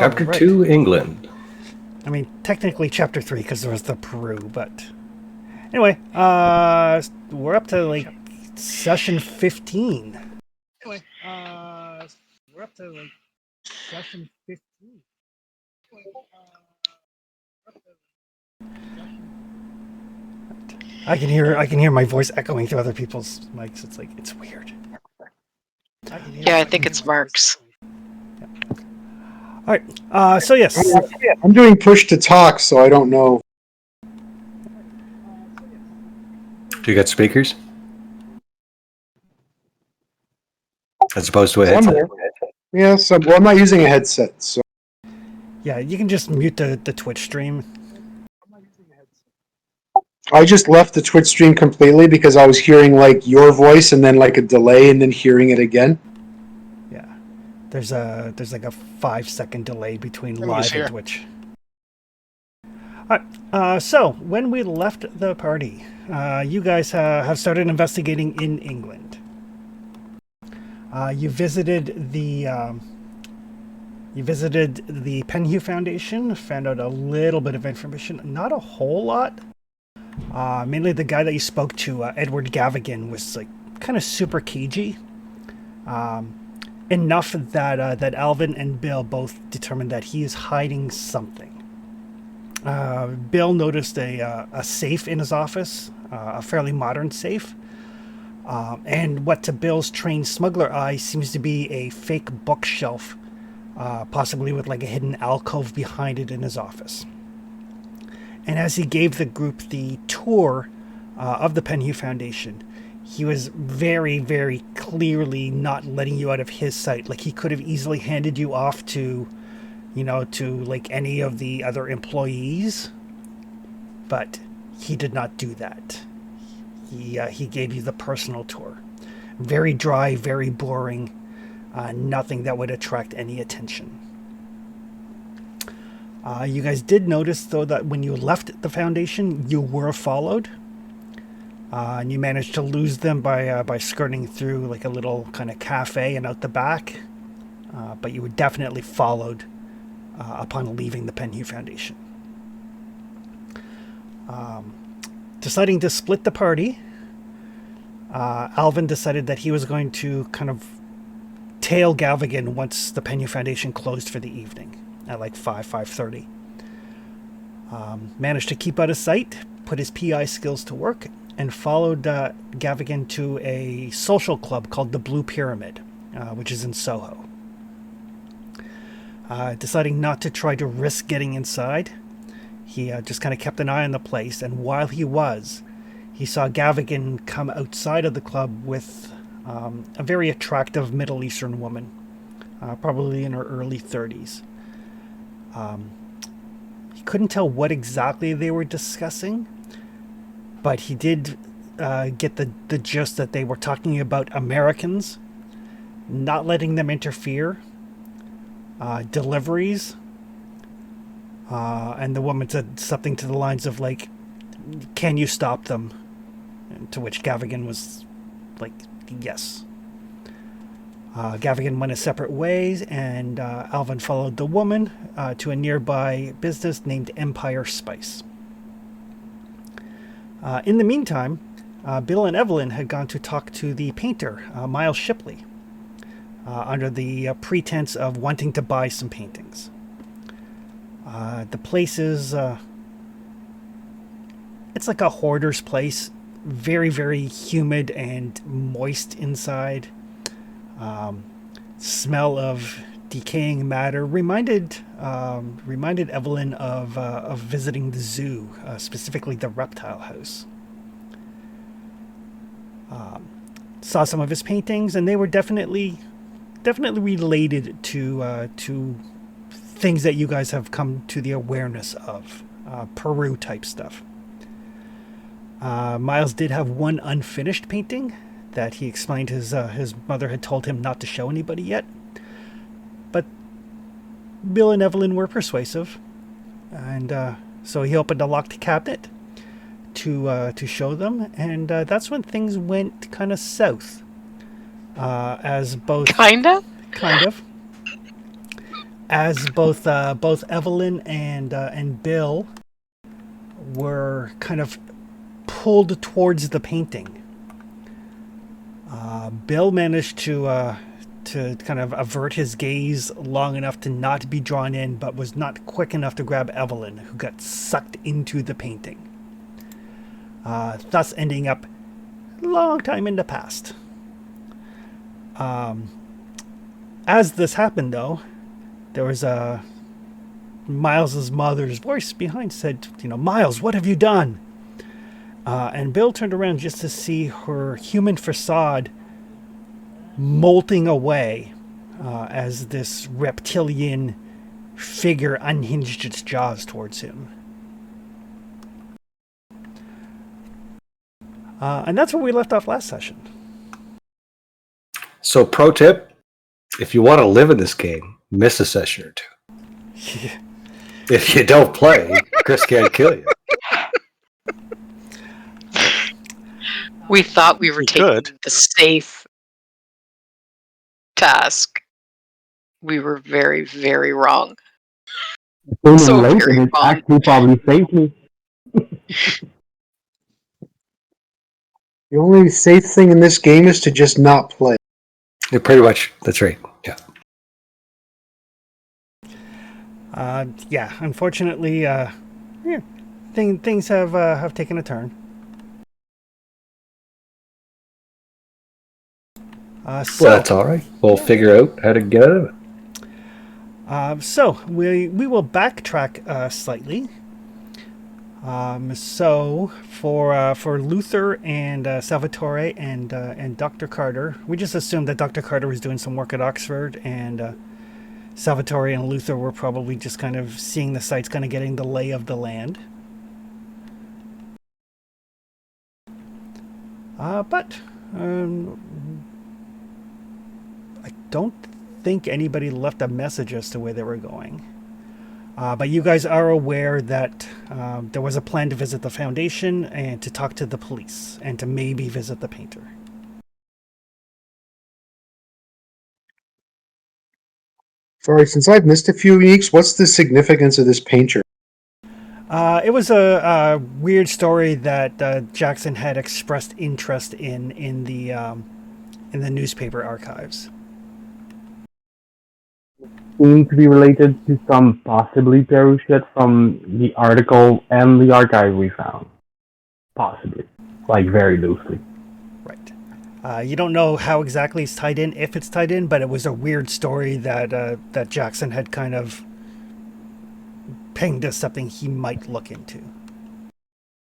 Chapter right. 2, England. I mean, technically Chapter 3 because there was the Peru, but anyway, we're up to like session 15. Anyway, we're up to like session 15. I can hear my voice echoing through other people's mics. It's like it's weird. Yeah, I think it's Mark's. All right. So yes, I'm doing push to talk, so I don't know. Do you got speakers? As opposed to a headset? Yes, well, I'm not using a headset, so. Yeah, you can just mute the Twitch stream. I just left the Twitch stream completely because I was hearing like your voice and then like a delay and then hearing it again. Yeah, there's like a 5-second delay between live and Twitch. All right. So when we left the party, you guys have started investigating in England. You visited the Penhew Foundation, found out a little bit of information, not a whole lot. Mainly the guy that you spoke to, Edward Gavigan, was like kind of super cagey. Enough that Alvin and Bill both determined that he is hiding something. Bill noticed a safe in his office, a fairly modern safe. And what to Bill's trained smuggler eye seems to be a fake bookshelf, possibly with like a hidden alcove behind it in his office. And as he gave the group the tour of the Penhew Foundation, he was very, very clearly not letting you out of his sight. Like he could have easily handed you off to, to like any of the other employees, but he did not do that. He gave you the personal tour. Very dry, very boring, nothing that would attract any attention. You guys did notice, though, that when you left the Foundation, you were followed. And you managed to lose them by skirting through like a little kind of cafe and out the back. But you were definitely followed upon leaving the Penhew Foundation. Deciding to split the party, Alvin decided that he was going to kind of tail Gavigan once the Penhew Foundation closed for the evening at like 5:30. Managed to keep out of sight, put his PI skills to work, and followed Gavigan to a social club called the Blue Pyramid, which is in Soho. Deciding not to try to risk getting inside, he just kind of kept an eye on the place, and while he saw Gavigan come outside of the club with a very attractive Middle Eastern woman, probably in her early 30s. He couldn't tell what exactly they were discussing, but he did get the gist that they were talking about Americans, not letting them interfere, deliveries, and the woman said something to the lines of like, "Can you stop them?" And to which Gavigan was like, "Yes." Gavigan went his separate ways, and Alvin followed the woman to a nearby business named Empire Spice. In the meantime, Bill and Evelyn had gone to talk to the painter, Miles Shipley, under the pretense of wanting to buy some paintings. The place is... it's like a hoarder's place. Very, very humid and moist inside. Smell of decaying matter reminded Evelyn of visiting the zoo, specifically the reptile house. Saw some of his paintings, and they were definitely related to things that you guys have come to the awareness of, Peru type stuff. Miles did have one unfinished painting that he explained his mother had told him not to show anybody yet. But Bill and Evelyn were persuasive, and so he opened a locked cabinet to show them, and that's when things went kind of south. As both kind of, as both Evelyn and Bill were kind of pulled towards the painting. Bill managed to kind of avert his gaze long enough to not be drawn in, but was not quick enough to grab Evelyn, who got sucked into the painting, thus ending up a long time in the past. As this happened, though, there was Miles's mother's voice behind said, "Miles, what have you done?" And Bill turned around just to see her human facade molting away as this reptilian figure unhinged its jaws towards him. And that's where we left off last session. So, pro tip: if you want to live in this game, miss a session or two. Yeah. If you don't play, Chris can't kill you. We thought we were We taking could. the safe task. We were very, very wrong. Came So in late very and it wrong. actually probably saved me. The only safe thing in this game is to just not play. Yeah, pretty much. That's right. Yeah. Yeah, unfortunately, things have taken a turn. Well, that's all right. We'll figure out how to get out of it. So we will backtrack slightly. So for Luther and Salvatore and Dr. Carter, we just assumed that Dr. Carter was doing some work at Oxford, and Salvatore and Luther were probably just kind of seeing the sights, kind of getting the lay of the land. But I don't think anybody left a message as to where they were going. But you guys are aware that there was a plan to visit the Foundation and to talk to the police and to maybe visit the painter. Sorry, since I've missed a few weeks, what's the significance of this painter? It was a weird story that Jackson had expressed interest in the newspaper archives. Seemed to be related to some possibly Peru shit from the article and the archive we found. Possibly. Like, very loosely. Right. You don't know how exactly it's tied in, if it's tied in, but it was a weird story that Jackson had kind of pinged as something he might look into.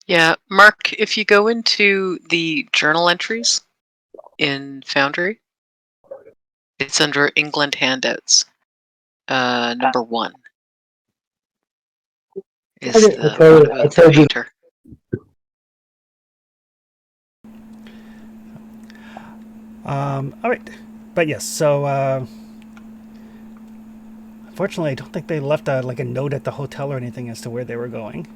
Yeah, Mark, if you go into the journal entries in Foundry, it's under England handouts. Number 1 is Okay, the I told one you- about the painter. All right. But yes, so unfortunately, I don't think they left a note at the hotel or anything as to where they were going.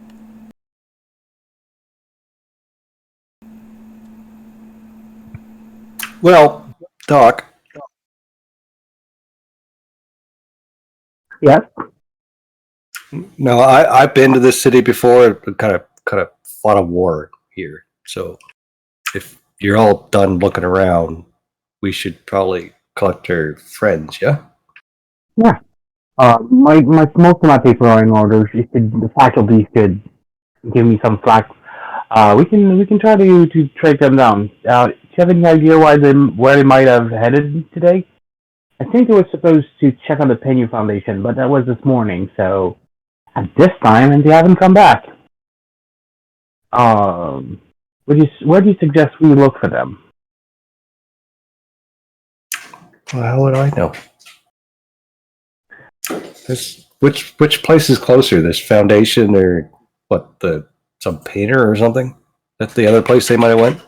Well, Doc, Yes? no, I've been to this city before. Kind of fought a war here. So if you're all done looking around, we should probably collect our friends. Yeah. Most of my paper are in order. The faculty could give me some slack. We can try to track them down. Do you have any idea where they might have headed today? I think they were supposed to check on the Pena Foundation, but that was this morning, so at this time, and they haven't come back. Where do you suggest we look for them? Well, how would I know? Which place is closer? This Foundation or what? Some painter or something? That's the other place they might have went.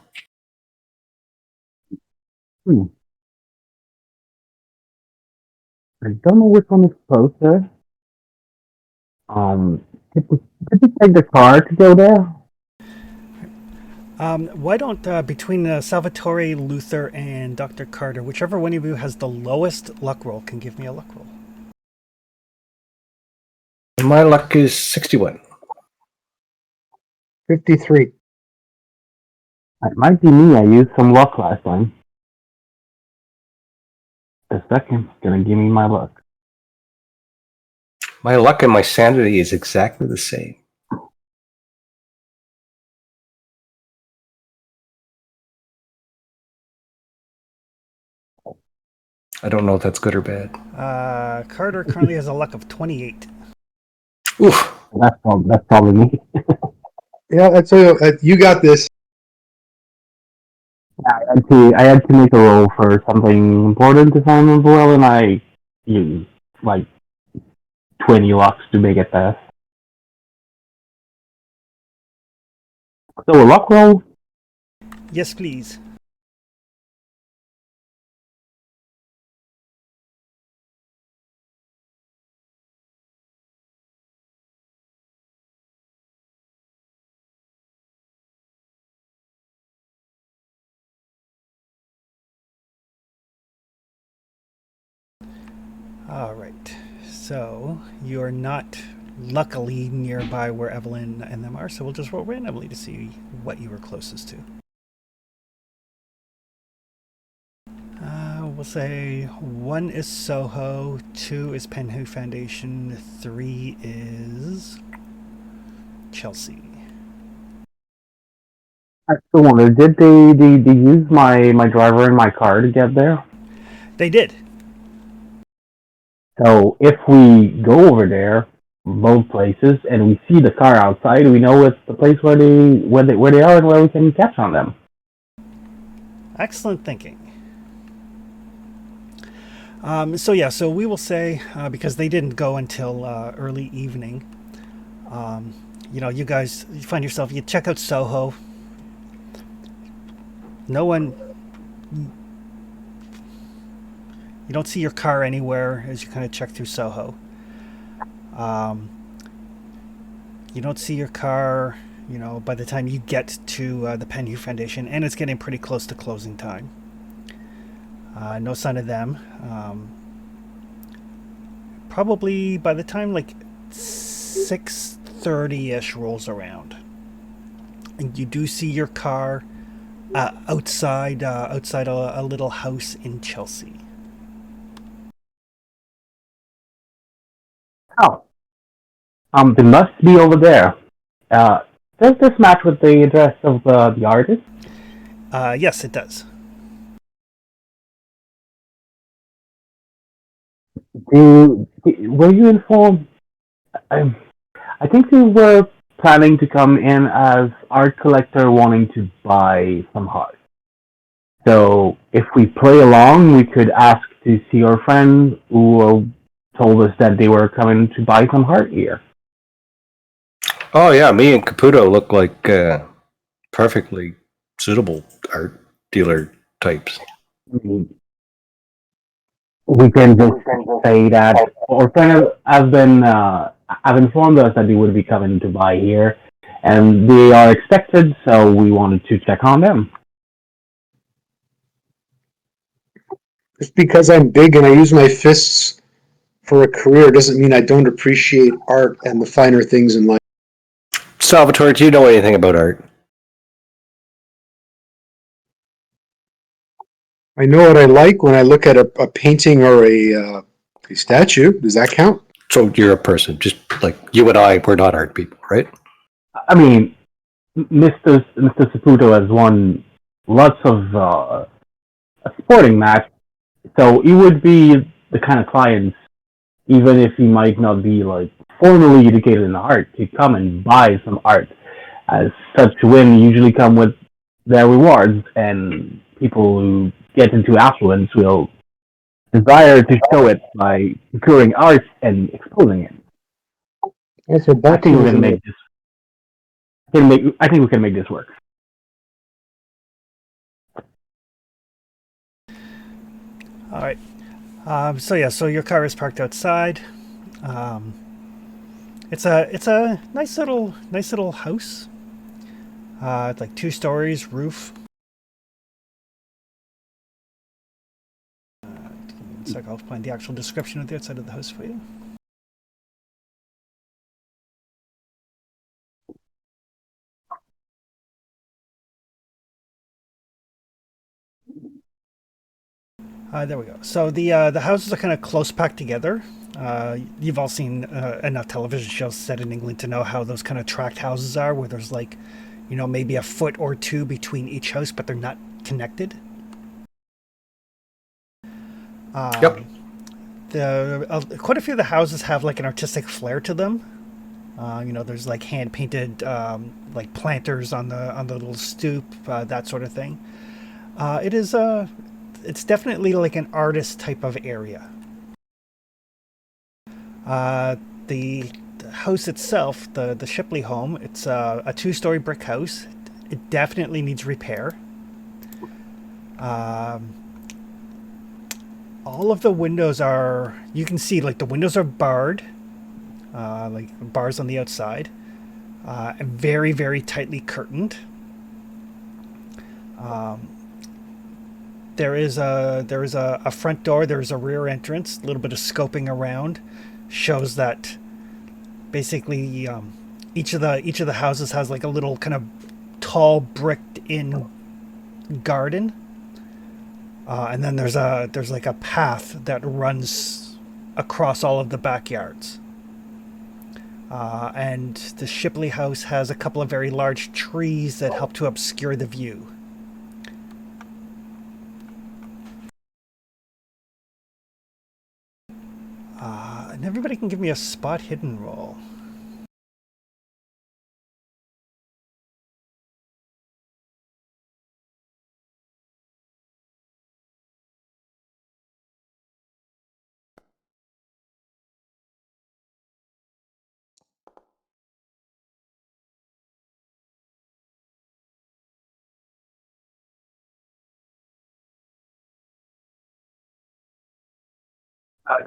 I don't know which one is closer. Did we take the car to go there? Why don't, between Salvatore, Luther, and Dr. Carter, whichever one of you has the lowest luck roll can give me a luck roll. And my luck is 61. 53. It might be me. I used some luck last time. The second gonna give me my luck. My luck and my sanity is exactly the same. I don't know if that's good or bad. Carter currently has a luck of 28. Oof. That's probably me. Yeah, that's you got this. I had to make a roll for something important if I remember well, and I used like 20 lucks to make it past. So a luck roll. Yes, please. All right. So you're not luckily nearby where Evelyn and them are, so we'll just roll randomly to see what you were closest to. We'll say 1 is Soho, 2 is Penhu Foundation, 3 is Chelsea. I still wonder, did they use my driver and my car to get there? They did. So if we go over there, both places, and we see the car outside, we know it's the place where they are and where we can catch on them. Excellent thinking. So we will say, because they didn't go until early evening, you guys you find yourself, you check out Soho. No one, you don't see your car anywhere as you kind of check through Soho. You don't see your car, by the time you get to the Penhu Foundation, and it's getting pretty close to closing time. No sign of them. Probably by the time like 6:30ish rolls around, and you do see your car outside a little house in Chelsea. Oh, they must be over there. Does this match with the address of the artist? Yes, it does. Were you informed? I think we were planning to come in as art collector wanting to buy some art. So if we play along, we could ask to see our friends who told us that they were coming to buy some art here. Oh yeah, me and Caputo look like perfectly suitable art dealer types. We can just say that our friend have informed us that they would be coming to buy here, and they are expected, so we wanted to check on them. Just because I'm big and I use my fists for a career doesn't mean I don't appreciate art and the finer things in life. Salvatore, do you know anything about art? I know what I like when I look at a painting or a statue. Does that count? So you're a person, just like you and I, we're not art people, right? I mean, Mr. Saputo has won lots of a sporting match, so he would be the kind of clients, even if he might not be like formally educated in art, to come and buy some art. As such wins usually come with their rewards, and people who get into affluence will desire to show it by procuring art and exposing it. That's what I think we can boxing make is. this. I think we can make this work. All right. So your car is parked outside. It's a nice little house. It's like 2 stories, roof. One sec, I'll find the actual description of the outside of the house for you. There we go. So the houses are kind of close packed together. You've all seen enough television shows set in England to know how those kind of tract houses are, where there's like, maybe a foot or two between each house, but they're not connected. Yep. Quite a few of the houses have like an artistic flair to them. There's like hand painted like planters on the little stoop, that sort of thing. It's definitely like an artist type of area. The house itself, the Shipley home, it's a 2-story brick house. It definitely needs repair. All of the windows you can see, like the windows are barred, like bars on the outside, and very, very tightly curtained. There is a front door. There is a rear entrance. A little bit of scoping around shows that basically each of the houses has like a little kind of tall bricked in garden, and then there's like a path that runs across all of the backyards. And the Shipley house has a couple of very large trees that help to obscure the view. And everybody can give me a spot hidden roll.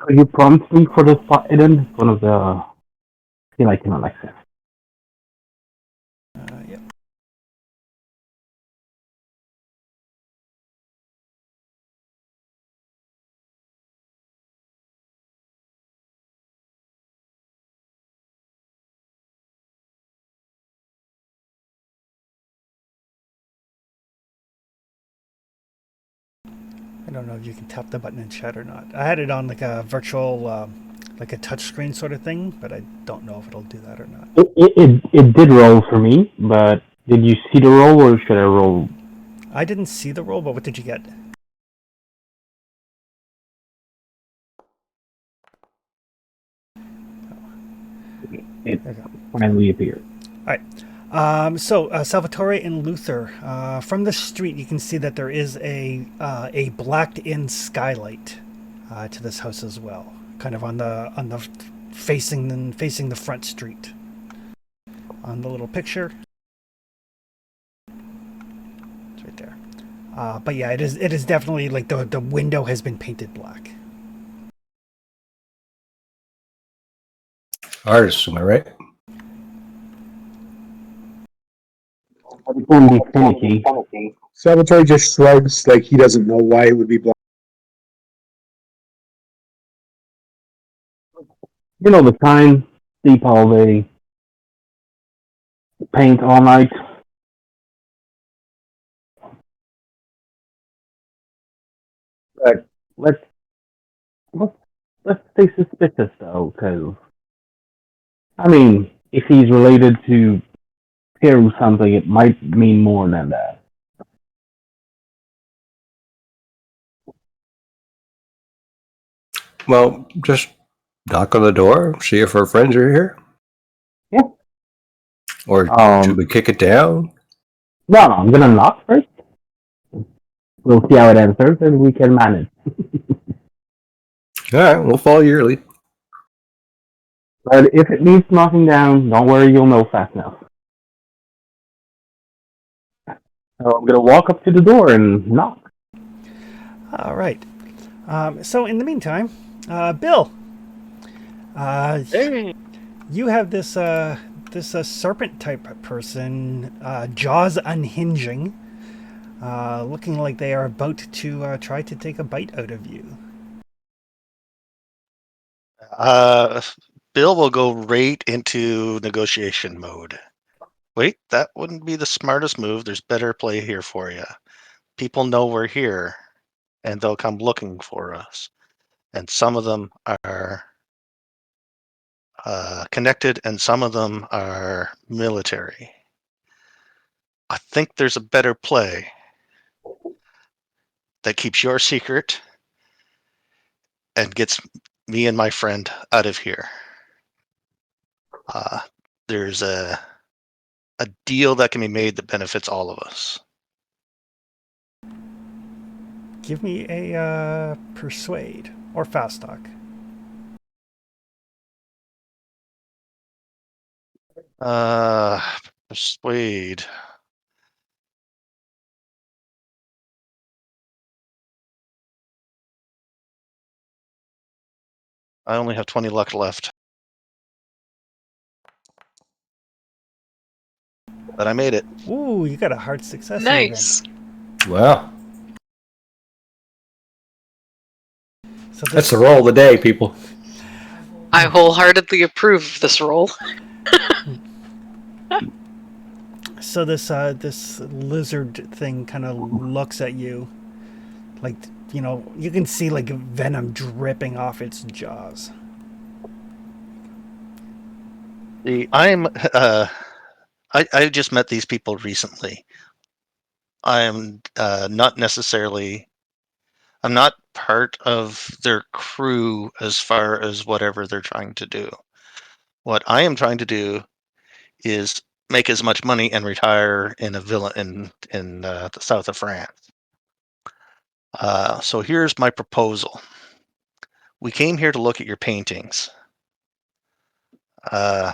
Could you prompt me for the spot hidden? One of the I cannot access. Yep. I don't know if you can tap the button in chat or not. I had it on like a virtual, like a touch screen sort of thing, but I don't know if it'll do that or not. It did roll for me, but did you see the roll or should I roll? I didn't see the roll, but what did you get? It finally appeared. All right. So Salvatore and Luther, from the street, you can see that there is a blacked-in skylight to this house as well, kind of on the facing the front street. On the little picture, it's right there. But yeah, it is definitely like the window has been painted black. Artists, am I right? But it won't be finicky. Salvatore just shrugs like he doesn't know why it would be black. You know the kind, sleep all day, paint all night. But let's let's stay suspicious though, because I mean, if he's related to Peru something, it might mean more than that. Well, just knock on the door, see if our friends are here. Yeah. Or should we kick it down? No, I'm gonna knock first. We'll see how it answers, and we can manage. All right, we'll follow your lead. But if it needs knocking down, don't worry, you'll know fast enough. So I'm gonna walk up to the door and knock. All right. So in the meantime, Bill, Hey. you have this serpent type person, jaws unhinging, looking like they are about to try to take a bite out of you. Bill will go right into negotiation mode. Wait, that wouldn't be the smartest move. There's better play here for you. People know we're here. and they'll come looking for us. And some of them are connected, and some of them are military. I think there's a better play that keeps your secret and gets me and my friend out of here. There's a deal that can be made that benefits all of us. Give me a persuade or fast talk. Persuade. I only have 20 luck left. But I made it. Ooh, you got a hard success here Nice. Wow. then. So That's this, the roll of the day, people. I wholeheartedly approve of this role. so this lizard thing kind of looks at you, like, you know, you can see like venom dripping off its jaws. I just met these people recently. I am not necessarily. I'm not part of their crew as far as whatever they're trying to do. What I am trying to do is make as much money and retire in a villa in the south of France. So here's my proposal. We came here to look at your paintings. I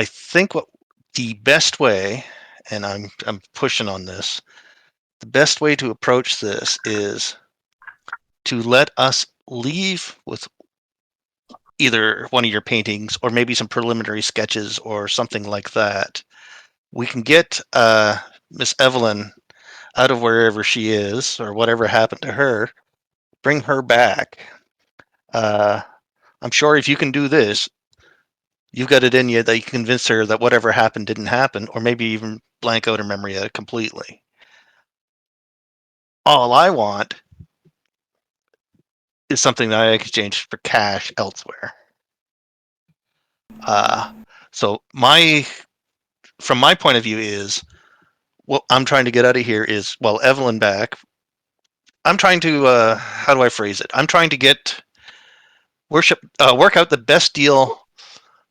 think what the best way, and I'm pushing on this, the best way to approach this is to let us leave with either one of your paintings or maybe some preliminary sketches or something like that. We can get Miss Evelyn out of wherever she is or whatever happened to her, bring her back. I'm sure if you can do this, you've got it in you that you can convince her that whatever happened didn't happen, or maybe even blank out her memory completely. All I want is something that I exchange for cash elsewhere. So from my point of view is, what I'm trying to get out of here is, well, Evelyn back. I'm trying to, how do I phrase it? I'm trying to work out the best deal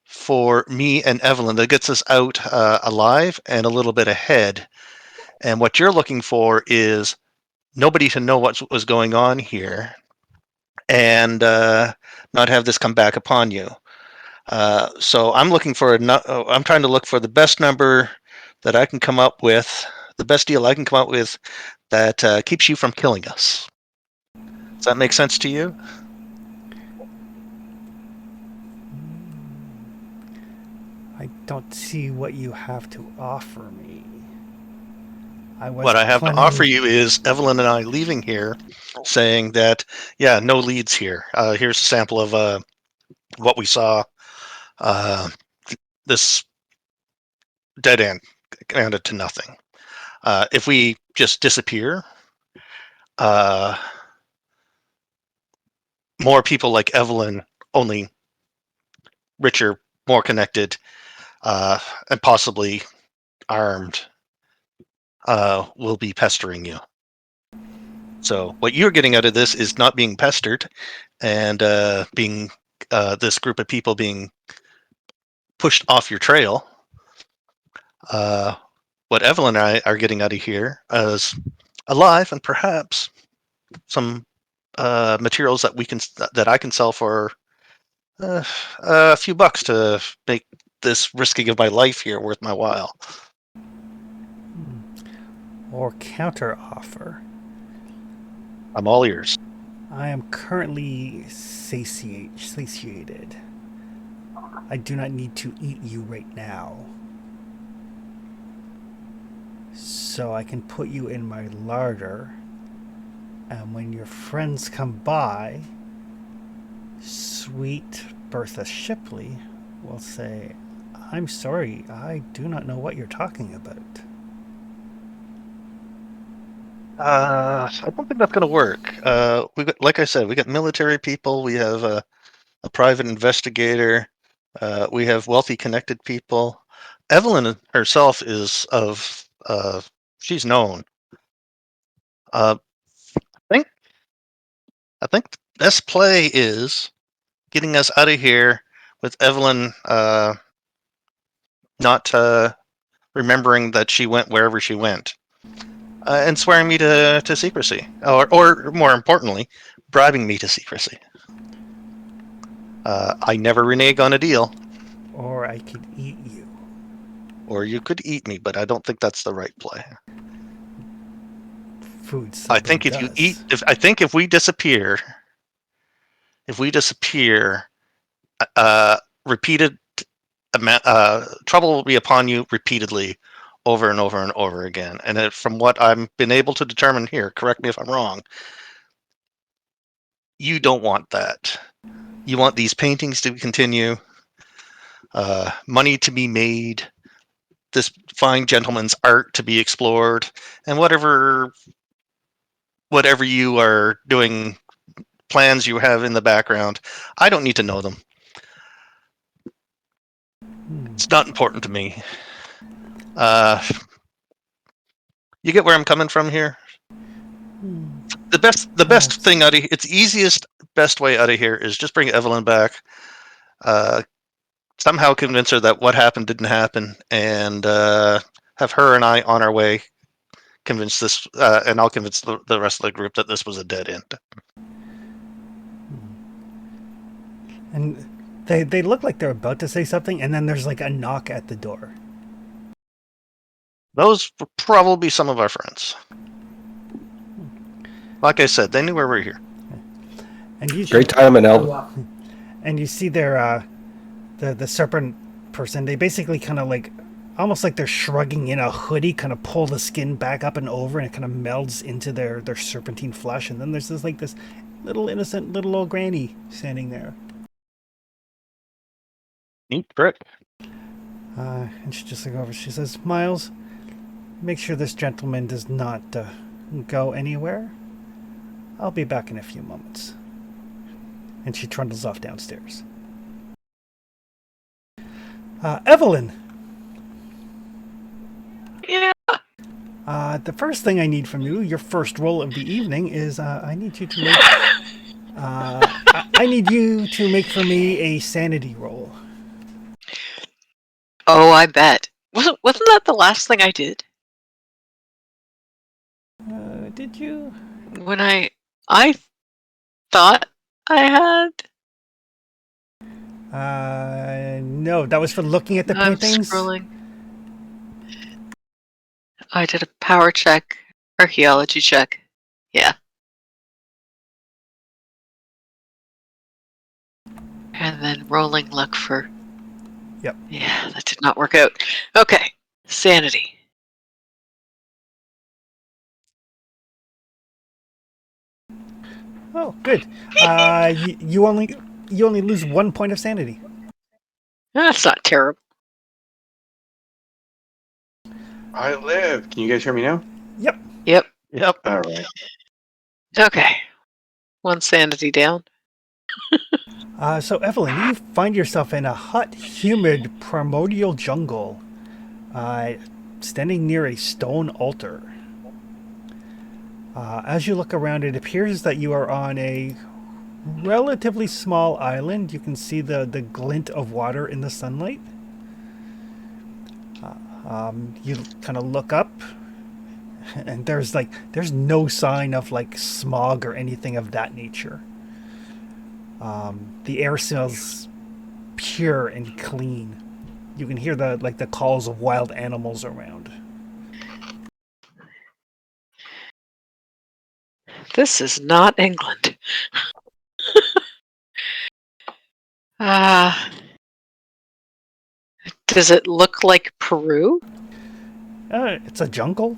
for me and Evelyn that gets us out alive and a little bit ahead. And what you're looking for is nobody to know what was going on here and not have this come back upon you. So I'm looking for I'm trying to look for the best number that I can come up with, the best deal I can come up with that keeps you from killing us. Does that make sense to you? I don't see what you have to offer me. What I have to offer you is Evelyn and I leaving here saying that, yeah, no leads here. Here's a sample of what we saw. This dead end amounted to nothing. If we just disappear, more people like Evelyn, only richer, more connected, and possibly armed, will be pestering you. So what you're getting out of this is not being pestered and being this group of people being pushed off your trail. What Evelyn and I are getting out of here is alive and perhaps some materials that I can sell for a few bucks to make this risking of my life here worth my while. Or counter offer. I'm all ears. I am currently satiated. I do not need to eat you right now. So I can put you in my larder, and when your friends come by, sweet Bertha Shipley will say, "I'm sorry, I do not know what you're talking about." I don't think that's going to work. Like I said, we got military people. We have a private investigator. We have wealthy, connected people. Evelyn herself is of. She's known. Uh, think I think the best play is getting us out of here with Evelyn not remembering that she went wherever she went, and swearing me to secrecy, or more importantly, bribing me to secrecy. I never renege on a deal. Or I could eat you. Or you could eat me, but I don't think that's the right play. Food I seldom think if you does. eat, if we disappear, repeated trouble will be upon you repeatedly, over and over and over again. And from what I've been able to determine here, correct me if I'm wrong, you don't want that. You want these paintings to continue, money to be made, this fine gentleman's art to be explored, and whatever you are doing, plans you have in the background, I don't need to know them. It's not important to me. You get where I'm coming from here? The best thing out of it's easiest, best way out of here is just bring Evelyn back. Somehow convince her that what happened didn't happen, and have her and I on our way. Convince this, and I'll convince the rest of the group that this was a dead end. And they look like they're about to say something, and then there's like a knock at the door. Those were probably some of our friends. Like I said, they knew we were here. And you Great time in Elva. and you see their the serpent person. They basically kind of like almost like they're shrugging in a hoodie, kind of pull the skin back up and over, and it kind of melds into their serpentine flesh. And then there's this little innocent little old granny standing there. Neat trick. And she just like over. She says, "Miles, make sure this gentleman does not go anywhere. I'll be back in a few moments." And she trundles off downstairs. Evelyn. Yeah. The first thing I need from you, your first roll of the evening, is I need you to make. I need you to make for me a sanity roll. Oh, I bet. Wasn't that the last thing I did? Did you? When I thought I had. No, that was for looking at the I'm paintings. scrolling. I did a power check, archaeology check. Yeah. And then rolling luck for. Yep. Yeah, that did not work out. Okay, sanity. Oh, good. You only lose 1 point of sanity. That's not terrible. I live. Can you guys hear me now? Yep. Yep. Yep. All right. Okay. 1 sanity down. So Evelyn, you find yourself in a hot, humid, primordial jungle, standing near a stone altar. As you look around, it appears that you are on a relatively small island. You can see the glint of water in the sunlight. You kind of look up, and there's no sign of like smog or anything of that nature. The air smells pure and clean. You can hear the calls of wild animals around. This is not England. Does it look like Peru? It's a jungle.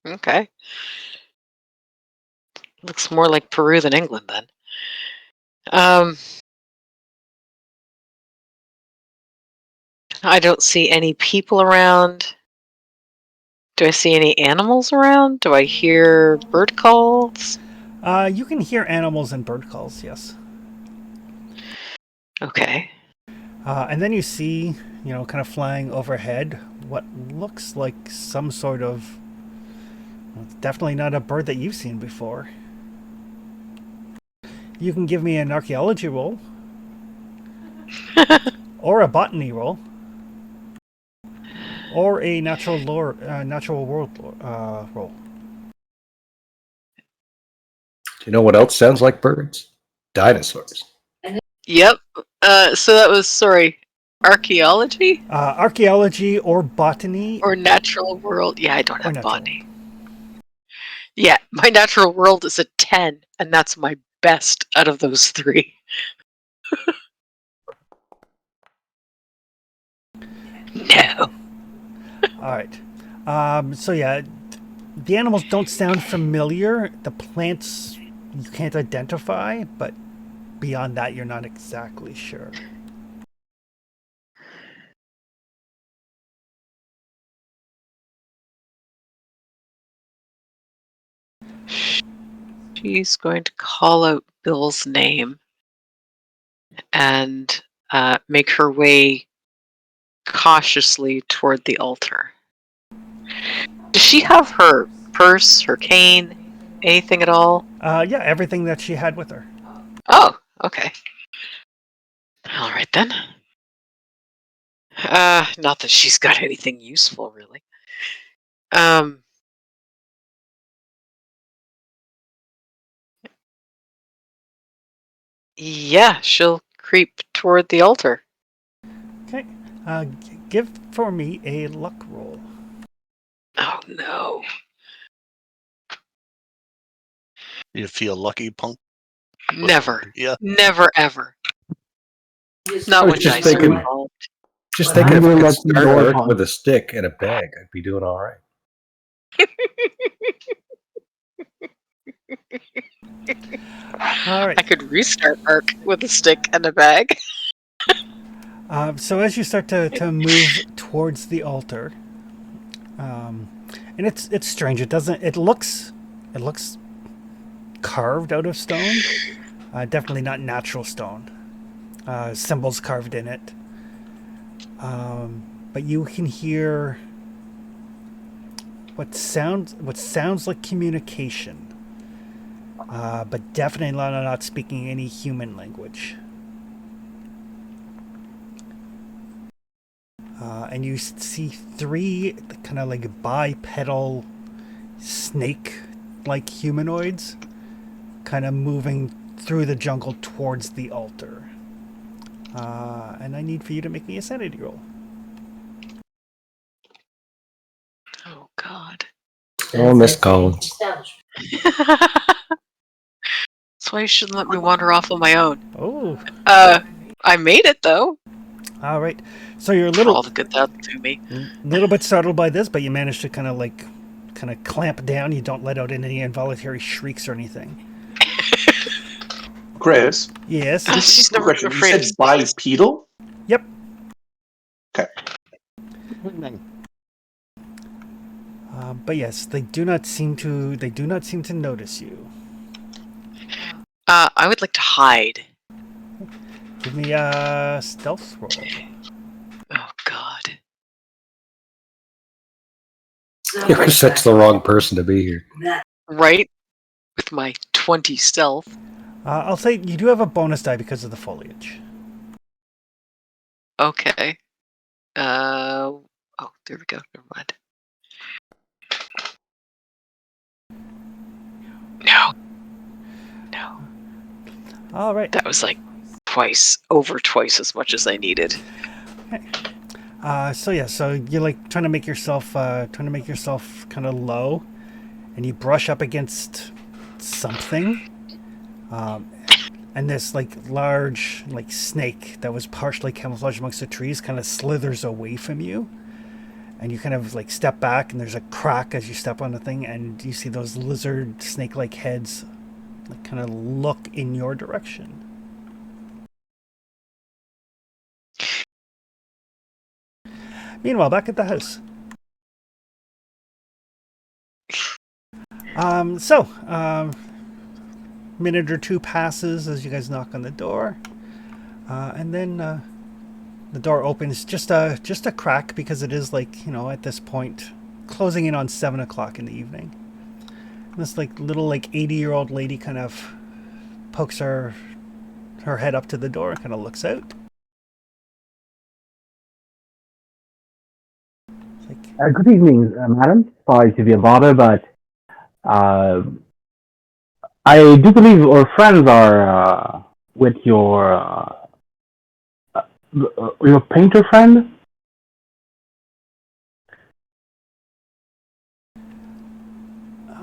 Okay. Looks more like Peru than England then. I don't see any people around. Do I see any animals around? Do I hear bird calls? You can hear animals and bird calls, yes. Okay. And then you see, kind of flying overhead, what looks like some sort of. Well, it's definitely not a bird that you've seen before. You can give me an archaeology roll, or a botany roll, or a natural world roll. Do you know what else sounds like birds? Dinosaurs. Yep. So that was, sorry, archaeology Archaeology or botany or natural world? Yeah, I don't or have natural. botany. Yeah, my natural world is a 10, and that's my best out of those 3. No. All right. So yeah, the animals don't sound familiar. The plants you can't identify, but beyond that, you're not exactly sure. She's going to call out Bill's name and make her way cautiously toward the altar. Does she have her purse, her cane, anything at all? Yeah, everything that she had with her. Oh, okay. All right then. Not that she's got anything useful, really. Yeah, she'll creep toward the altar. Okay. Give for me a luck roll. Oh no. You feel lucky, punk? Never. Yeah. Never ever. Not I was when just dice are thinking- involved. Just thinking if I Neither could lucky start nor Ark punk. with a stick and a bag, I'd be doing all right. All right. I could restart Ark with a stick and a bag. So as you start to move towards the altar, and it's strange. It looks carved out of stone. Definitely not natural stone. Symbols carved in it. But you can hear what sounds like communication, but definitely not speaking any human language. And you see 3 kind of like bipedal snake-like humanoids kind of moving through the jungle towards the altar. And I need for you to make me a sanity roll. Oh God. Oh, Miss Collins. That's why you shouldn't let me wander off on my own. Oh, I made it though. all right. So you're a For all little the good that'll do me. bit startled by this, but you managed to kind of clamp down. You don't let out any involuntary shrieks or anything. Chris, Yes. She's quick never question. You afraid of said bipedal? Yep. Okay. But yes, they do not seem to notice you. I would like to hide. Give me a stealth roll. Oh God. You're such the wrong person to be here. Right? With my 20 stealth. I'll say you do have a bonus die because of the foliage. Okay. Oh, there we go. Never mind. No. No. All right. That was like over twice as much as I needed. So you're like trying to make yourself kind of low, and you brush up against something, and this like large like snake that was partially camouflaged amongst the trees kind of slithers away from you, and you kind of like step back, and there's a crack as you step on the thing, and you see those lizard snake-like heads like kind of look in your direction. Meanwhile, back at the house. Minute or two passes as you guys knock on the door, and then the door opens just a crack because it is like at this point closing in on 7 o'clock in the evening. And this like little like 80-year-old lady kind of pokes her head up to the door and kind of looks out. It's like, Good evening, madam. Sorry to be a bother, but uh, I do believe our friends are with your painter friend.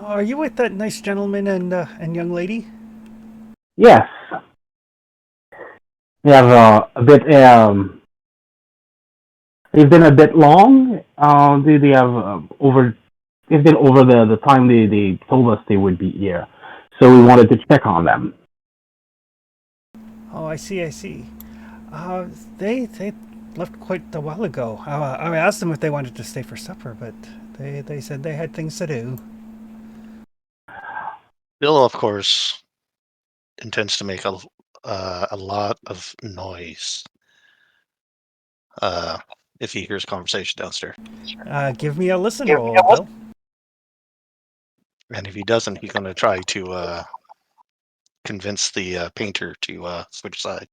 are you with that nice gentleman and young lady? Yes, we have a bit. They've been a bit long. They have over. It's been over the time they told us they would be here, so we wanted to check on them. Oh, I see, I see. Uh, they left quite a while ago. I asked them if they wanted to stay for supper, but they said they had things to do. Bill, of course, intends to make a lot of noise uh, if he hears conversation downstairs. Give me a listen roll, Bill. And if he doesn't, he's going to try to convince the painter to switch sides.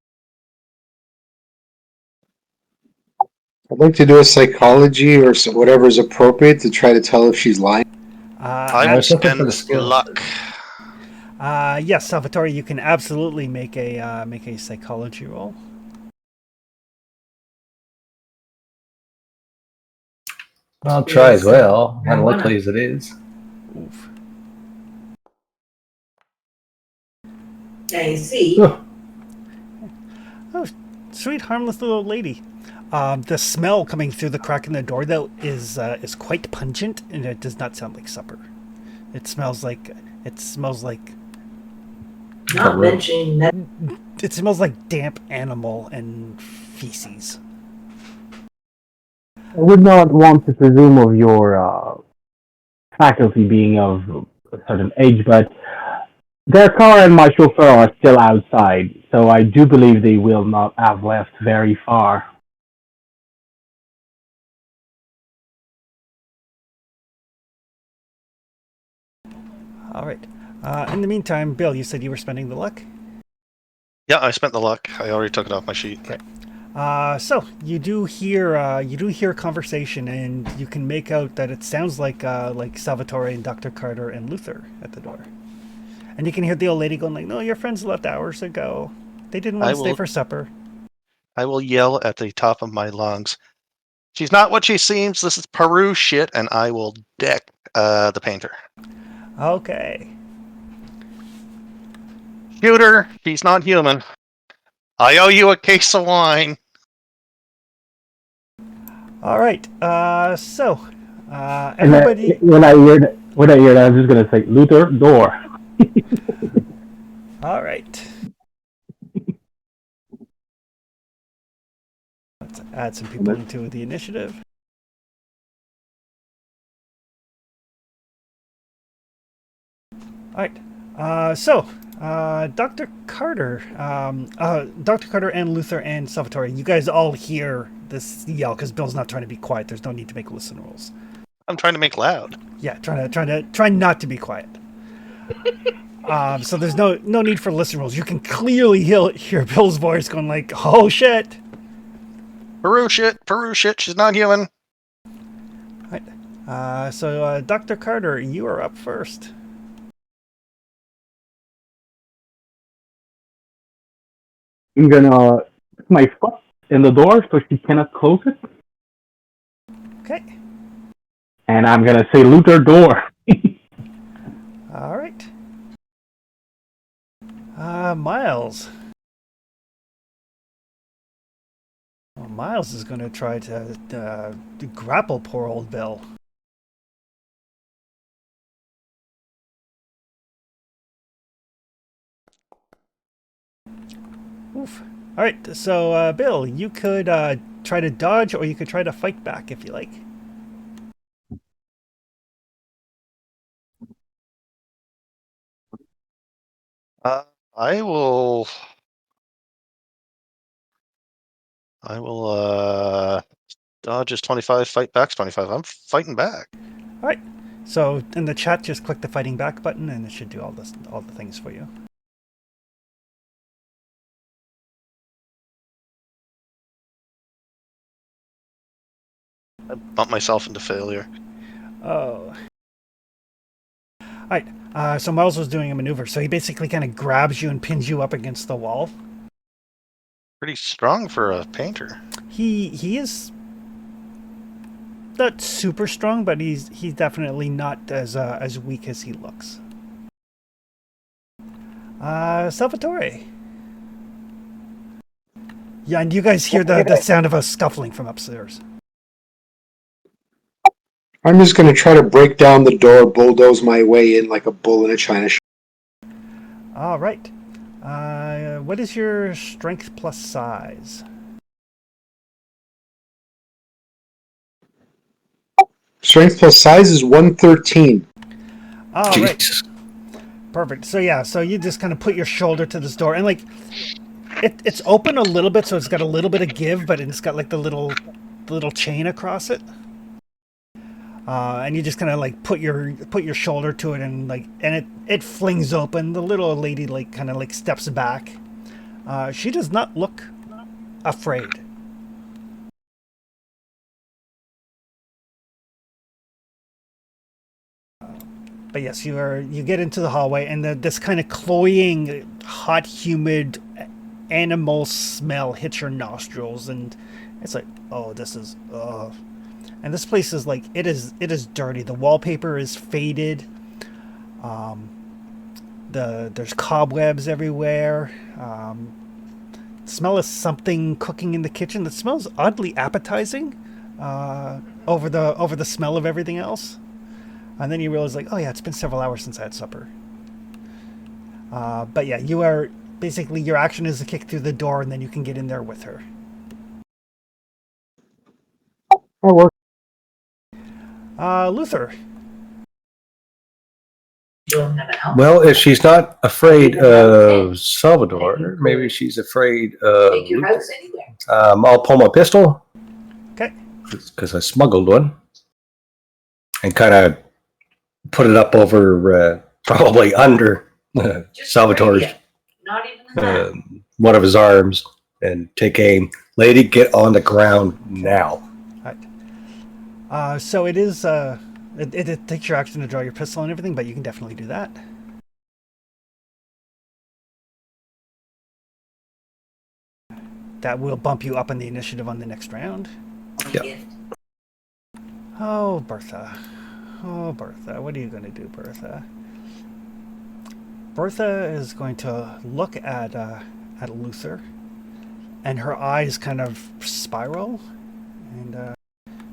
I'd like to do a psychology or whatever is appropriate to try to tell if she's lying. I I will was looking for spend the skill. luck. Yes, Salvatore, you can absolutely make a psychology roll. I'll try as well, unlikely as it is. Oof. I see. Oh, sweet, harmless little lady. The smell coming through the crack in the door, though, is quite pungent, and it does not sound like supper. It smells like Not mentioning that. it smells like damp animal and feces. I would not want to presume of your faculty being of a certain age, but their car and my chauffeur are still outside, so I do believe they will not have left very far. All right. In the meantime, Bill, you said you were spending the luck. Yeah, I spent the luck. I already took it off my sheet. Okay. So you do hear a conversation, and you can make out that it sounds like Salvatore and Dr. Carter and Luther at the door. And you can hear the old lady going like, "No, your friends left hours ago. They didn't want to stay for supper." I will yell at the top of my lungs. She's not what she seems. This is Peru shit, and I will deck the painter. Okay. Shoot her. She's not human. I owe you a case of wine. All right. And Everybody. when I hear that, I'm just gonna say Luther door. All right. Let's add some people into the initiative. All right. Dr. Carter, Dr. Carter and Luther and Salvatore, you guys all hear this yell because Bill's not trying to be quiet. There's no need to make listen rolls. I'm trying to make loud. Yeah, try not to be quiet. So there's no need for listen rolls. You can clearly hear Bill's voice going like, "Oh shit!" Peru shit. She's not human. All right. Dr. Carter, you are up first. I'm gonna put my foot in the door so she cannot close it, Okay. and I'm gonna say Luther door. All right. Miles. Well, Miles is going to try to grapple poor old Bill. Oof. All right, so Bill, you could try to dodge, or you could try to fight back if you like. I will. Dodge is 25, fight back's 25. I'm fighting back. All right. So in the chat, just click the fighting back button, and it should do all the things for you. I bumped myself into failure. Oh. All right. So Miles was doing a maneuver. So he basically kind of grabs you and pins you up against the wall. Pretty strong for a painter. He is not super strong, but he's definitely not as weak as he looks. Salvatore. Yeah, and you guys hear the sound of a scuffling from upstairs. I'm just going to try to break down the door, bulldoze my way in like a bull in a china shop. All right. What is your strength plus size? Strength plus size is 113. All right. Jesus. Perfect. So yeah, so you just kind of put your shoulder to this door, and like it's open a little bit, so it's got a little bit of give, but it's got like the little chain across it. And you just kind of like put your shoulder to it, and it flings open. The little lady like kind of like steps back. She does not look afraid. But yes, you get into the hallway, and this kind of cloying, hot, humid animal smell hits your nostrils, and it's like, oh, this is and this place is like it is dirty. The wallpaper is faded. There's cobwebs everywhere. The smell of something cooking in the kitchen that smells oddly appetizing over the smell of everything else. And then you realize, like, oh yeah, it's been several hours since I had supper. But yeah, you are basically, your action is to kick through the door, and then you can get in there with her. That works. Luther. Don't have a helmet. Well, if she's not afraid of Salvador, maybe she's afraid of. Take your house anywhere. I'll pull my pistol. Okay. Because I smuggled one. And kind of put it up over, probably under Just Salvatore's, right here. Not even that. one of his arms, and take aim. Lady, get on the ground now. Right. So it is. It takes your action to draw your pistol and everything, but you can definitely do that. That will bump you up in the initiative on the next round. Yep. Gift. Oh, Bertha. Oh, Bertha. What are you going to do, Bertha? Bertha is going to look at Luther, and her eyes kind of spiral, and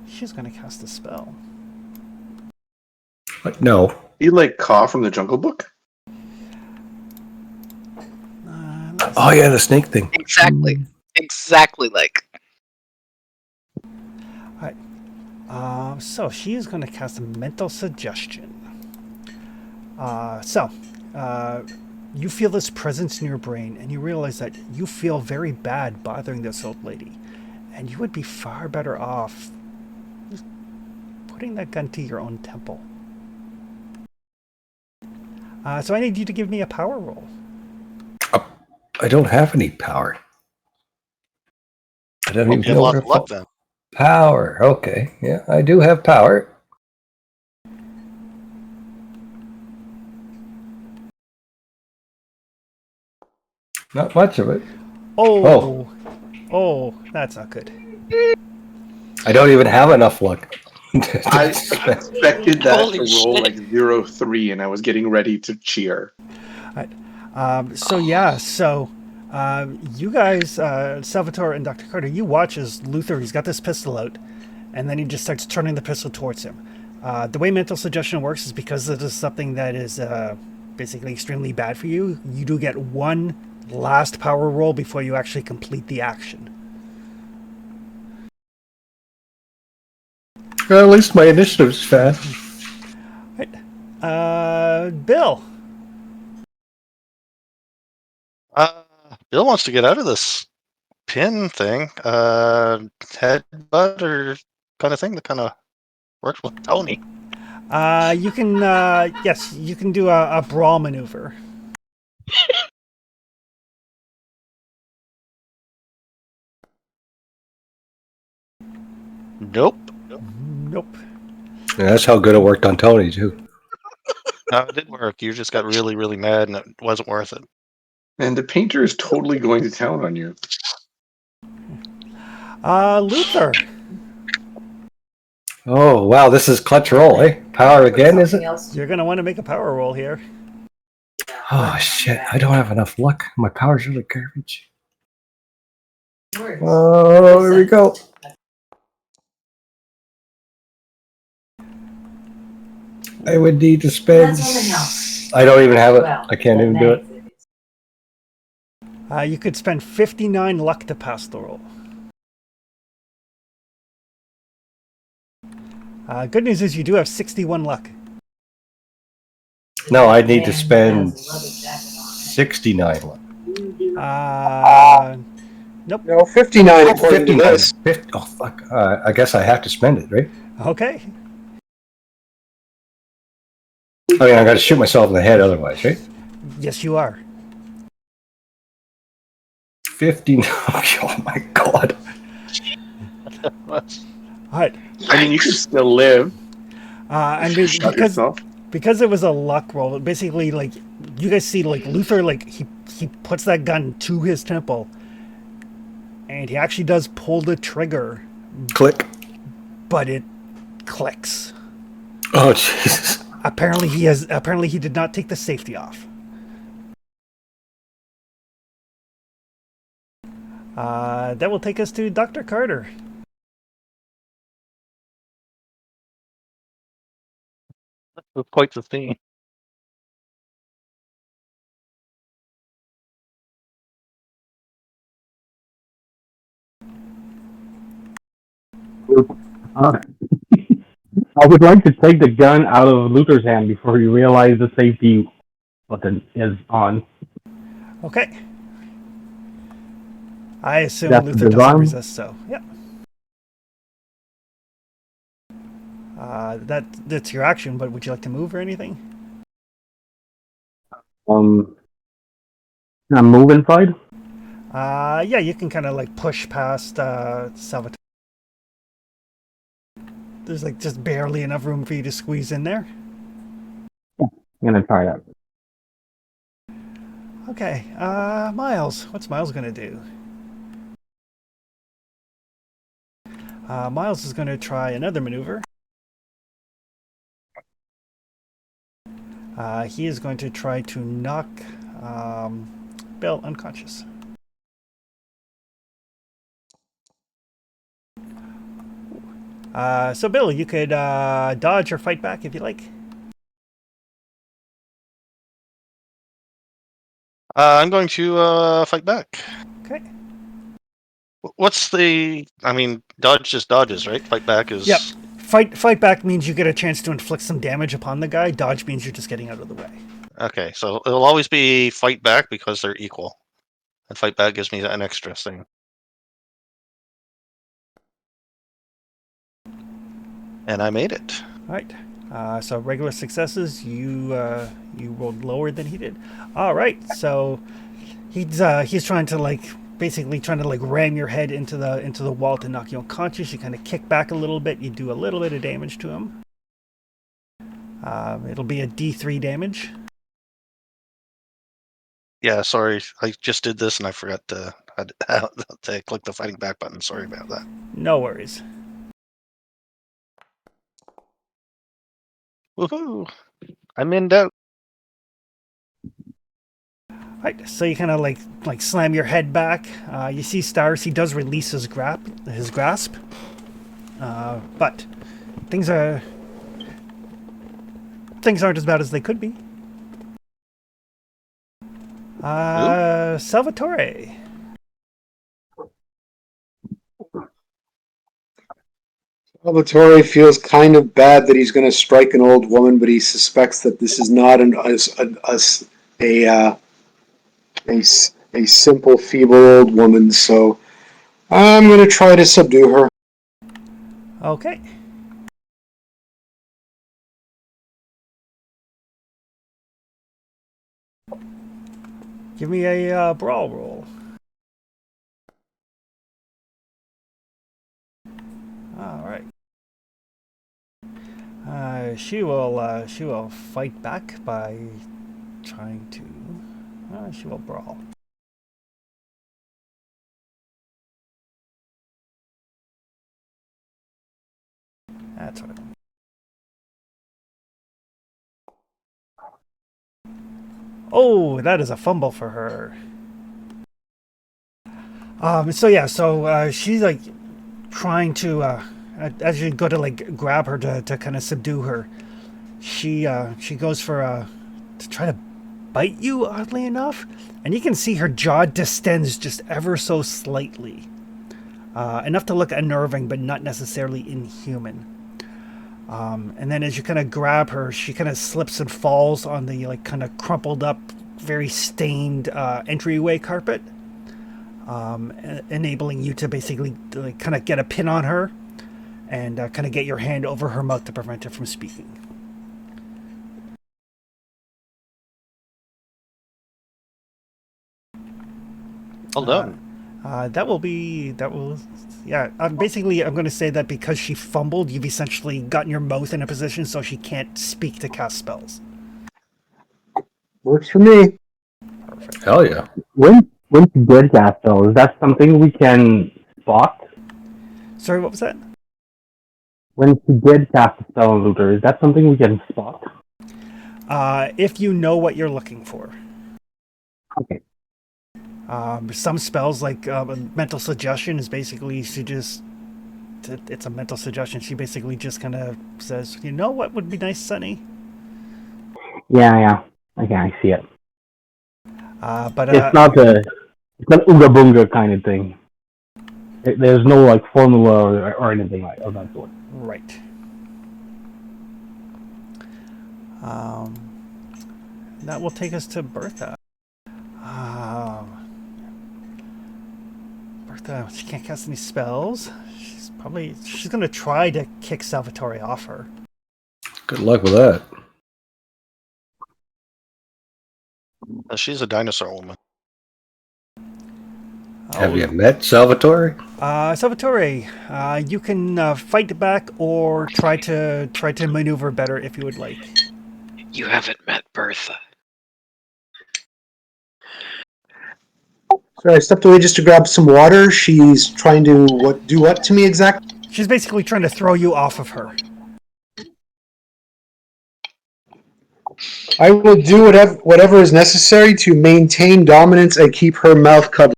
she's going to cast a spell. But no. You like Caw from the Jungle Book? Oh, yeah, the snake thing. Exactly like. So she is going to cast a mental suggestion. You feel this presence in your brain, and you realize that you feel very bad bothering this old lady, and you would be far better off just putting that gun to your own temple. So I need you to give me a power roll. I don't have any power. I don't Well, even you have know lots where of luck then. Power. Okay. Yeah, I do have power. Not much of it. Oh, that's not good. I don't even have enough luck. I expected that Holy to roll shit. like 0-3, and I was getting ready to cheer. So you guys, Salvatore and Dr. Carter, you watch as Luther, he's got this pistol out, and then he just starts turning the pistol towards him. The way mental suggestion works is because it is something that is basically extremely bad for you, you do get one last power roll before you actually complete the action. Well, at least my initiative's fast. Right. Bill. Bill wants to get out of this pin thing. Headbutt or kind of thing that kind of works with Tony. You can, yes, you can do a brawl maneuver. Nope. Nope. Yeah, that's how good it worked on Tony too. No, it didn't work. You just got really, really mad, and it wasn't worth it. And the painter is totally going to town on you. Luther. Oh wow, this is clutch roll, eh? Power again, is it? You're going to want to make a power roll here. Oh shit, I don't have enough luck. My power's really garbage. Oh, here we go. I would need to spend. I don't even have it. I can't even do it. You could spend 59 luck to pass the roll. Good news is you do have 61 luck. No, I need to spend 69 luck. Nope. No, 59 according to this. 50, oh fuck! I guess I have to spend it, right? Okay. I mean, I got to shoot myself in the head otherwise, right? Yes, you are. 59. Oh my god! All right. I mean, you can still live. And be- Shut because yourself. because it was a luck roll, basically, like, you guys see, like, Luther, like, he puts that gun to his temple, and he actually does pull the trigger, Click. but it clicks. Oh Jesus! Apparently he did not take the safety off. That will take us to Dr. Carter. That's quite the thing. I would like to take the gun out of Luther's hand before you realize the safety button is on. Okay. I assume That's Luther doesn't disarm? resist, so yeah. That's your action, but would you like to move or anything? Can I move inside? Yeah, you can kind of like push past Salvatore. There's like just barely enough room for you to squeeze in there. I'm gonna try that. Okay, Miles. What's Miles gonna do? Miles is gonna try another maneuver. He is going to try to knock Bill unconscious. So Bill, you could dodge or fight back if you like. I'm going to fight back. Okay. What's the? I mean, dodge just dodges, right? Fight back is. Yep. Fight back means you get a chance to inflict some damage upon the guy. Dodge means you're just getting out of the way. Okay, so it'll always be fight back because they're equal, and fight back gives me an extra thing. And I made it. All right. So regular successes, you rolled lower than he did. All right. So he's trying to basically trying to ram your head into the wall to knock you unconscious. You kind of kick back a little bit. You do a little bit of damage to him. It'll be a D3 damage. Yeah, sorry, I just did this and I forgot to click the fighting back button. Sorry about that. No worries. Woohoo! I'm in doubt. Right, so you kind of like slam your head back. You see Stars. He does release his grasp, but things aren't as bad as they could be. Salvatore. Salvatore feels kind of bad that he's going to strike an old woman, but he suspects that this is not a simple, feeble old woman, so I'm going to try to subdue her. Okay. Give me a brawl roll. All right. She will fight back by trying to. She will brawl. That's what. Oh, that is a fumble for her. So she's like trying to as you go to like grab her to kind of subdue her. She goes for to try to bite you, oddly enough, and you can see her jaw distends just ever so slightly, enough to look unnerving, but not necessarily inhuman. And then as you kind of grab her, she kind of slips and falls on the like kind of crumpled up, very stained entryway carpet, enabling you to basically like, kind of get a pin on her and kind of get your hand over her mouth to prevent her from speaking. Well done. Basically, I'm going to say that because she fumbled, you've essentially gotten your mouth in a position so she can't speak to cast spells. Works for me. Perfect. Hell yeah. When she did cast spells, is that something we can spot? Sorry, what was that? When she did cast a spell on Luther, is that something we can spot? If you know what you're looking for. Okay. Some spells, like mental suggestion, is basically it's a mental suggestion. She basically just kind of says, you know what would be nice, Sonny? Yeah. Okay, I see it. But It's not Ooga Boonga kind of thing. There's no like formula or anything like of that sort. right. That will take us to Bertha. Bertha, she can't cast any spells. She's gonna try to kick Salvatore off her. Good luck with that. She's a dinosaur woman. Have you met Salvatore? Salvatore, you can fight back or try to maneuver better if you would like. You haven't met Bertha. So I stepped away just to grab some water. She's trying to do what to me exactly? She's basically trying to throw you off of her. I will do whatever is necessary to maintain dominance and keep her mouth covered.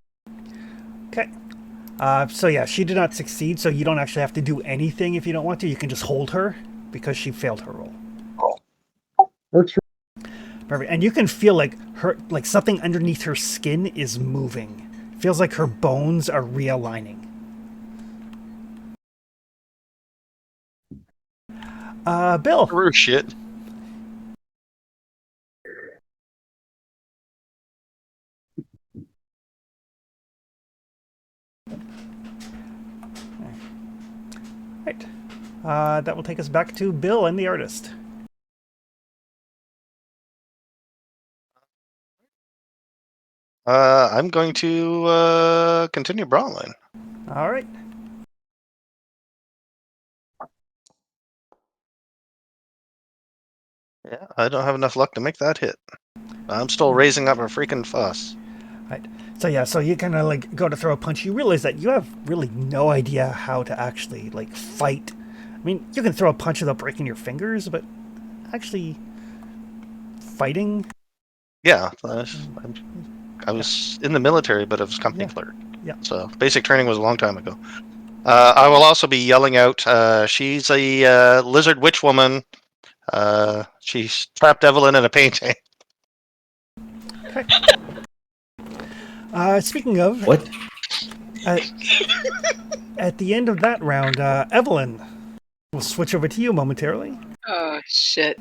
Okay. She did not succeed, so you don't actually have to do anything if you don't want to. You can just hold her because she failed her roll. Works for Perfect. And you can feel like something underneath her skin is moving. It feels like her bones are realigning. Bill. True shit. Right. That will take us back to Bill and the artist. I'm going to continue brawling. All right. Yeah, I don't have enough luck to make that hit. I'm still raising up a freaking fuss. Right. So you kind of like go to throw a punch. You realize that you have really no idea how to actually like fight. I mean, you can throw a punch without breaking your fingers, but actually fighting. Yeah, I was in the military, but I was company clerk. Yeah. So basic training was a long time ago. I will also be yelling out. She's a lizard witch woman. She's trapped Evelyn in a painting. Okay. Speaking of What? at the end of that round, Evelyn, we'll switch over to you momentarily. Oh shit.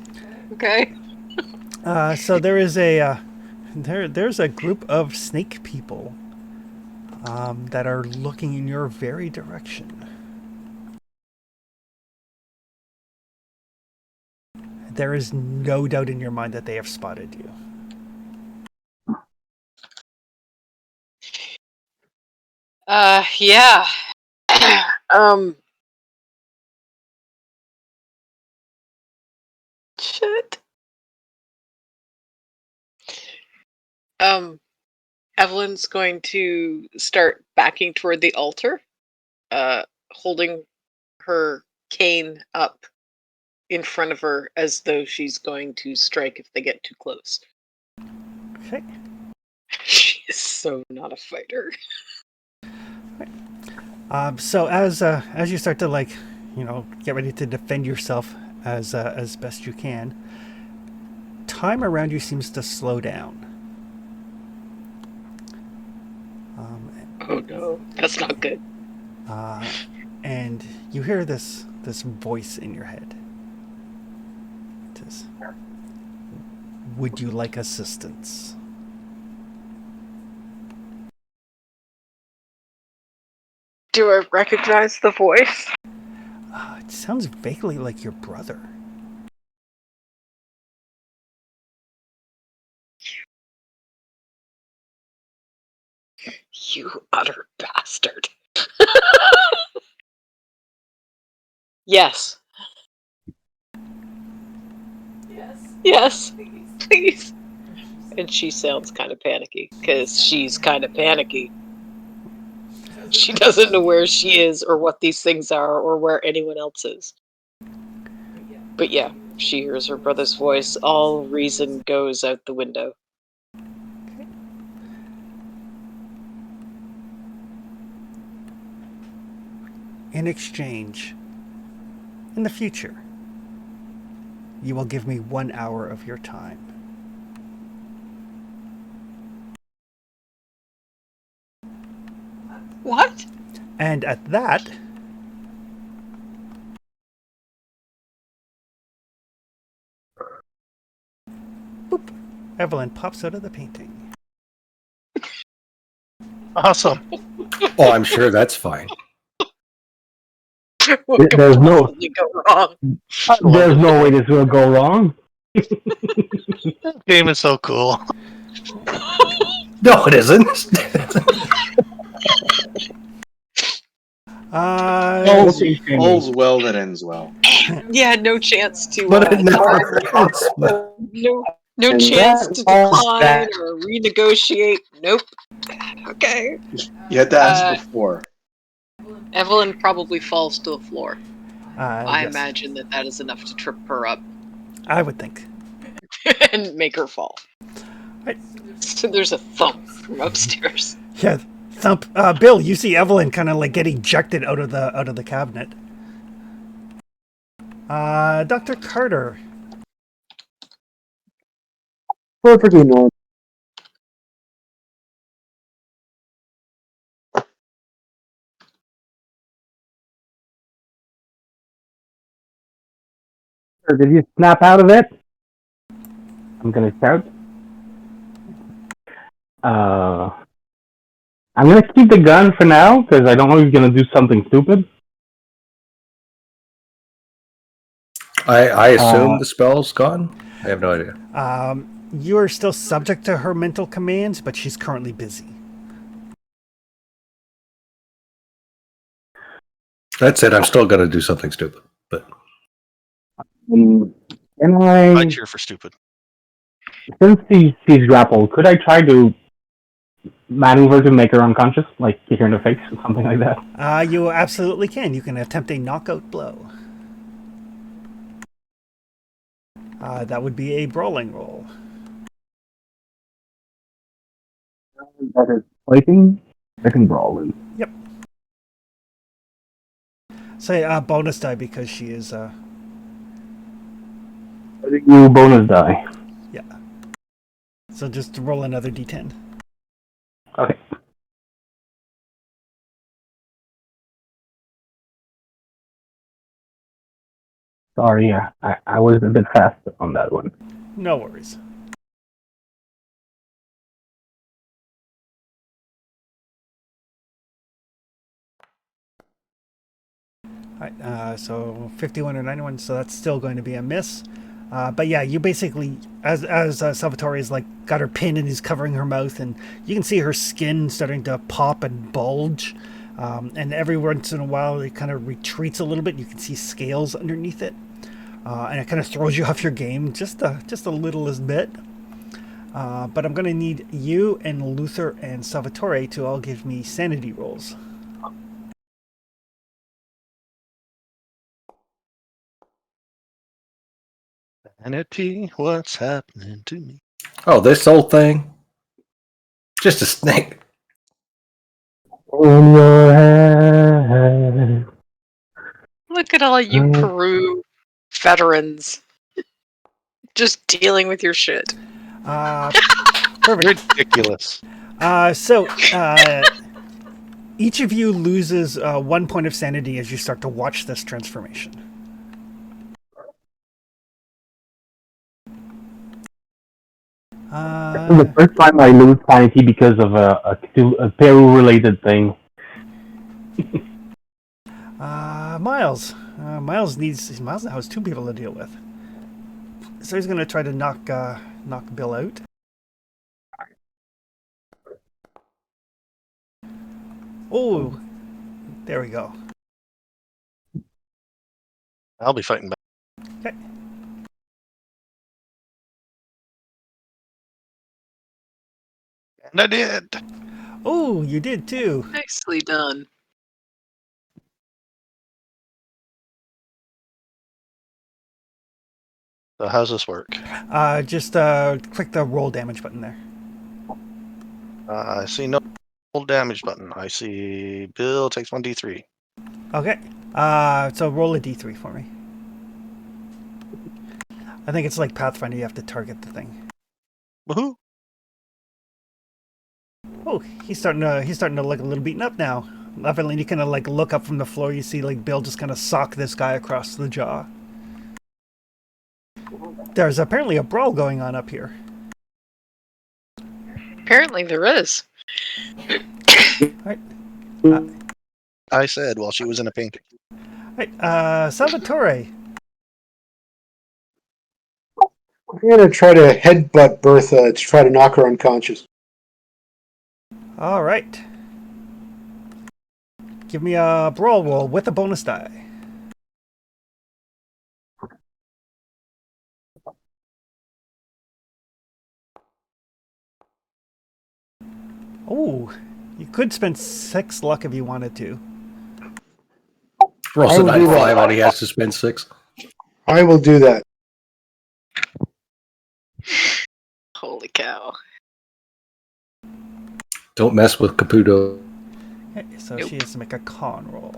Okay. So there is There's a group of snake people that are looking in your very direction. There is no doubt in your mind that they have spotted you. Yeah. Shit. Evelyn's going to start backing toward the altar, holding her cane up in front of her as though she's going to strike if they get too close. Okay. She is so not a fighter. So as you start to get ready to defend yourself as best you can, time around you seems to slow down. Oh no, that's not good. And you hear this voice in your head. It says, "Would you like assistance?" Do I recognize the voice? It sounds vaguely like your brother. You utter bastard. Yes. Yes. Please. And she sounds kind of panicky because she's kind of panicky. She doesn't know where she is or what these things are or where anyone else is. But yeah, she hears her brother's voice. All reason goes out the window. In exchange, in the future, you will give me 1 hour of your time. What? And at that, boop, Evelyn pops out of the painting. Awesome. Oh, I'm sure that's fine. What could There's no, possibly go wrong? I love there's it. no way this will go wrong. This game is so cool. No, it isn't. All's well that ends well. Yeah, no chance to But it never ends. no And chance that to falls decline back. or renegotiate. Nope. Okay. You had to ask before. Evelyn probably falls to the floor. I Yes, imagine that is enough to trip her up I would think. and make her fall. Right. So there's a thump from upstairs. Yeah, thump. Bill, you see Evelyn kind of like get ejected out of the cabinet. Dr. Carter. Perfectly normal. Or did you snap out of it? I'm gonna shout. I'm gonna keep the gun for now because I don't know if he's gonna do something stupid. I assume the spell's gone. I have no idea. You are still subject to her mental commands, but she's currently busy. That's it. I'm still going to do something stupid. But Can I I, cheer for stupid. since she's grappled, could I try to maneuver to make her unconscious, like kick her in the face or something like that? You absolutely can. You can attempt a knockout blow. That would be a brawling roll. That is fighting. I can brawl in. Yep. Say bonus die because she is. You bonus die. Yeah. So just roll another d10. Okay. Sorry, I was a bit fast on that one. No worries. Right, so 51 or 91, so that's still going to be a miss. But yeah, you basically, as Salvatore is like got her pinned and he's covering her mouth, and you can see her skin starting to pop and bulge. And every once in a while, it kind of retreats a little bit. You can see scales underneath it, and it kind of throws you off your game just a littlest bit. But I'm going to need you and Luther and Salvatore to all give me sanity rolls. Sanity, what's happening to me? Oh, this old thing? Just a snake. In your head. Look at all you Peru veterans just dealing with your shit. Perfect. Ridiculous. So each of you loses 1 point of sanity as you start to watch this transformation. This is the first time I lose sanity because of a Peru-related thing. Miles. Miles now has 2 people to deal with. So he's going to try to knock Bill out. Oh, there we go. I'll be fighting back. Okay. And I did. Oh, you did too. Nicely done. So how's this work? Just click the roll damage button there. I see no damage button. I see Bill takes 1d3. Okay. So roll a d3 for me. I think it's like Pathfinder. You have to target the thing. Woohoo! Oh, he's starting to look a little beaten up now. Evelyn, you kind of like look up from the floor. You see like Bill just kind of sock this guy across the jaw. There's apparently a brawl going on up here. Apparently there is. Right. I said while she was in a painting. Right. Salvatore. I'm gonna try to headbutt Bertha to try to knock her unconscious. All right. Give me a brawl roll with a bonus die. Oh, you could spend 6 luck if you wanted to. Rolls a 95 and he has to spend 6. I will do that. Holy cow. Don't mess with Caputo. Okay, so Nope. she has to make a con roll.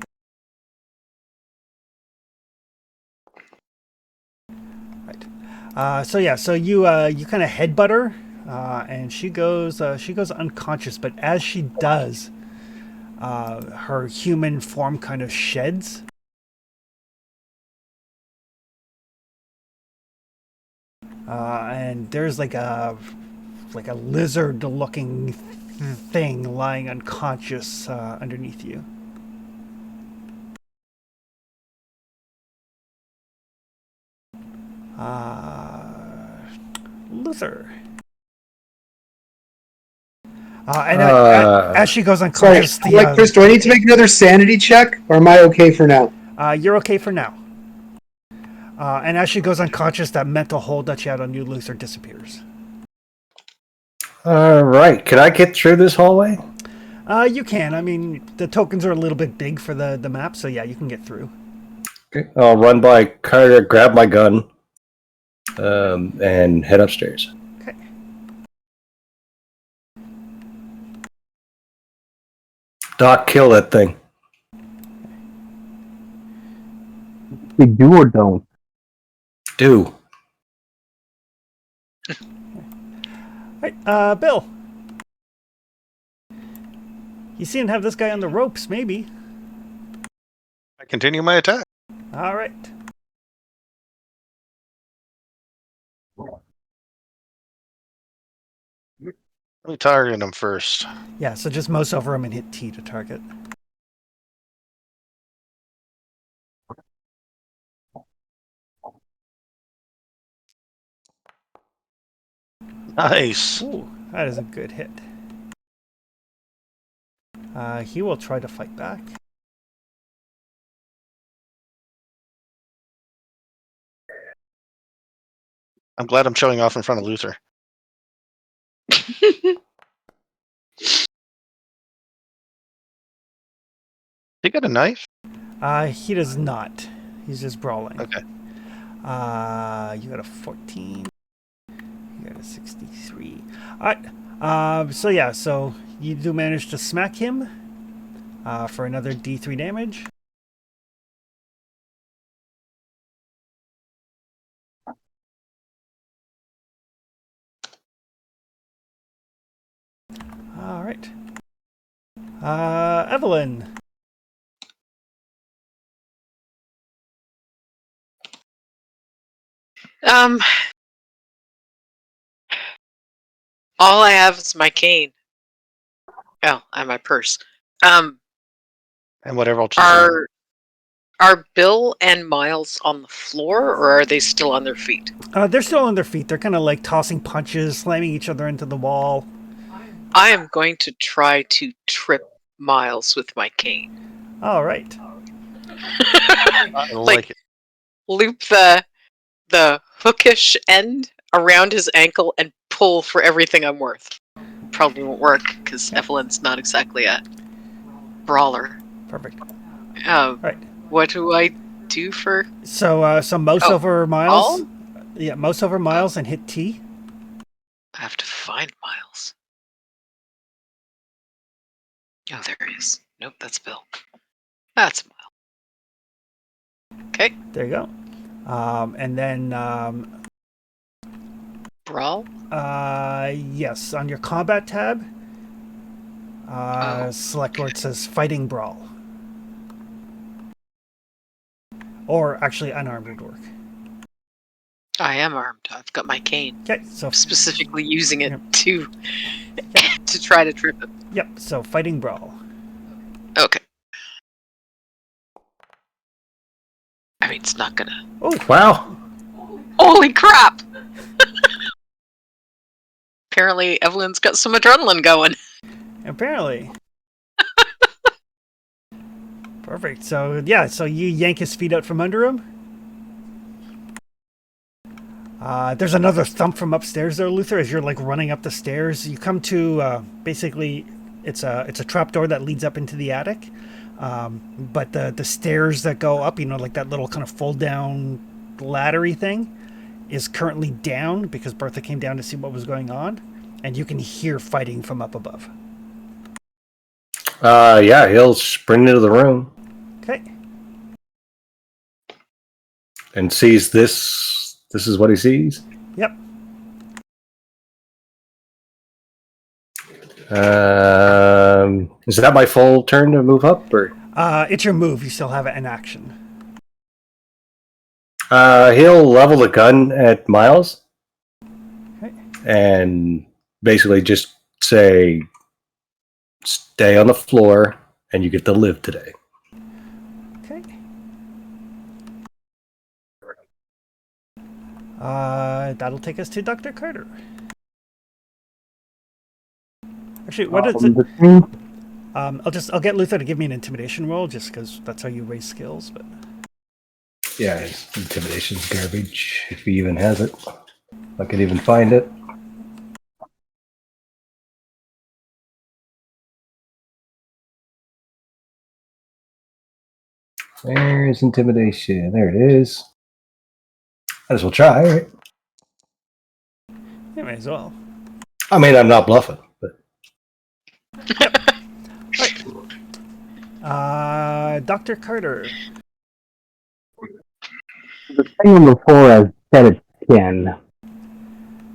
Right. So you kind of headbutt her, and she goes unconscious. But as she does, her human form kind of sheds. And there's like a lizard-looking thing lying unconscious underneath you. Luther. As she goes Sorry, unconscious, Chris, do I need to make another sanity check, or am I okay for now? You're okay for now. And as she goes unconscious, that mental hold that she had on you, Luther, disappears. All right. Can I get through this hallway? You can. I mean, the tokens are a little bit big for the map, so yeah, you can get through. Okay. I'll run by Carter, grab my gun, and head upstairs. Okay. Doc, kill that thing. We do or don't? Do. Right, Bill. You seem to have this guy on the ropes, maybe. I continue my attack. All right. Let me target him first. Yeah, so just mouse over him and hit T to target. Nice. Ooh, that is a good hit. He will try to fight back. I'm glad I'm showing off in front of Luther. He got a knife? He does not. He's just brawling. Okay. You got a 14. You got a 63. Alright. So yeah, so you do manage to smack him for another D3 damage. Alright. Evelyn. All I have is my cane. Oh, and my purse. And whatever else you do. Are Bill and Miles on the floor, or are they still on their feet? They're still on their feet. They're kind of like tossing punches, slamming each other into the wall. I am going to try to trip Miles with my cane. All right. I like it. Loop the hookish end around his ankle and pull for everything I'm worth. Probably won't work because Evelyn's not exactly a brawler. Perfect. Right. What do I do for? So mouse over Miles. All? Yeah, mouse over Miles and hit T. I have to find Miles. Oh, there he is. Nope, that's Bill. That's Miles. Okay. There you go. And then Brawl? yes, on your combat tab, select where it says Fighting Brawl. Or actually, unarmed would work. I am armed. I've got my cane. Okay, so I'm specifically using it to try to trip him. Yep, so Fighting Brawl. Okay. I mean, it's not gonna... Oh, wow. Holy crap! Apparently, Evelyn's got some adrenaline going. Apparently. Perfect. So, yeah, so you yank his feet out from under him. There's another thump from upstairs there, Luther, as you're, like, running up the stairs. You come to, basically, it's a trapdoor that leads up into the attic. But the stairs that go up, you know, like that little kind of fold-down laddery thing, is currently down because Bertha came down to see what was going on. And you can hear fighting from up above. Yeah, he'll sprint into the room. Okay. And sees this. This is what he sees? Yep. Is that my full turn to move up, or? It's your move. You still have it in action. He'll level the gun at Miles. Okay. And basically just say, stay on the floor, and you get to live today. Okay. That'll take us to Dr. Carter. Actually, what is it? I'll get Luther to give me an intimidation roll, just because that's how you raise skills. But yeah, his intimidation's garbage if he even has it. I could even find it. There's intimidation. There it is. Might as well try, right? you may as well. I mean, I'm not bluffing, but Right. Dr. Carter. The thing on the floor has shed its skin.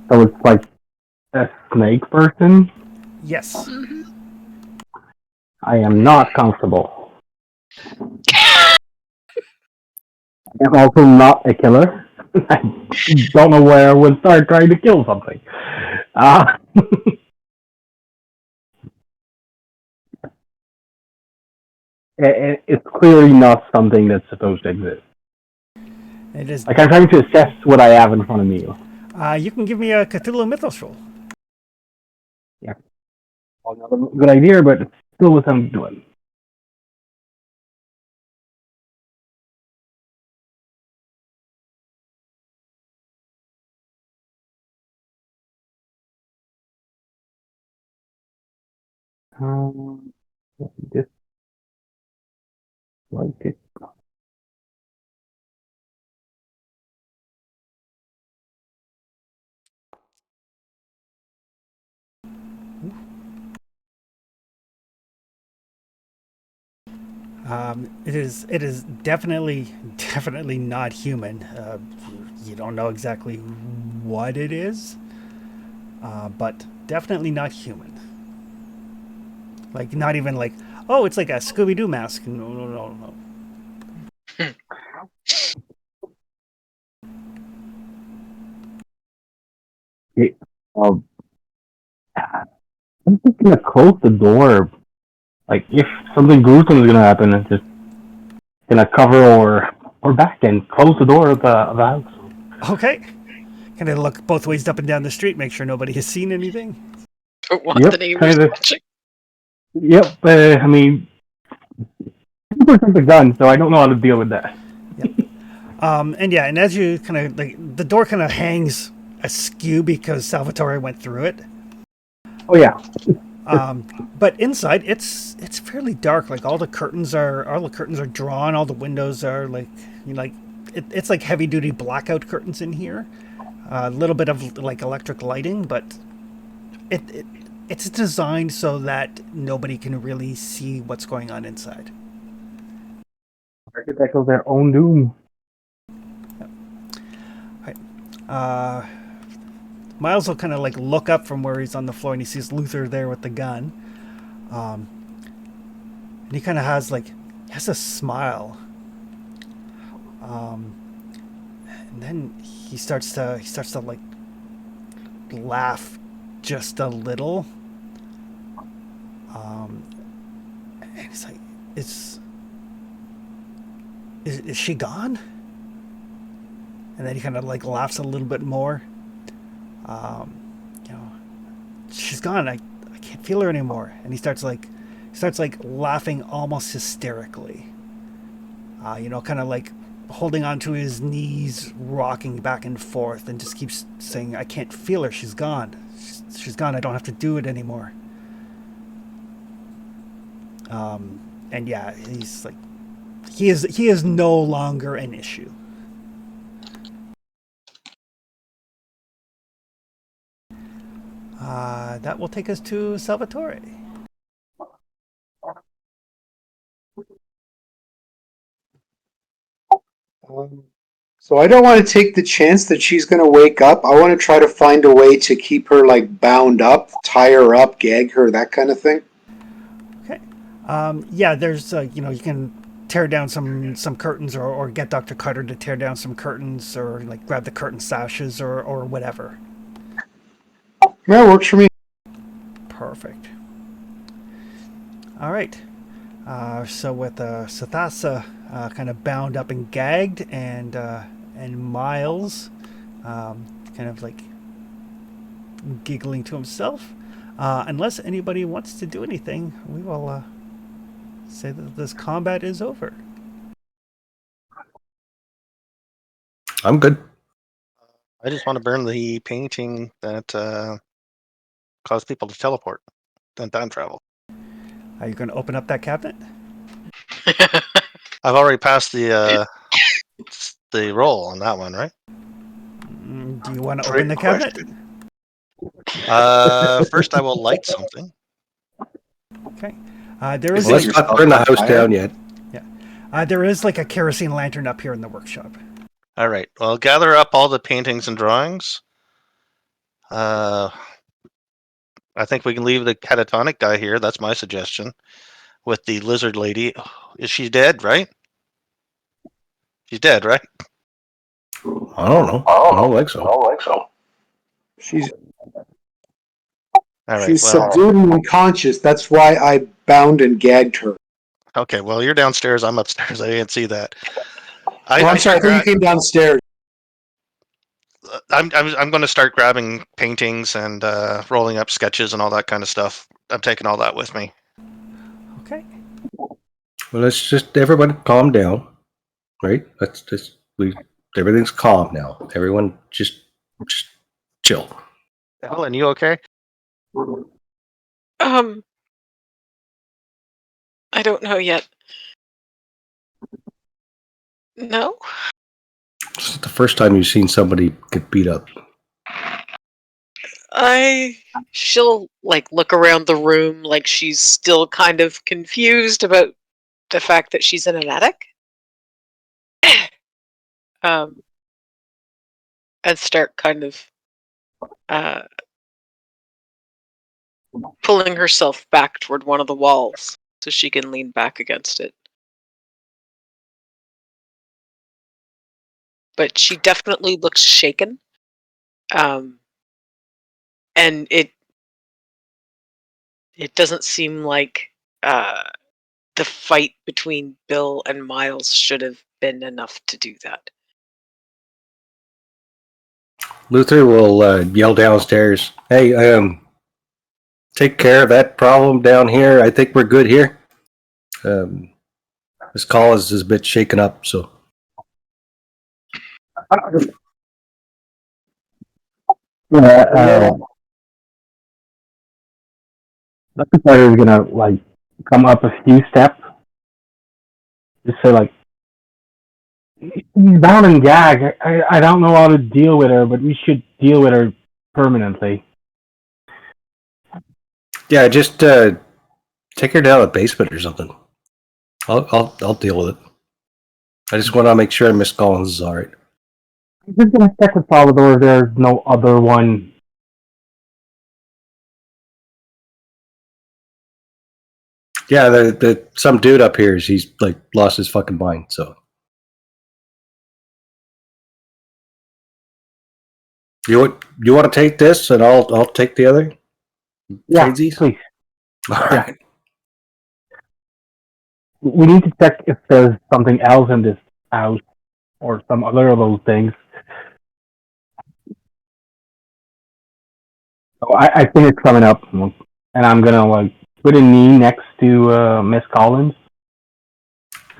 So it's like a snake person. Yes. I am not comfortable. I'm also not a killer. I don't know where I would start trying to kill something. It's clearly not something that's supposed to exist. It is. Like, I'm trying to assess what I have in front of me. You can give me a Cthulhu Mythos roll. Well, not a good idea, but it's still what I'm doing. Just like it. It is definitely not human. You don't know exactly what it is, but definitely not human. Like not even like, oh, it's like a Scooby Doo mask. No, no, no, no. Okay. Um, I'm just gonna close the door. Like if something gruesome is gonna happen, it's just gonna cover or back and close the door of the house. Okay. Can I look both ways up and down the street, make sure nobody has seen anything? Don't want Yep, the neighbors kinda. watching. Yep. I mean, 50% is done, so I don't know how to deal with that. And yeah, and as you kind of like, the door kind of hangs askew because Salvatore went through it. Oh yeah. But inside, it's fairly dark. Like all the curtains are drawn. All the windows are like, you know, like it's like heavy duty blackout curtains in here. A little bit of like electric lighting, but it's designed so that nobody can really see what's going on inside. Architects of their own doom. Uh, Miles will kind of like look up from where he's on the floor and he sees Luther there with the gun. And he kind of has a smile. And then he starts to like laugh just a little. And he's like, is she gone? And then he kind of like laughs a little bit more. You know, she's gone. I can't feel her anymore. And he starts laughing almost hysterically. You know, kind of like holding onto his knees, rocking back and forth, and just keeps saying, "I can't feel her. She's gone. She's gone. I don't have to do it anymore." And yeah, he's like, he is no longer an issue. That will take us to Salvatore. So I don't want to take the chance that she's going to wake up. I want to try to find a way to keep her like bound up, tie her up, gag her, that kind of thing. Okay. Yeah, there's you know, you can tear down some curtains or get Dr. Carter to tear down some curtains or like grab the curtain sashes or whatever. That works for me. Perfect. All right. So with Sathasa kind of bound up and gagged, and Miles kind of like giggling to himself, unless anybody wants to do anything, we will say that this combat is over. I'm good. I just want to burn the painting that caused people to teleport and time travel. Are you going to open up that cabinet? I've already passed the roll on that one, right? Do you want to open the cabinet? First I will light something. Okay. There is Let's not burn the house down yet. Yeah. There is like a kerosene lantern up here in the workshop. All right. Well, gather up all the paintings and drawings. I think we can leave the catatonic guy here. That's my suggestion. With the lizard lady. Is she dead, right? She's dead, right? I don't know. I don't think so. She's All right. she's Well, subdued and unconscious. That's why I bound and gagged her. okay. Well, you're downstairs. I'm upstairs. I didn't see that. I'm sorry. I thought you came downstairs. I'm going to start grabbing paintings and rolling up sketches and all that kind of stuff. I'm taking all that with me. Okay. Well, let's just everyone calm down, right? Let's just everything's calm now. Everyone just chill. Helen, you okay? I don't know yet. No? This is the first time you've seen somebody get beat up. She'll like look around the room like she's still kind of confused about the fact that she's in an attic. And start kind of pulling herself back toward one of the walls so she can lean back against it. But she definitely looks shaken. And it doesn't seem like the fight between Bill and Miles should have been enough to do that. Luther will yell downstairs, "Hey, take care of that problem down here. I think we're good here." This call is a bit shaken up, so. Secretary is gonna like come up a few steps. Just say like, "He's bound and gagged. I don't know how to deal with her, but we should deal with her permanently." Yeah, just take her down to the basement or something. I'll deal with it. I just want to make sure Miss Collins is all right. I'm just gonna check with Salvador if there's no other one. Yeah, the some dude up here, he's like lost his fucking mind. So you want to take this, and I'll take the other. Yeah, Tradesies? please. All right. We need to check if there's something else in this house or some other of those things. So I think it's coming up, and I'm gonna like put a knee next to Miss Collins.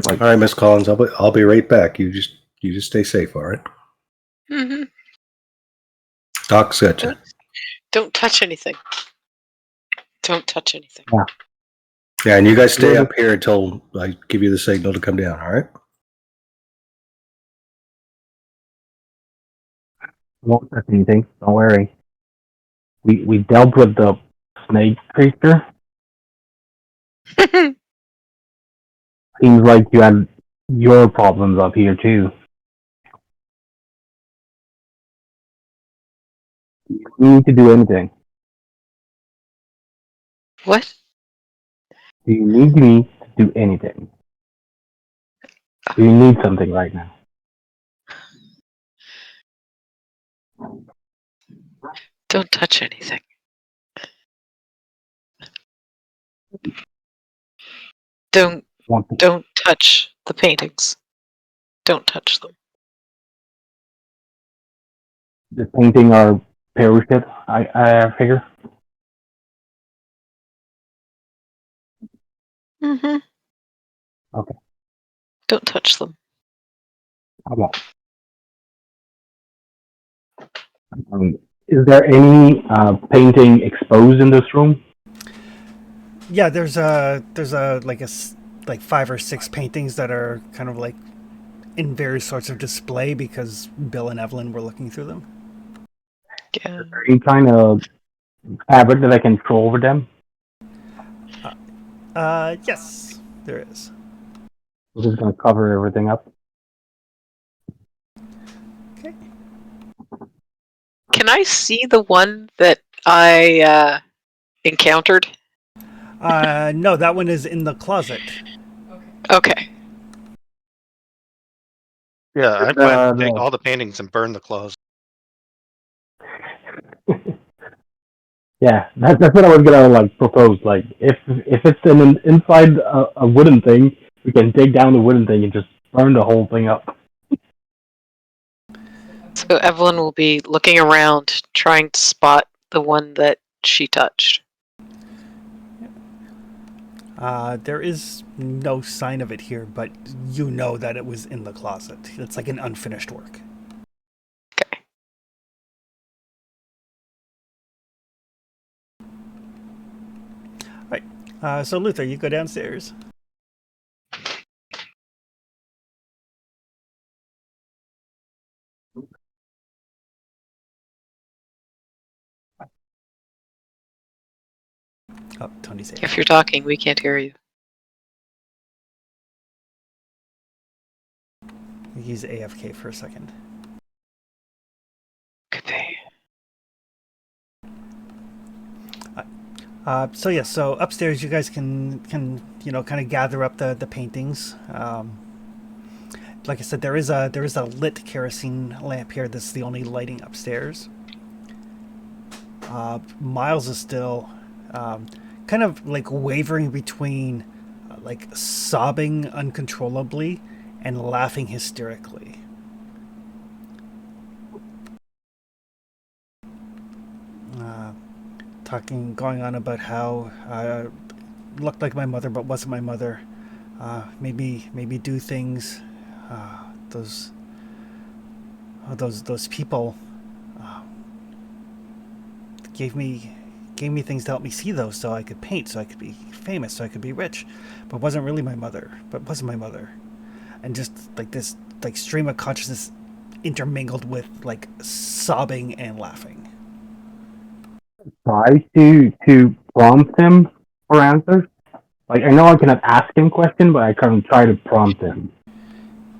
Like, all right, Miss Collins, I'll be right back. You just stay safe, all right? Mm-hmm. Doc's got you. Don't touch anything. Don't touch anything. Yeah. Yeah, and you guys stay up here until I give you the signal to come down, all right? Won't touch anything. Don't worry. We dealt with the snake creature. Seems like you had your problems up here too. You need to do anything. What? Do you need me to do anything? Do you need something right now? Don't touch anything. Don't touch the paintings. Don't touch them. The painting are perished, I figure. Mm-hmm. Okay. Don't touch them. I won't. Is there any painting exposed in this room? Yeah, there's like 5 or 6 paintings that are kind of like in various sorts of display because Bill and Evelyn were looking through them. Yeah. Is there any kind of fabric that I can throw over them? Yes, there is. We're just gonna cover everything up. Okay. Can I see the one that I encountered? No, that one is in the closet. Okay. Yeah, I plan to take all the paintings and burn the closet. Yeah, that's what I was gonna like propose. Like, if it's inside a wooden thing, we can take down the wooden thing and just burn the whole thing up. So So Evelyn will be looking around, trying to spot the one that she touched. There is no sign of it here, but you know that it was in the closet. It's like an unfinished work. Okay. Right. So Luther, you go downstairs. Oh, Tony's AFK. If you're talking, we can't hear you. He's AFK for a second. Could be. So upstairs you guys can kind of gather up the paintings. Like I said, there is a lit kerosene lamp here. This is the only lighting upstairs. Miles is still kind of like wavering between like sobbing uncontrollably and laughing hysterically. Going on about how looked like my mother but wasn't my mother. Maybe do things. Those people gave me things to help me see those, so I could paint, so I could be famous, so I could be rich, but wasn't really my mother. And just like this like stream of consciousness intermingled with like sobbing and laughing. Try to prompt him for answers. Like, I know I cannot ask him questions, but I can try to prompt him.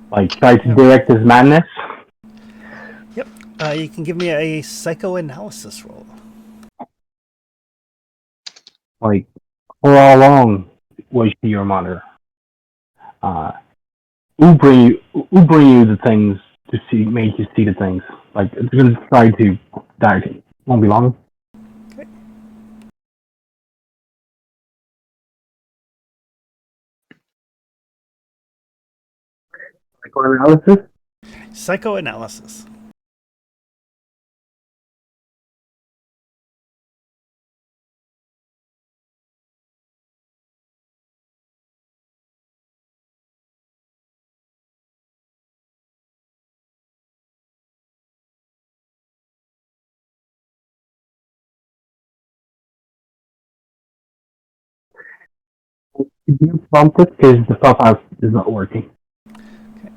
Like, try to direct his madness. Yep. You can give me a psychoanalysis roll. Like, for how long was she your mother? Who bring you the things to see, make you see the things? Like, it's gonna try to direct it. Won't be long. Okay. Psychoanalysis? Psychoanalysis. Could you prompt it? Because the pop out is not working. Okay.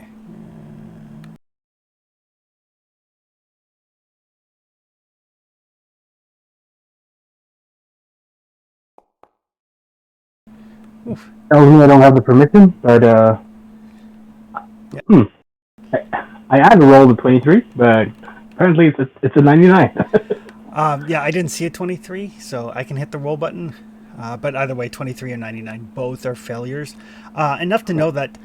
Oof. Tells me I don't have the permission, but Yeah. I had to roll the 23, but apparently it's a 99. Yeah, I didn't see a 23, so I can hit the roll button. But either way, 23 or 99, both are failures. Enough to know that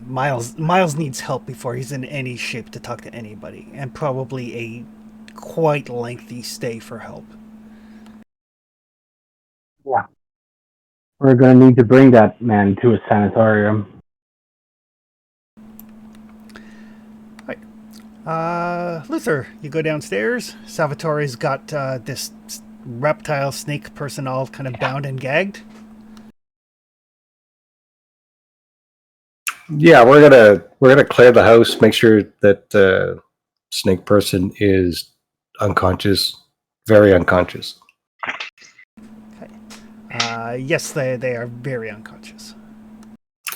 Miles needs help before he's in any shape to talk to anybody, and probably a quite lengthy stay for help. Yeah. We're gonna need to bring that man to a sanatorium. Luther, you go downstairs. Salvatore's got this reptile snake person all kind of bound and gagged. Yeah, we're gonna clear the house, make sure that snake person is unconscious, very unconscious. Yes, they are very unconscious.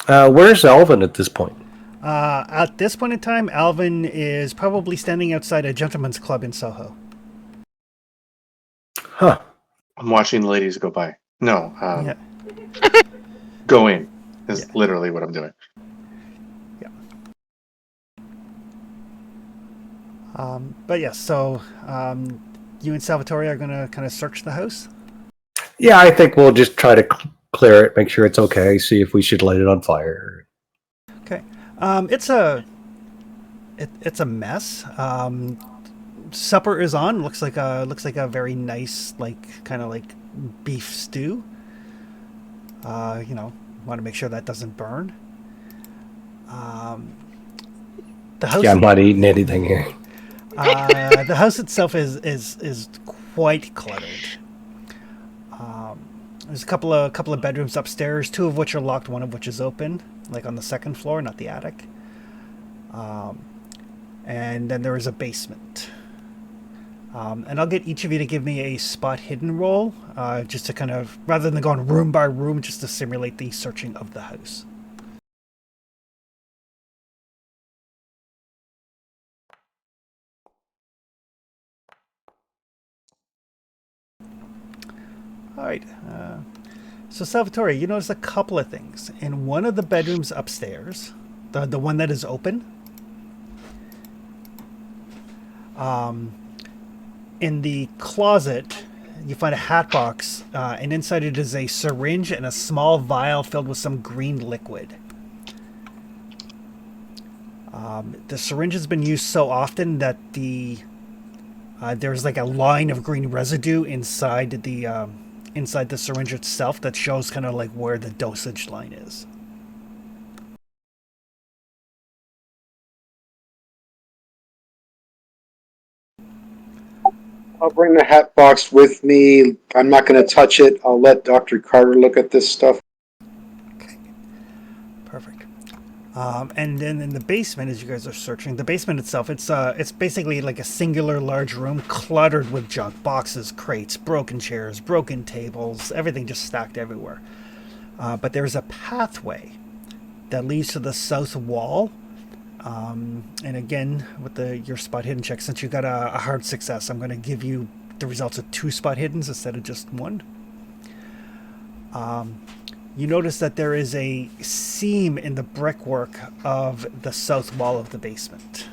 Where's Alvin at this point? At this point in time, Alvin is probably standing outside a gentleman's club in Soho. Huh. I'm watching the ladies go by. No, Yeah. go in is Yeah. literally what I'm doing. Yeah. But yes, so you and Salvatore are going to kind of search the house? Yeah, I think we'll just try to clear it, make sure it's okay, see if we should light it on fire. Okay. It's a mess. Supper is on. Looks like a very nice, like, kind of like beef stew. Want to make sure that doesn't burn. The house. Yeah, I'm not eating anything here. The house itself is quite cluttered. There's a couple of bedrooms upstairs, two of which are locked, one of which is open, like on the second floor, not the attic. And then there is a basement. And I'll get each of you to give me a spot hidden roll, just to kind of, rather than going room by room, just to simulate the searching of the house. All right. So Salvatore, you notice a couple of things. In one of the bedrooms upstairs, the one that is open, in the closet, you find a hat box, and inside it is a syringe and a small vial filled with some green liquid. The syringe has been used so often that there's like a line of green residue inside the syringe itself that shows kind of like where the dosage line is. I'll bring the hat box with me. I'm not going to touch it. I'll let Dr. Carter look at this stuff. Okay, perfect. And then in the basement, as you guys are searching, the basement itself, it's basically like a singular large room cluttered with junk, boxes, crates, broken chairs, broken tables, everything just stacked everywhere. But there's a pathway that leads to the south wall. And again, with your spot hidden check, since you got a hard success, I'm going to give you the results of 2 spot hiddens instead of just 1. You notice that there is a seam in the brickwork of the south wall of the basement.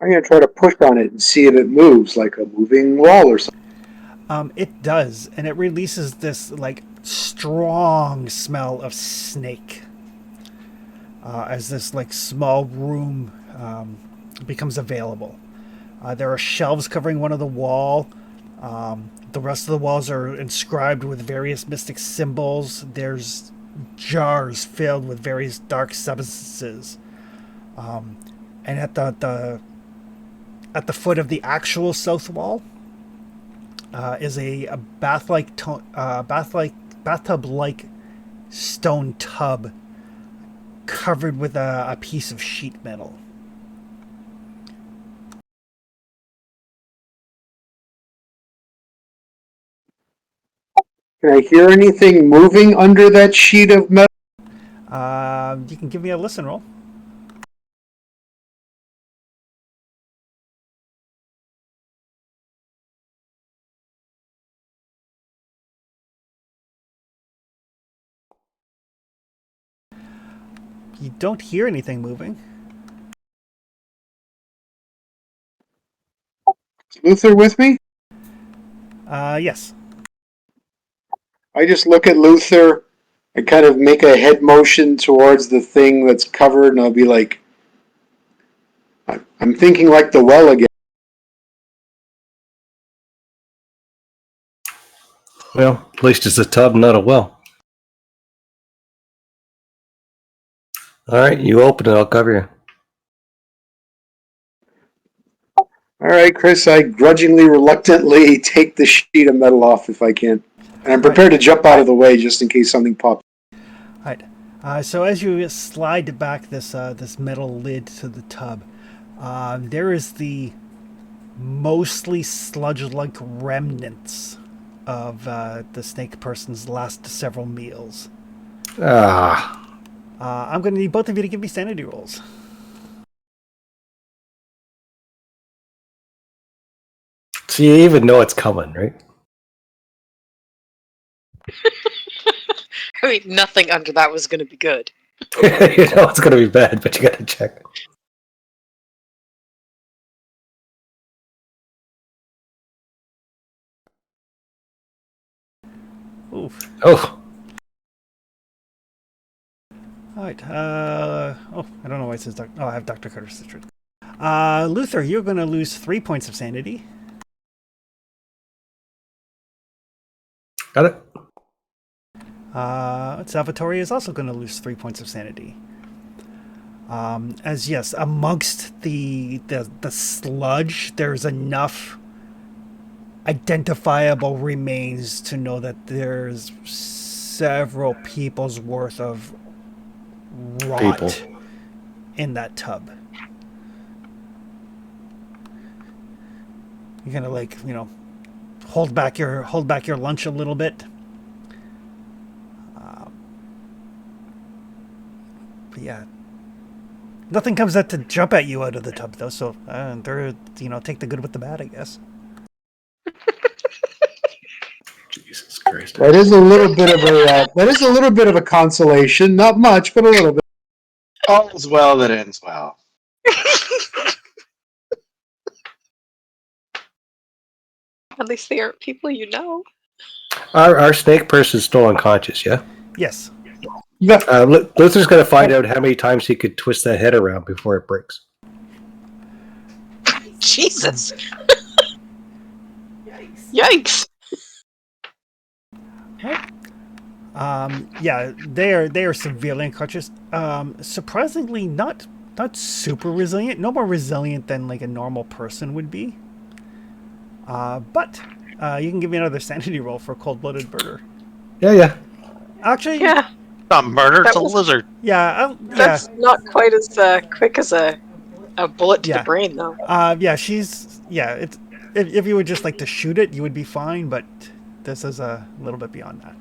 I'm going to try to push on it and see if it moves, like a moving wall or something. It does, and it releases this like strong smell of snake as this like small room becomes available. There are shelves covering one of the wall. The rest of the walls are inscribed with various mystic symbols. There's jars filled with various dark substances. And at the foot of the actual south wall is a bathtub-like stone tub covered with a piece of sheet metal. Can I hear anything moving under that sheet of metal? You can give me a listen roll. You don't hear anything moving. Is Luther with me? Yes. I just look at Luther and kind of make a head motion towards the thing that's covered, and I'll be like, I'm thinking like the well again. Well, at least it's a tub, not a well. All right, you open it. I'll cover you. All right, Chris, I grudgingly, reluctantly take the sheet of metal off if I can. And I'm prepared to jump out of the way just in case something pops. Right. So as you slide back this metal lid to the tub, there is the mostly sludge-like remnants of the snake person's last several meals. I'm going to need both of you to give me sanity rolls. So you even know it's coming, right? I mean, nothing under that was going to be good. You know it's going to be bad, but you got to check. Oof. Oh, All right. I don't know why it says Dr. Oh, I have Dr. Carter's citrus. Luther, you're going to lose 3 points of sanity. got it. Salvatore is also going to lose 3 points of sanity. As yes, amongst the sludge, there's enough identifiable remains to know that there's several people's worth of rot People. in that tub. You're gonna like, hold back your lunch a little bit. But yeah, nothing comes out to jump at you out of the tub though. So they're take the good with the bad, I guess. Jesus Christ. That is a little bit of a consolation. Not much, but a little bit. All's well that ends well. At least they aren't people you know. Our snake person's still unconscious, yeah? Yes. Yeah. Luther's going to find out how many times he could twist that head around before it breaks. Jesus. Yikes. Yeah, they are severely unconscious. Surprisingly, not super resilient. No more resilient than like a normal person would be. But you can give me another sanity roll for cold-blooded murder. Yeah. Actually, Yeah, Not murder, it's That a was- lizard. yeah, that's not quite as quick as a bullet to Yeah. the brain, though. It's if you would just like to shoot it, you would be fine. But this is a little bit beyond that.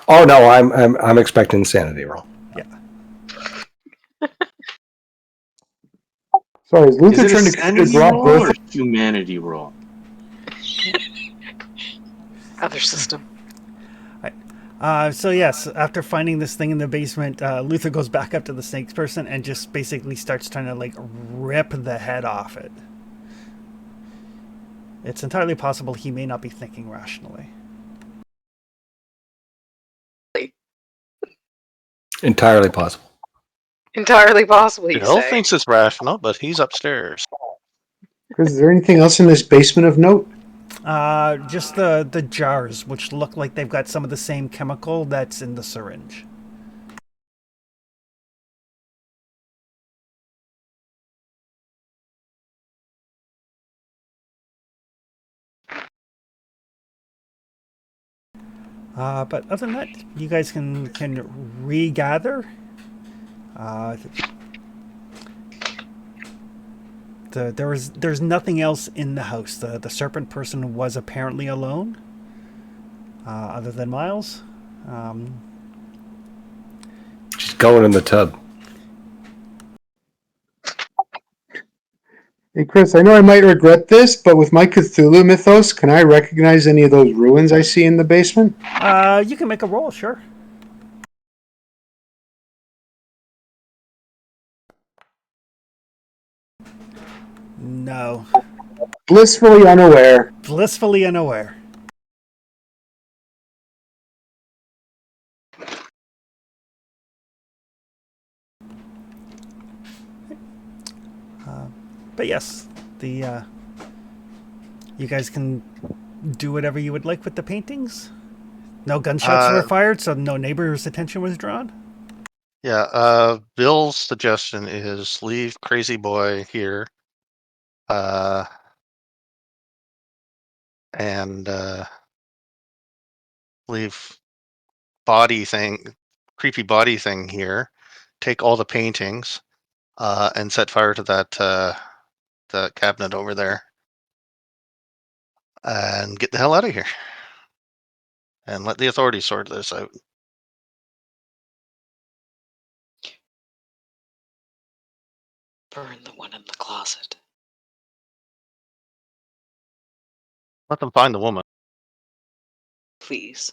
Oh no, I'm expecting insanity roll. Yeah. Sorry, is Is Luther it a trying to sanity drop roll both? or humanity roll? Other system. So yes, after finding this thing in the basement, Luther goes back up to the snakes person and just basically starts trying to like rip the head off it. It's entirely possible he may not be thinking rationally. Entirely possible. Entirely possible, you Bill say. thinks it's rational, but he's upstairs. Chris, is there anything else in this basement of note? Just the jars, which look like they've got some of the same chemical that's in the syringe. But other than that, you guys can regather. There's nothing else in the house. The serpent person was apparently alone, other than Miles. She's going in the tub. Hey, Chris, I know I might regret this, but with my Cthulhu mythos, can I recognize any of those ruins I see in the basement? You can make a roll, sure. No. Blissfully unaware. Blissfully unaware. But yes, the you guys can do whatever you would like with the paintings. No gunshots were fired, so no neighbor's attention was drawn. Yeah, Bill's suggestion is leave Crazy Boy here. And leave creepy body thing here. Take all the paintings, and set fire to that the cabinet over there, and get the hell out of here. And let the authorities sort this out. Burn the one in the closet. Let them find the woman. Please.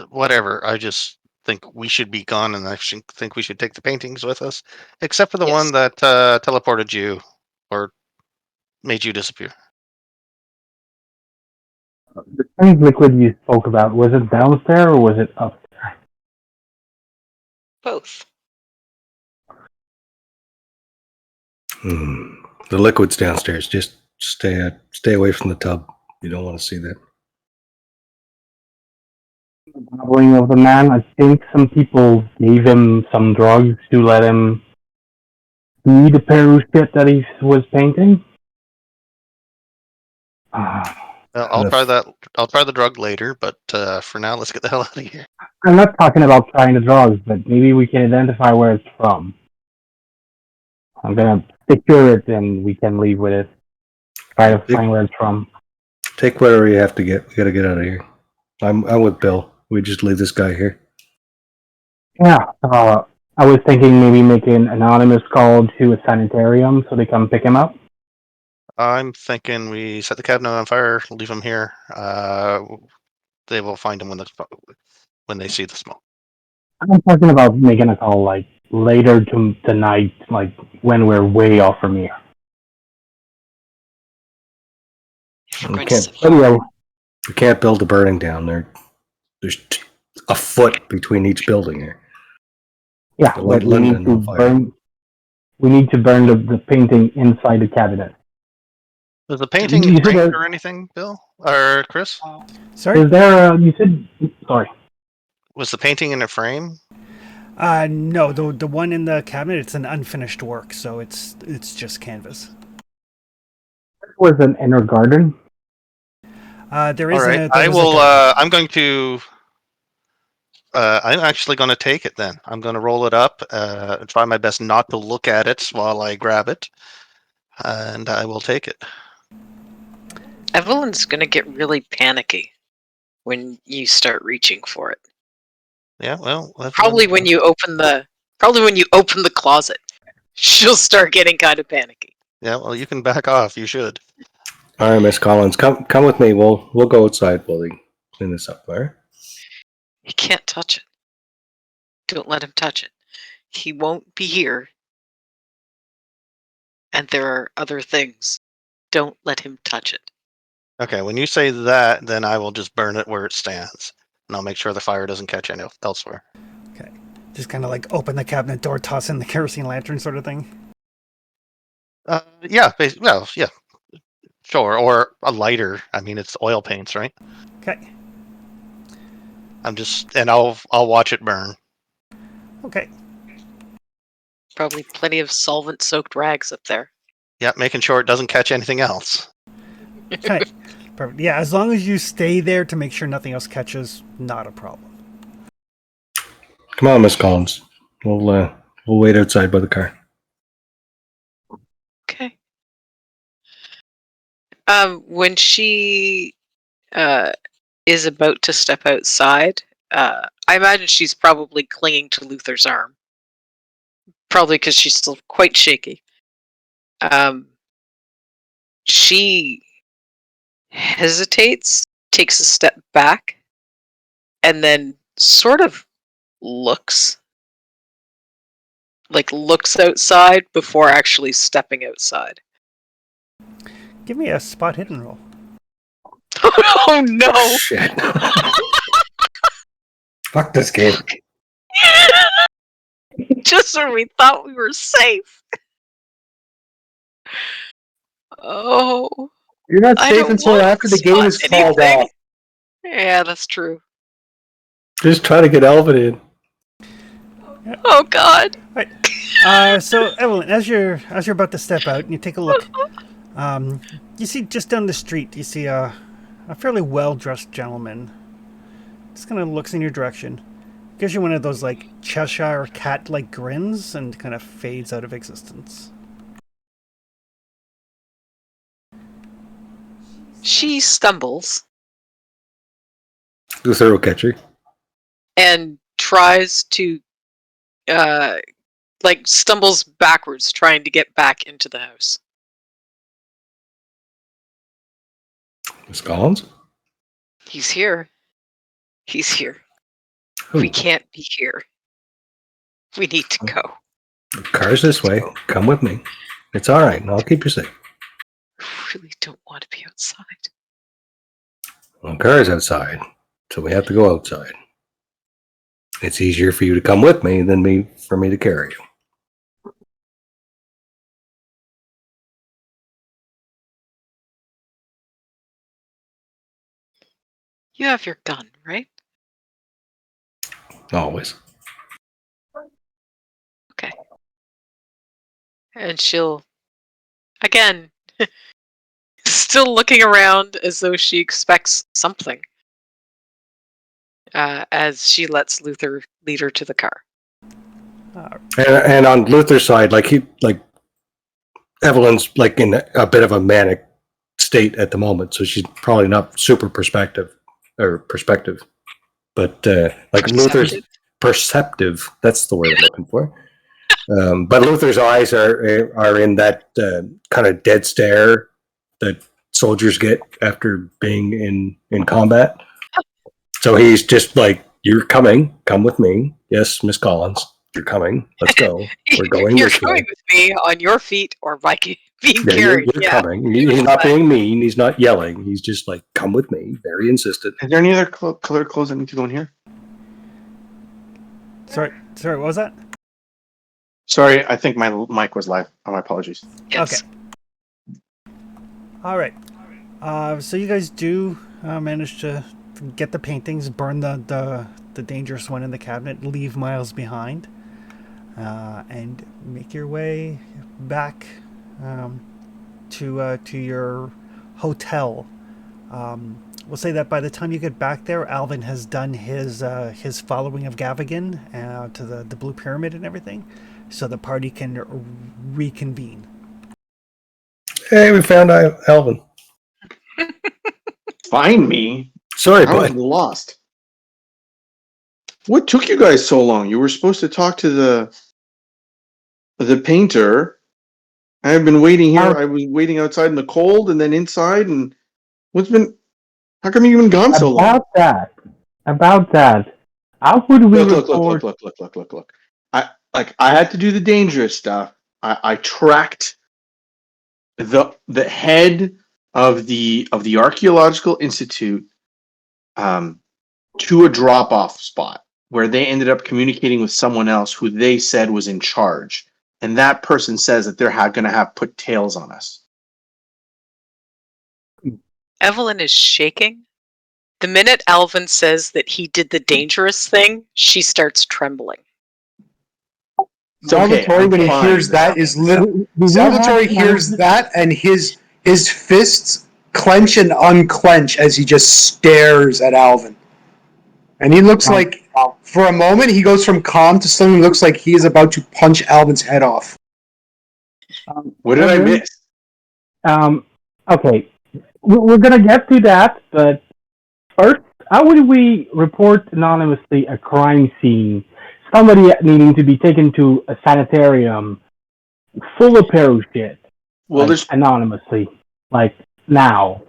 Whatever. I just think we should be gone, and I think we should take the paintings with us, except for the Yes. one that teleported you or made you disappear. The strange liquid you spoke about, was it downstairs or was it up? Both. The liquid's downstairs. Just stay away from the tub. You don't want to see that. Gobbling of the man. I think some people gave him some drugs to let him see the Peru shit that he was painting. I'll try that. I'll try the drug later, but for now, let's get the hell out of here. I'm not talking about trying the drugs, but maybe we can identify where it's from. I'm gonna secure it and we can leave with it. Try to find where it's from. Take whatever you have to get. We gotta get out of here. I'm with Bill. We just leave this guy here. Yeah, I was thinking maybe make an anonymous call to a sanitarium so they come pick him up. I'm thinking we set the cabinet on fire, leave him here. They will find him when they see the smoke. I'm talking about making a call like later tonight, like when we're way off from here. We're going to can't- set But fire. yeah, We can't build a burning down there. There's a foot between each building here. yeah, The light but we need London to on fire. burn. We need to burn the painting inside the cabinet. Was the painting You said framed that- or anything, Bill or Chris? Sorry? Is there? You said sorry. Was the painting in a frame? No, the one in the cabinet, it's an unfinished work, so it's just canvas. This was an inner garden. There All is right, a. I There was a will. garden. I'm going to. I'm actually going to take it then. I'm going to roll it up. Try my best not to look at it while I grab it, and I will take it. Evelyn's going to get really panicky when you start reaching for it. Yeah, well, Probably when you open the closet, she'll start getting kind of panicky. Yeah, well, you can back off. You should. All right, Miss Collins, come with me. We'll go outside while they clean this up. All right. He can't touch it. Don't let him touch it. He won't be here. And there are other things. Don't let him touch it. Okay, when you say that, then I will just burn it where it stands, and I'll make sure the fire doesn't catch any elsewhere. Okay. Just kind of like open the cabinet door, toss in the kerosene lantern sort of thing. Yeah, well, yeah, sure, or a lighter. I mean, it's oil paints, right? Okay. And I'll watch it burn. Okay. Probably plenty of solvent-soaked rags up there. Yeah, making sure it doesn't catch anything else. Okay. Perfect. Yeah, as long as you stay there to make sure nothing else catches, not a problem. Come on, Miss Collins. We'll wait outside by the car. Okay. When she is about to step outside, I imagine she's probably clinging to Luther's arm. Probably because she's still quite shaky. She hesitates, takes a step back, and then sort of looks outside before actually stepping outside. Give me a spot hidden roll. Oh no! Shit. Fuck this game. Just when we thought we were safe. Oh, You're not I safe don't until want after the to game is spot called anything. off. Yeah, that's true. Just try to get Alvin in. Oh God! So Evelyn, as you're about to step out and you take a look, you see just down the street, you see a fairly well-dressed gentleman. Just kind of looks in your direction, gives you one of those like Cheshire cat-like grins, and kind of fades out of existence. She stumbles The thorough catcher. and tries to, stumbles backwards, trying to get back into the house. Miss Collins? He's here. He's here. Who? We can't be here. We need to go. The car's this way. Come with me. It's all right. I'll keep you safe. I really don't want to be outside. Well, the car's outside, so we have to go outside. It's easier for you to come with me than for me to carry you. You have your gun, right? Always. Okay. And she'll, again, still looking around as though she expects something, as she lets Luther lead her to the car. And on Luther's side, like Evelyn's like in a bit of a manic state at the moment, so she's probably not super perspective. But like Luther's perceptive. That's the word I'm looking for. But Luther's eyes are in that kind of dead stare that soldiers get after being in combat. So he's just like, "You're coming. Come with me. Yes, Miss Collins, you're coming. Let's go. We're going. You're this coming way. with me on your feet or by being Yeah, carried. you're coming." He's not being mean. He's not yelling. He's just like, "Come with me." Very insistent. Is there any other color clothes that need to go in here? Sorry, what was that? Sorry, I think my mic was live. Oh, my apologies. Yes. Okay. All right. So you guys do manage to get the paintings, burn the dangerous one in the cabinet, leave Miles behind, and make your way back to your hotel. We'll say that by the time you get back there, Alvin has done his following of Gavigan to the Blue Pyramid and everything, so the party can reconvene. Hey, we found Alvin. Find me? Sorry, I was bud. lost. What took you guys so long? You were supposed to talk to the painter. I have been waiting here. I was waiting outside in the cold and then inside. And how come you've been gone so long? About that. How would we report? Look. I had to do the dangerous stuff. I tracked the head of the Archaeological Institute to a drop-off spot where they ended up communicating with someone else who they said was in charge. And that person says that they're going to have put tails on us. Evelyn is shaking. The minute Alvin says that he did the dangerous thing, she starts trembling. Salvatore, when he hears that, is literally Salvatore hears that, and his fists clench and unclench as he just stares at Alvin. And he looks like, for a moment, he goes from calm to suddenly looks like he is about to punch Alvin's head off. What did I miss? Okay, we're gonna get to that, but first, how would we report anonymously a crime scene? Somebody needing to be taken to a sanitarium full of shit. Well, like, anonymously, like now.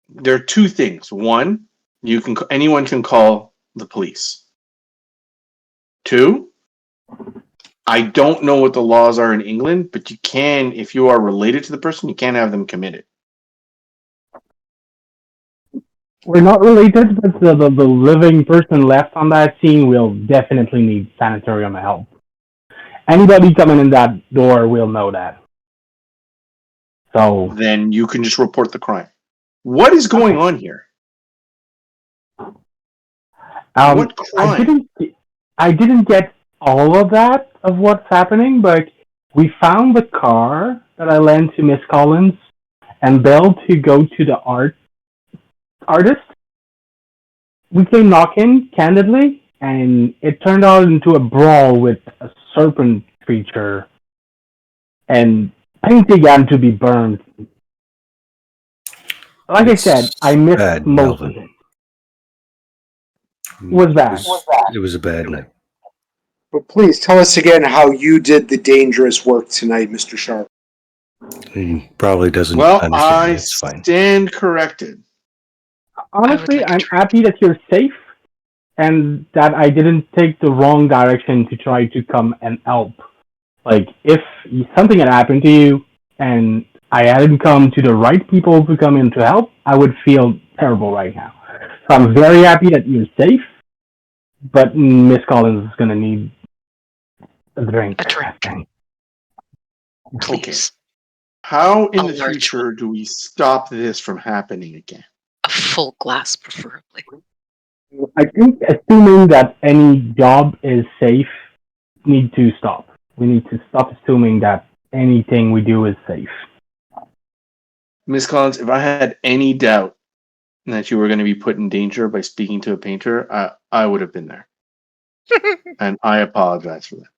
There are two things. One, anyone can call the police. Two, I don't know what the laws are in England, but you can, if you are related to the person, you can have them committed. We're not related, but the living person left on that scene will definitely need sanitarium help. Anybody coming in that door will know that. So then you can just report the crime. What is going on here? What crime? I didn't get all of that of what's happening, but we found the car that I lent to Miss Collins and Belle to go to the artist. We came knocking candidly, and it turned out into a brawl with a serpent creature, and paint began to be burned. Like I said, I missed most of it. Was bad. It was a bad night. But please tell us again how you did the dangerous work tonight, Mr. Sharp. He probably doesn't understand. I It's fine. Stand corrected. Honestly, I'm happy that you're safe and that I didn't take the wrong direction to try to come and help. Like, if something had happened to you and I hadn't come to the right people to come in to help, I would feel terrible right now. So I'm very happy that you're safe, but Miss Collins is going to need a drink. Okay. How in the future do we stop this from happening again? full glass, preferably. I think assuming that any job is safe need to stop. We need to stop assuming that anything we do is safe. Miss Collins, if I had any doubt that you were going to be put in danger by speaking to a painter, I would have been there. And I apologize for that.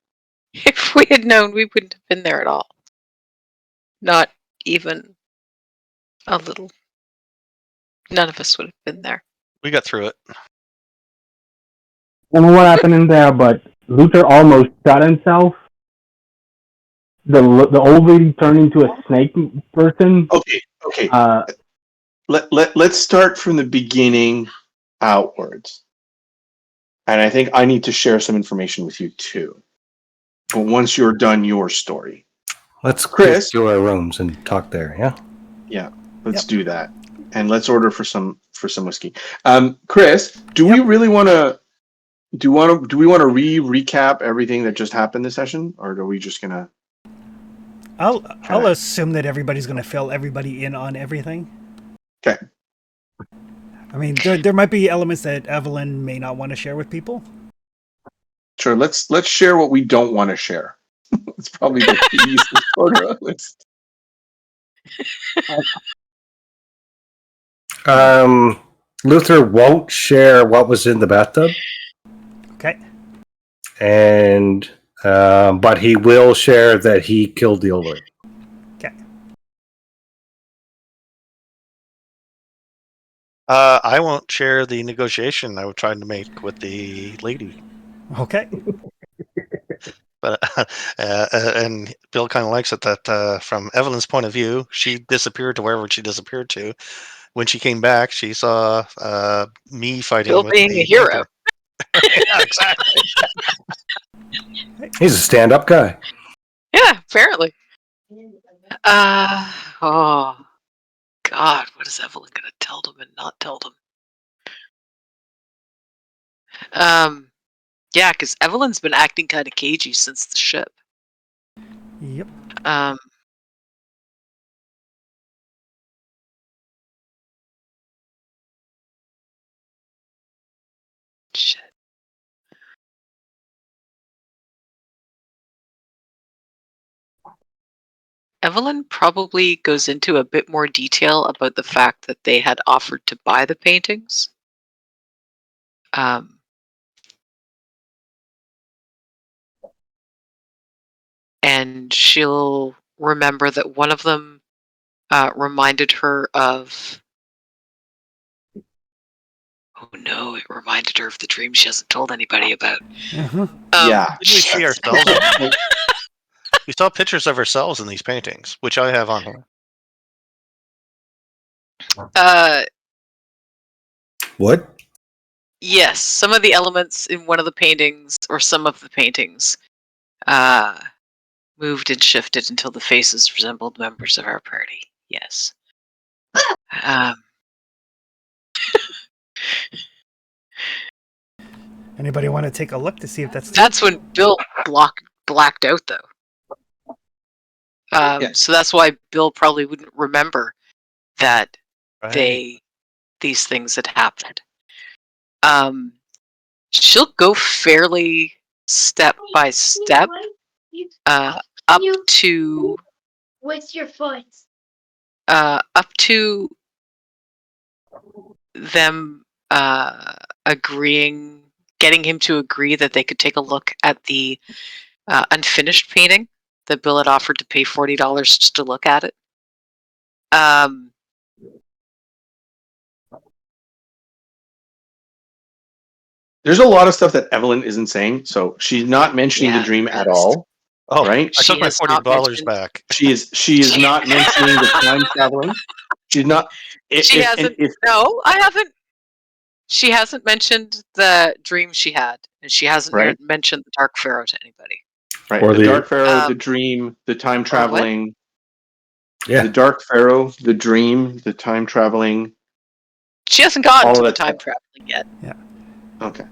If we had known, we wouldn't have been there at all. Not even a little. None of us would have been there. We got through it. I don't know what happened in there, but Luther almost shot himself. The old lady turned into a snake person. Okay. Let's start from the beginning outwards. And I think I need to share some information with you too. But once you're done your story. Let's Chris, go to our rooms and talk there. Yeah. Yeah, let's do that. And let's order for some whiskey. Chris, do we really want to do we want to recap everything that just happened this session, or are we just gonna? I'll assume that everybody's going to fill everybody in on everything. Okay. I mean, there might be elements that Evelyn may not want to share with people. Sure. Let's share what we don't want to share. It's probably the easiest order on this. Luther won't share what was in the bathtub. Okay. And but he will share that he killed the old lady. Okay. I won't share the negotiation I was trying to make with the lady. Okay. But and Bill kind of likes it that from Evelyn's point of view, she disappeared to wherever she disappeared to. When she came back, she saw me fighting Bill with being the a hero. Yeah, exactly. He's a stand-up guy. Yeah, apparently. Oh, God, what is Evelyn going to tell them and not tell them? Yeah, because Evelyn's been acting kind of cagey since the ship. Yep. Shit. Evelyn probably goes into a bit more detail about the fact that they had offered to buy the paintings. And she'll remember that one of them reminded her of... Oh no, it reminded her of the dream she hasn't told anybody about. Yeah. Didn't we see ourselves? We saw pictures of ourselves in these paintings, which I have on here. What? Yes, some of the elements in one of the paintings, or some of the paintings, moved and shifted until the faces resembled members of our party. Yes. Anybody want to take a look to see if that's true? That's when Bill blacked out, though. So that's why Bill probably wouldn't remember that these things had happened. She'll go fairly step by step up to... What's your foot? Up to them getting him to agree that they could take a look at the unfinished painting that Bill had offered to pay $40 just to look at it. There's a lot of stuff that Evelyn isn't saying, so she's not mentioning the dream at all. Oh, right? I took my $40 back. She is not mentioning the time traveling. She's not. No, I haven't. She hasn't mentioned the dream she had, and she hasn't mentioned the Dark Pharaoh to anybody. Right, or the Dark Pharaoh, the dream, the time traveling. Yeah, the Dark Pharaoh, the dream, the time traveling. She hasn't gotten to the time traveling yet. Yeah. Okay.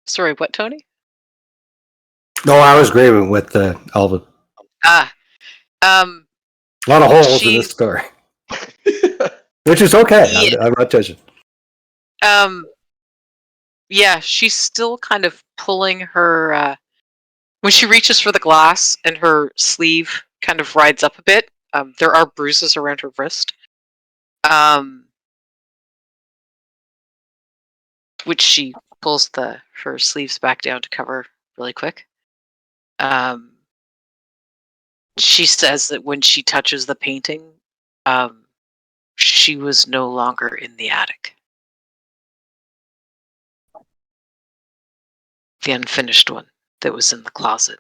Sorry, what, Tony? No, I was agreeing with Alvin. A lot of holes in this story. Which is okay. Yeah. I'm not judging. Yeah, she's still kind of pulling her. When she reaches for the glass and her sleeve kind of rides up a bit, there are bruises around her wrist. Which she pulls her sleeves back down to cover really quick. She says that when she touches the painting, she was no longer in the attic. The unfinished one that was in the closet.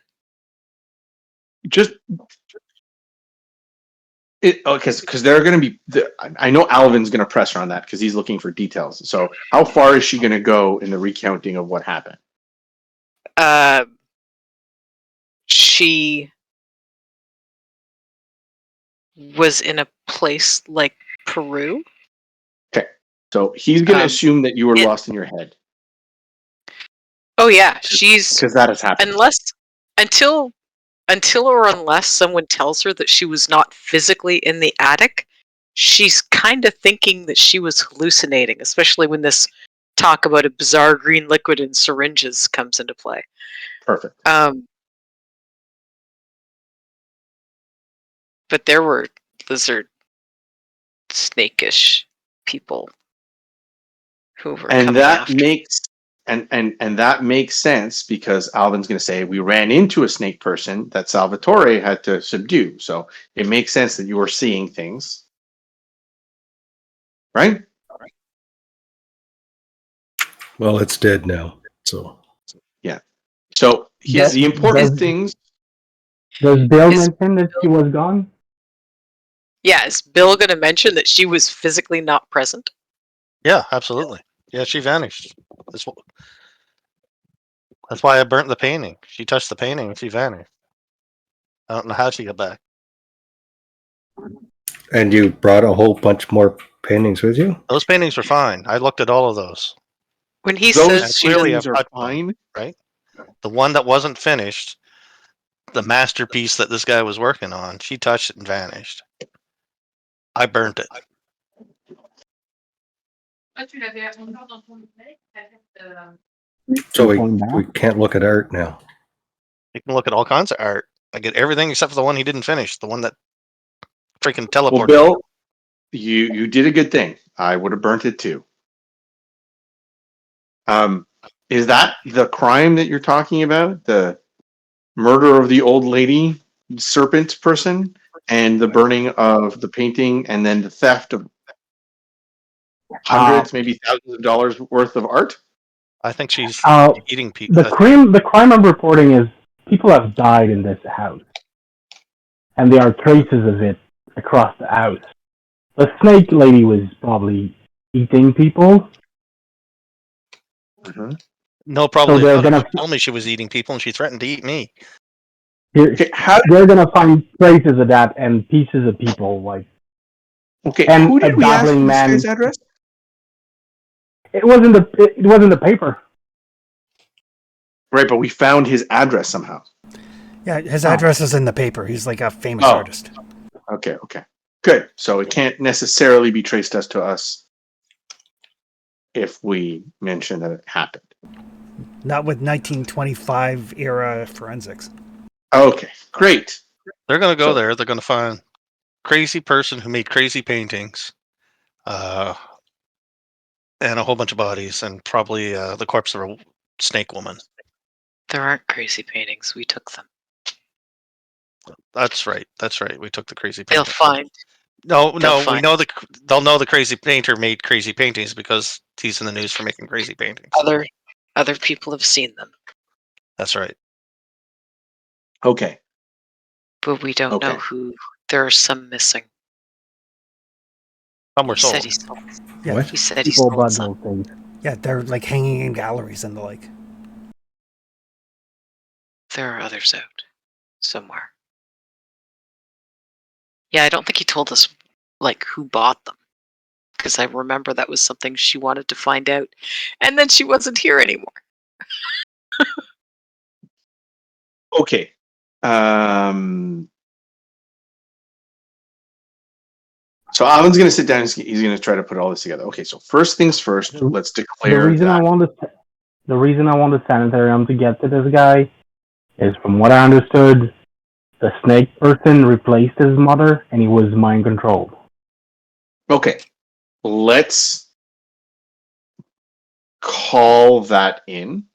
Just because they're going to be. I know Alvin's going to press her on that because he's looking for details. So, how far is she going to go in the recounting of what happened? She was in a place like Peru. Okay, so he's going to assume that you were lost in your head. Oh yeah, she's because that has happened. Until or unless someone tells her that she was not physically in the attic, she's kind of thinking that she was hallucinating, especially when this talk about a bizarre green liquid in syringes comes into play. Perfect. But there were lizard snakish people who were And coming that after. makes and that makes sense because Alvin's going to say we ran into a snake person that Salvatore had to subdue. So it makes sense that you were seeing things, right? Well, it's dead now. So yeah. So the important things. Does Bill mention that she was gone? Yeah, is Bill going to mention that she was physically not present? Yeah, absolutely. Yeah, she vanished. That's why I burnt the painting. She touched the painting and she vanished. I don't know how she got back. And you brought a whole bunch more paintings with you? Those paintings were fine. I looked at all of those. When he Those says clearly paintings I've are touched fine, them, right? The one that wasn't finished, the masterpiece that this guy was working on, she touched it and vanished. I burnt it. So we can't look at art now. You can look at all kinds of art. I get everything except for the one he didn't finish, the one that freaking teleported. Well, Bill, you did a good thing. I would have burnt it too. Is that the crime that you're talking about? The murder of the old lady serpent person and the burning of the painting and then the theft of hundreds, maybe thousands of dollars worth of art? I think she's eating people. The crime I'm reporting is people have died in this house, and there are traces of it across the house. The snake lady was probably eating people. Mm-hmm. No, probably. So they're gonna she told me she was eating people, and she threatened to eat me. They're gonna find traces of that and pieces of people, like. Okay, and who did a we ask dabbling for this man. guy's address? It wasn't the paper. Right, but we found his address somehow. Yeah, his address is in the paper. He's like a famous artist. Okay. Good. So it can't necessarily be traced to us if we mention that it happened. Not with 1925 era forensics. Okay, great. They're going to go there. They're going to find crazy person who made crazy paintings, and a whole bunch of bodies, and probably the corpse of a snake woman. There aren't crazy paintings. We took them. That's right. We took the crazy They'll paintings. find. No. We know they'll know the crazy painter made crazy paintings because he's in the news for making crazy paintings. Other people have seen them. That's right. Okay. But we don't know who. There are some missing. Some were sold. Yeah, he said he sold some. Yeah, they're like hanging in galleries and the like. There are others out somewhere. Yeah, I don't think he told us like who bought them, because I remember that was something she wanted to find out, and then she wasn't here anymore. Okay. So Alan's going to sit down. He's going to try to put all this together. Okay, so first things first. Let's The declare reason that. the reason I want the sanitarium to get to this guy is, from what I understood, the snake person replaced his mother, and he was mind controlled. Okay, let's call that in.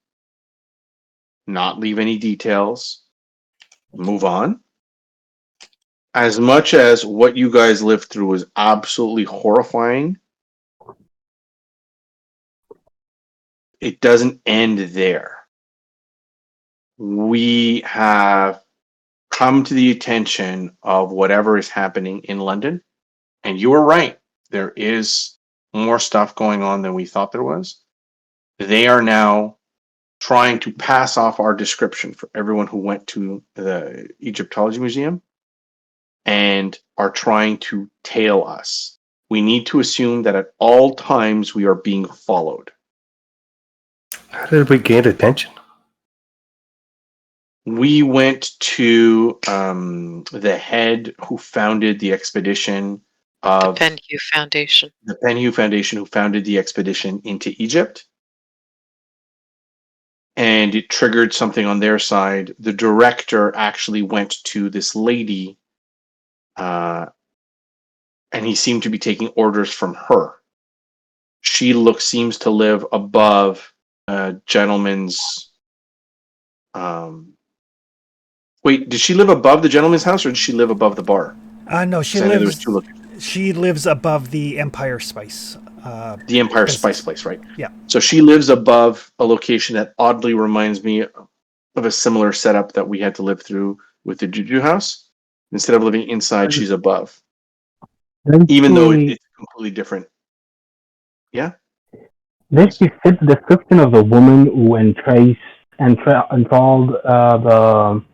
Not leave any details. Move on. As much as what you guys lived through was absolutely horrifying, it doesn't end there. We have come to the attention of whatever is happening in London. And you were right. There is more stuff going on than we thought there was. They are now trying to pass off our description for everyone who went to the Egyptology Museum and are trying to tail us. We need to assume that at all times we are being followed. How did we gain attention? We went to the head who founded the expedition of The Penhew Foundation. the Penhew Foundation, who founded the expedition into Egypt. And it triggered something on their side. The director actually went to this lady, and he seemed to be taking orders from her. She seems to live above a gentleman's. Wait, did she live above the gentleman's house, or did she live above the bar? No, she 'Cause I know there was lives. two locations. She lives above the Empire Spice. The Empire Business. Spice Place, right? Yeah. So she lives above a location that oddly reminds me of a similar setup that we had to live through with the Juju house. Instead of living inside, she's above. Even though it's completely different. Yeah? This fits the description of the woman who enthralled the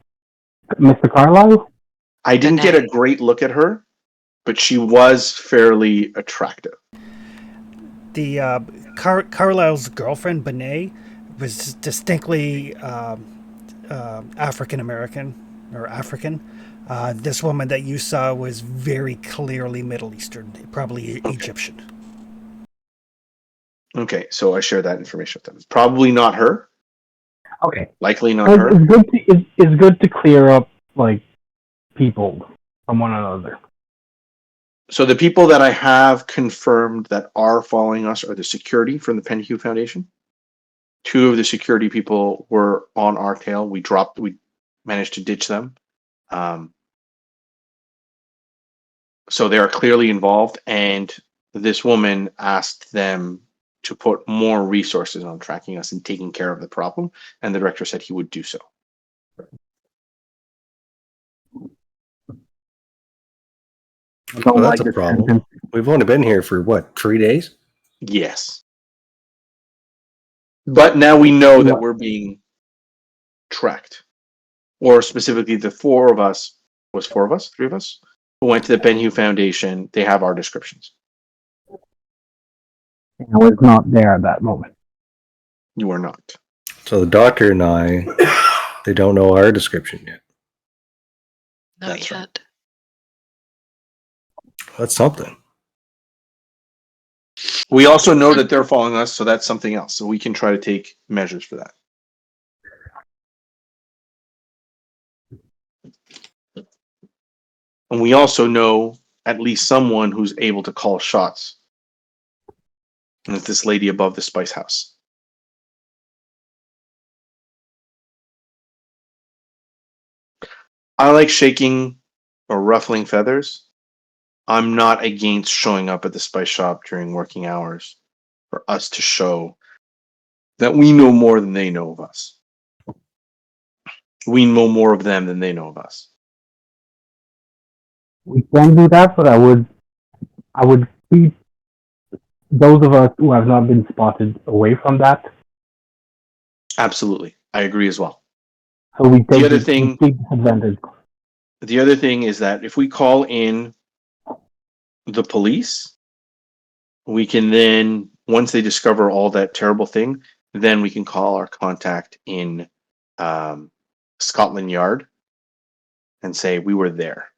Mr. Carlyle. I didn't get a great look at her, but she was fairly attractive. The Carlyle's girlfriend, Benet, was distinctly African American or African. This woman that you saw was very clearly Middle Eastern, probably Egyptian. Okay, so I share that information with them. Probably not her. Okay. Likely not her. It's good to clear up like people from one another. So the people that I have confirmed that are following us are the security from the Penhew Foundation. 2 of the security people were on our tail. We managed to ditch them. So they are clearly involved, and this woman asked them to put more resources on tracking us and taking care of the problem, and the director said he would do so. Well, that's a problem. We've only been here for what, 3 days? Yes. But now we know that we're being tracked. Or specifically the 4 of us, 3 of us, who went to the Penhew Foundation. They have our descriptions. I was not there at that moment. You are not. So the doctor and I, they don't know our description yet. Not That's yet. right. That's something. We also know that they're following us, so that's something else. So we can try to take measures for that. And we also know at least someone who's able to call shots. And it's this lady above the Spice House. I like shaking or ruffling feathers. I'm not against showing up at the spice shop during working hours for us to show that we know more than they know of us. We know more of them than they know of us. We can do that, but I would keep those of us who have not been spotted away from that. Absolutely. I agree as well. So we take The other thing, we take advantage. the other thing is that if we call in the police, we can then, once they discover all that terrible thing, then we can call our contact in Scotland Yard and say we were there.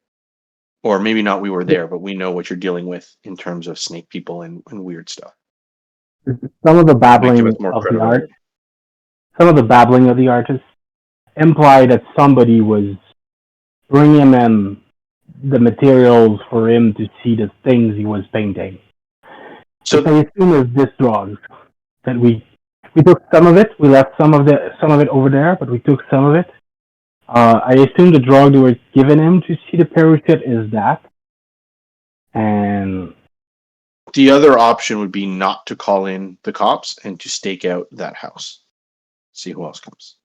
Or maybe not we were there, but we know what you're dealing with in terms of snake people and weird stuff. Some of the Might babbling give us more of the credibility. art, some of the babbling of the artist imply that somebody was bringing him the materials for him to see the things he was painting. So Which I assume is this drawing that we took some of it. We left some of it over there, but we took some of it. I assume the drawing they were giving him to see the parachute is that. And the other option would be not to call in the cops and to stake out that house. See who else comes.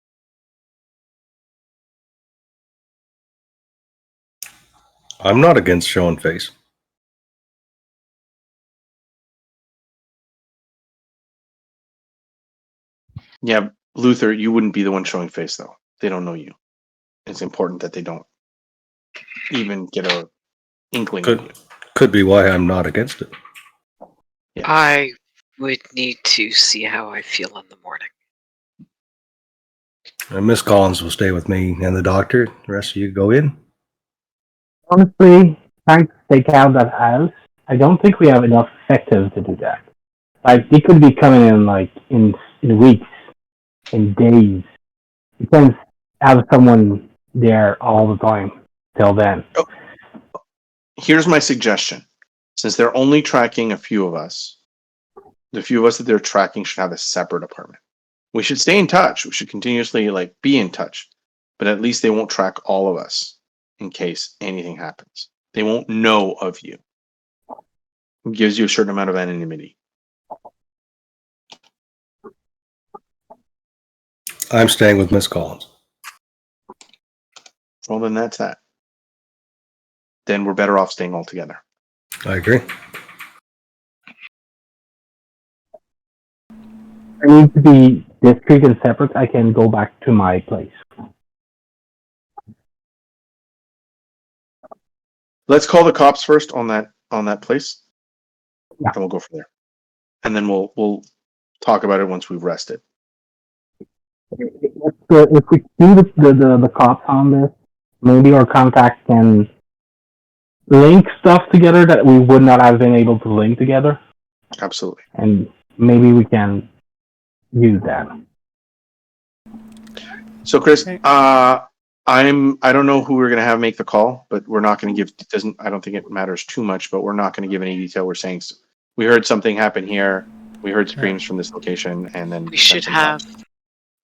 I'm not against showing face. Yeah, Luther, you wouldn't be the one showing face, though. They don't know you. It's important that they don't even get a inkling of you. Could be why I'm not against it. Yeah. I would need to see how I feel in the morning. And Miss Collins will stay with me and the doctor. The rest of you go in. honestly, trying to stake out that house, I don't think we have enough effective to do that. Like, they could be coming in like in weeks, in days. You can't have someone there all the time till then. Here's my suggestion. Since they're only tracking a few of us, the few of us that they're tracking should have a separate apartment. We should stay in touch. We should continuously be in touch. But at least they won't track all of us in case anything happens. They won't know of you. It gives you a certain amount of anonymity. I'm staying with Miss Collins. Well, then that's that. Then we're better off staying all together. I agree. I need to be discreet and separate. I can go back to my place. Let's call the cops first on that place. Yeah. And we'll go from there. And then we'll talk about it once we've rested. If we do the cops on this, maybe our contact can link stuff together that we would not have been able to link together. Absolutely. And maybe we can use that. So Chris, Okay. I don't know who we're gonna have make the call, but we're not gonna give I don't think it matters too much, but we're not gonna give any detail. We're saying we heard something happen here, we heard screams from this location, and then We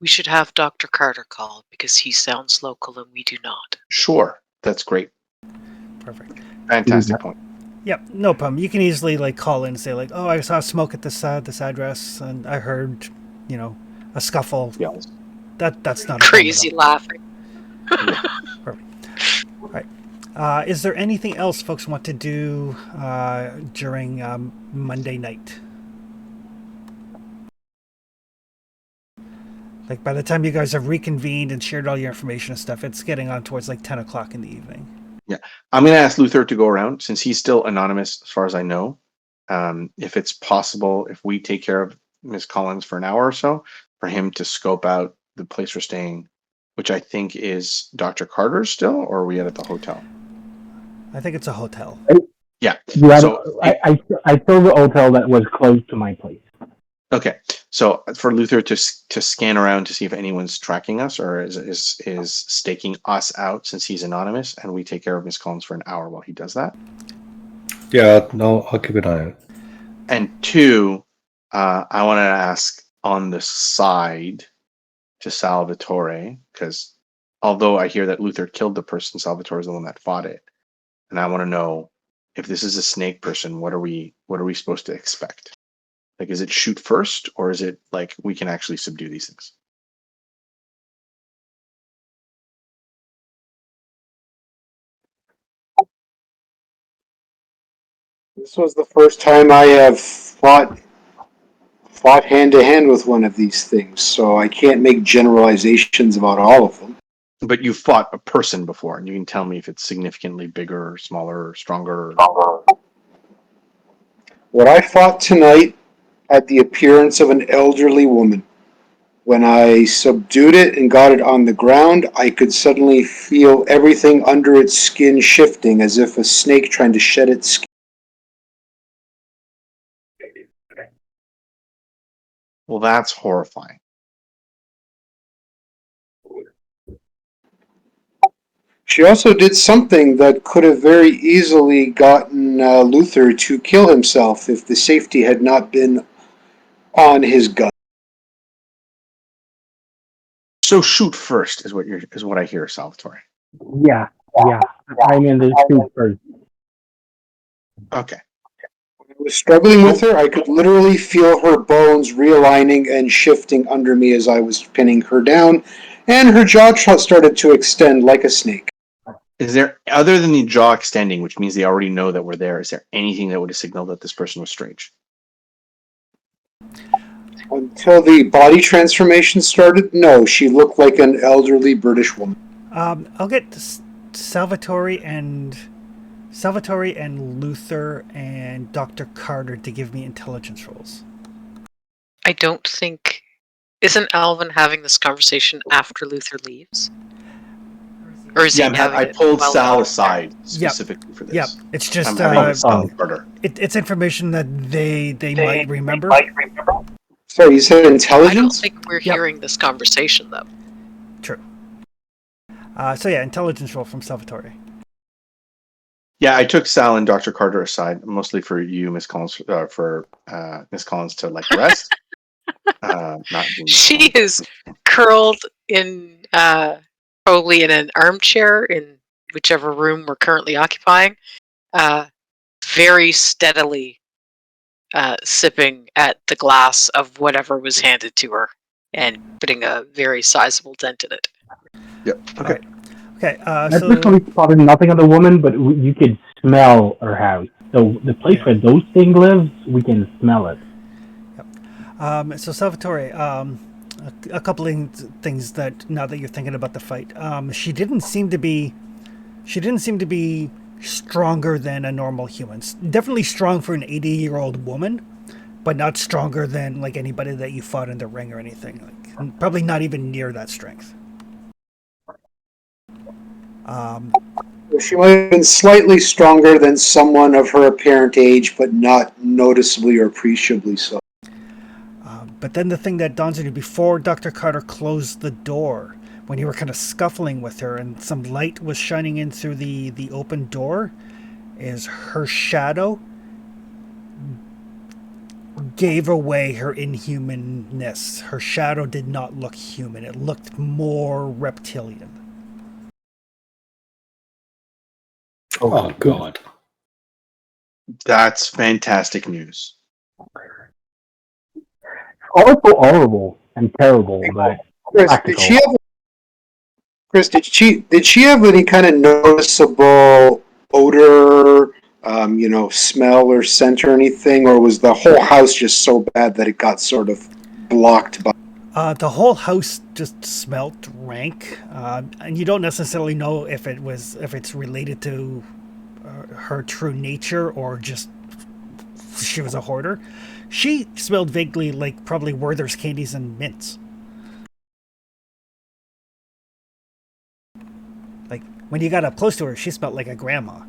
should have Dr. Carter call because he sounds local and we do not. Sure. That's great. Perfect. Fantastic point. Yep, no problem. You can easily call in and say oh, I saw smoke at this address, and I heard, a scuffle. Yes. That's not Crazy a problem laughing. at all. Perfect. All right. Is there anything else folks want to do during Monday night? Like, by the time you guys have reconvened and shared all your information and stuff, it's getting on towards 10 o'clock in the evening. Yeah. I'm gonna ask Luther to go around since he's still anonymous as far as I know. If it's possible, if we take care of Miss Collins for an hour or so, for him to scope out the place we're staying, which I think is Dr. Carter's still, or are we at the hotel? I think it's a hotel. Yeah. So I told the hotel that was close to my place. Okay. So for Luther to scan around to see if anyone's tracking us or is staking us out since he's anonymous, and we take care of Miss Collins for an hour while he does that. Yeah, no, I'll keep an eye on it. And two, I want to ask on the side to Salvatore, because although I hear that Luther killed the person, Salvatore is the one that fought it, and I want to know if this is a snake person. What are we supposed to expect? Like, is it shoot first, or is it like we can actually subdue these things? This was the first time I have fought hand to hand with one of these things, so I can't make generalizations about all of them. But you fought a person before, and you can tell me if it's significantly bigger, or smaller, or stronger. What I fought tonight had the appearance of an elderly woman. When I subdued it and got it on the ground, I could suddenly feel everything under its skin shifting as if a snake trying to shed its skin. Well, that's horrifying. She also did something that could have very easily gotten Luther to kill himself if the safety had not been on his gun. So shoot first is what I hear, Salvatore. Yeah. I'm in the shoot first. Okay. When I was struggling with her, I could literally feel her bones realigning and shifting under me as I was pinning her down, and her jaw started to extend like a snake. Is there, other than the jaw extending, which means they already know that we're there, is there anything that would have signaled that this person was strange? Until the body transformation started, no, she looked like an elderly British woman. I'll get Salvatore and Luther and Dr. Carter to give me intelligence rolls. I don't think. Isn't Alvin having this conversation after Luther leaves? Or is he having I it pulled while Sal they're- aside specifically for this. Yep. It's just I'm having a Sal Carter. it's information that they might remember. Sorry, you said I don't intelligence? think we're hearing this conversation though. True. So yeah, intelligence roll from Salvatore. Yeah, I took Sal and Dr. Carter aside, mostly for you, Miss Collins, for Miss Collins to like rest. Not you, Miss She Collins. is curled in probably in an armchair in whichever room we're currently occupying, very steadily sipping at the glass of whatever was handed to her and putting a very sizable dent in it. Yep. Okay. Right. Okay. I So personally spotted nothing on the woman, but you could smell her house. So the place where those things live, we can smell it. so Salvatore, a couple of things that now that you're thinking about the fight, she didn't seem to be stronger than a normal human. Definitely strong for an 80-year-old woman, but not stronger than like anybody that you fought in the ring or anything. Like, probably not even near that strength. She might have been slightly stronger than someone of her apparent age, but not noticeably or appreciably so. But then the thing that dawns on you before Dr. Carter closed the door, when you were kind of scuffling with her and some light was shining in through the open door, is her shadow gave away her inhumanness. Her shadow did not look human. It looked more reptilian. Oh, God. That's fantastic news. Also horrible and terrible, but Chris, practical. did she have any kind of noticeable odor, smell or scent or anything, or was the whole house just so bad that it got sort of blocked by? The whole house just smelt rank, and you don't necessarily know if it's related to her true nature or just she was a hoarder. She smelled vaguely like probably Werther's candies and mints. Like when you got up close to her, she smelled like a grandma.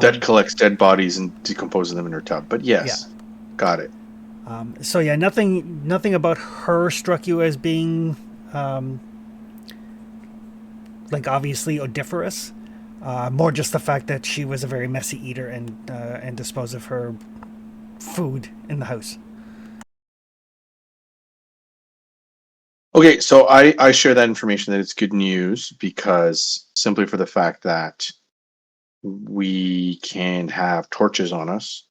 That collects dead bodies and decomposes them in her tub. But yes, got it. So yeah, nothing about her struck you as being like obviously odoriferous. More just the fact that she was a very messy eater and disposed of her food in the house. Okay, so I share that information that it's good news because simply for the fact that we can have torches on us.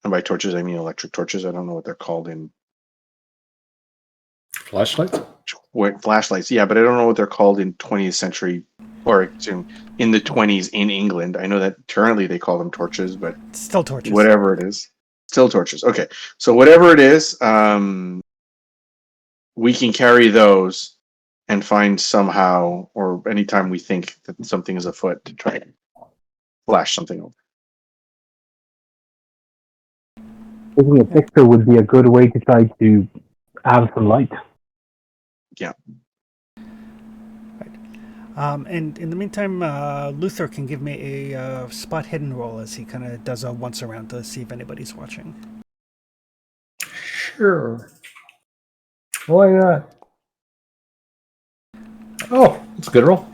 And by torches, I mean electric torches. I don't know what they're called in Flashlights? flashlights. Yeah, but I don't know what they're called in 20th century or in the 20s in England. I know that currently they call them torches, but Still torches. whatever it is, still torches. Okay, so whatever it is, we can carry those and find somehow, or anytime we think that something is afoot, to try and flash something over. taking a picture would be a good way to try to have some light. And in the meantime, Luther can give me a spot hidden roll as he kind of does a once around to see if anybody's watching. Sure. Why not? Oh, it's a good roll.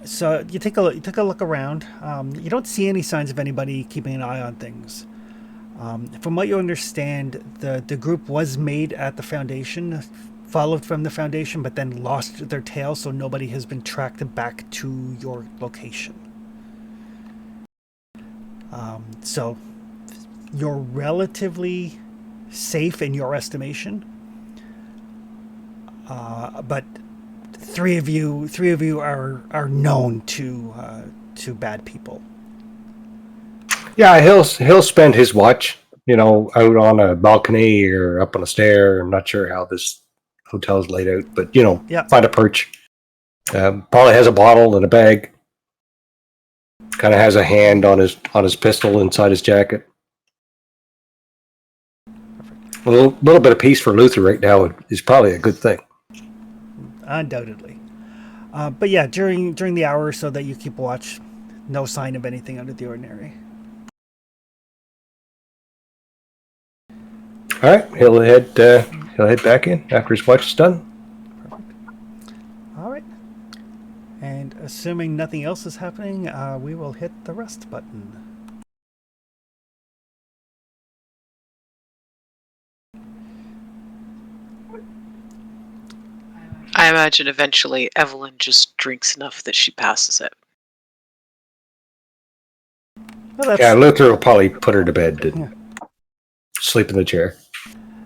So you take a look around. You don't see any signs of anybody keeping an eye on things. From what you understand, the group was made at the Foundation, followed from the Foundation, but then lost their tail, so nobody has been tracked back to your location. So you're relatively safe in your estimation, but three of you are known to bad people. Yeah, he'll spend his watch, out on a balcony or up on a stair. I'm not sure how this hotel's laid out, but Yeah. find a perch. Probably has a bottle and a bag. Kind of has a hand on his pistol inside his jacket. A little bit of peace for Luther right now is probably a good thing. Undoubtedly. But yeah, during the hour or so that you keep watch, no sign of anything out of the ordinary. All right, he'll head back in after his watch is done. All right. And assuming nothing else is happening, we will hit the rest button. I imagine eventually Evelyn just drinks enough that she passes out. Well, Yeah, Luther will probably put her to bed and sleep in the chair.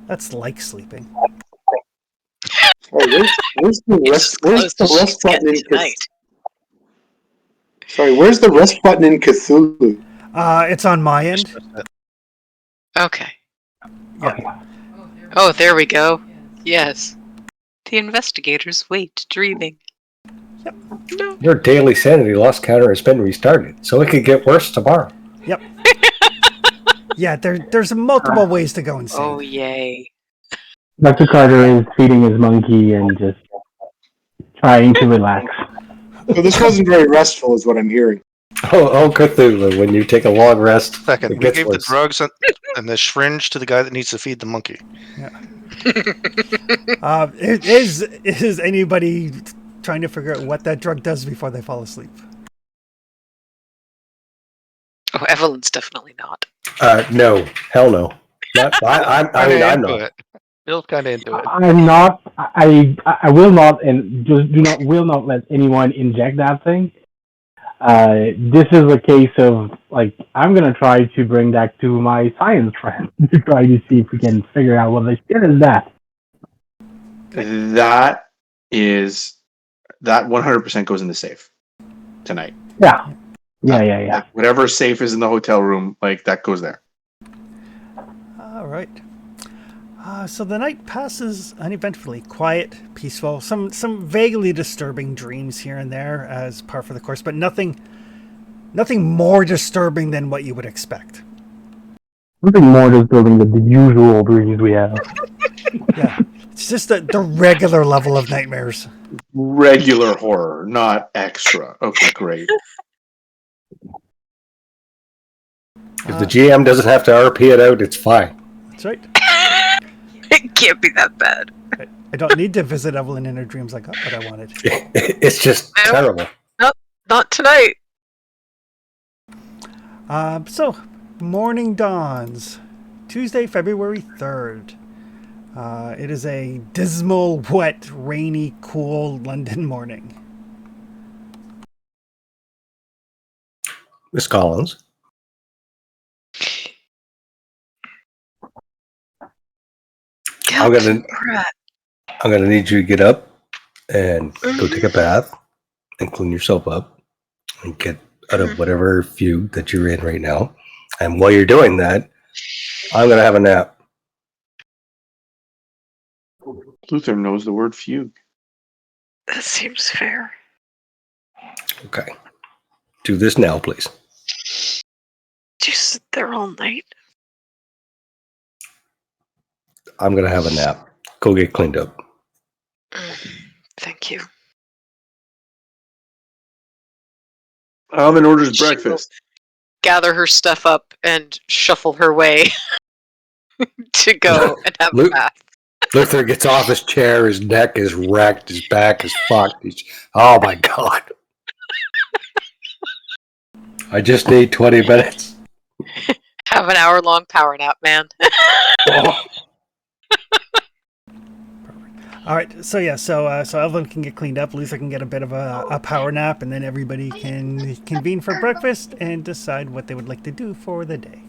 that's like sleeping. Sorry, where's the rest button in tonight? Sorry, where's the rest button in Cthulhu? It's on my end. Okay. Yeah. Oh, there we go. Yes. The investigators wait, dreaming. Yep. No. Your daily sanity loss counter has been restarted, so it could get worse tomorrow. Yep. Yeah, there's multiple ways to go insane. Oh, yay. Dr. Carter is feeding his monkey and just trying to relax. So this wasn't very restful, is what I'm hearing. Oh, Cthulhu, when you take a long rest, Second, it we gets gave worse. the drugs and the syringe to the guy that needs to feed the monkey. Yeah. Is anybody trying to figure out what that drug does before they fall asleep? Oh, Evelyn's definitely not. No, hell no. I'm not. It. Bill's kind of into it. I'm not. I will not, and just will not let anyone inject that thing. This is a case of I'm gonna try to bring that to my science friends to try to see if we can figure out what the shit is that. That 100% goes in the safe tonight. Yeah. Like whatever safe is in the hotel room, that goes there. All right. So the night passes uneventfully, quiet, peaceful. Some vaguely disturbing dreams here and there as par for the course, but nothing more disturbing than what you would expect. Something more disturbing than the usual dreams we have. Yeah, it's just the regular level of nightmares. Regular horror, not extra. Okay, great. If the GM doesn't have to RP it out, it's fine. That's right. It can't be that bad. I don't need to visit Evelyn in her dreams. I got what I wanted. It's just terrible. Not tonight. So, morning dawns. Tuesday, February 3rd. It is a dismal, wet, rainy, cool London morning. Miss Collins. I'm gonna need you to get up and go take a bath and clean yourself up and get out of whatever fugue that you're in right now. And while you're doing that, I'm gonna have a nap. Luther knows the word fugue. That seems fair. Okay. Do this now, please. Do you sit there all night? I'm gonna have a nap. Go get cleaned up. Thank you. Alvin orders She will breakfast. gather her stuff up and shuffle her way to go and have a Luke, bath. Luther gets off his chair. His neck is wrecked. His back is fucked. Oh my god! I just need 20 minutes. Have an hour-long power nap, man. Oh. All right, so yeah, so Evelyn can get cleaned up, Luther can get a bit of a power nap, and then everybody can convene for breakfast and decide what they would like to do for the day.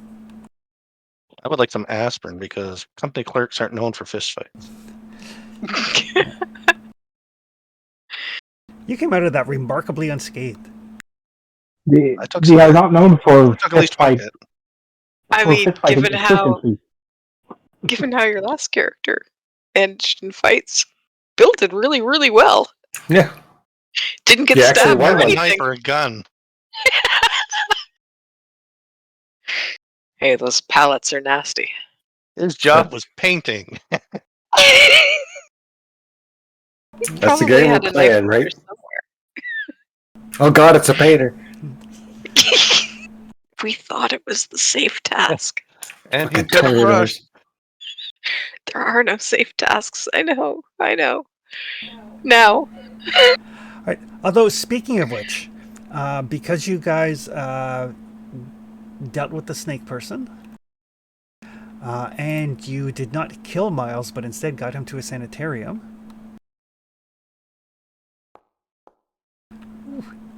I would like some aspirin because company clerks aren't known for fist fights. You came out of that remarkably unscathed. They I took are not known for took at least fist one fights. hit. I For mean, fist fighting given how your last character ended in fights, Bill did really, really well. Yeah. Didn't get You actually stabbed won or one. A anything. knife or a gun. Hey, those pallets are nasty. His job was painting. That's the game we're playing, right? Oh god, it's a painter. We thought it was the safe task. And Fucking he's got a tired brush. eyes. There are no safe tasks. I know. Now. All right. Although, speaking of which, because you guys dealt with the snake person, and you did not kill Miles, but instead got him to a sanitarium,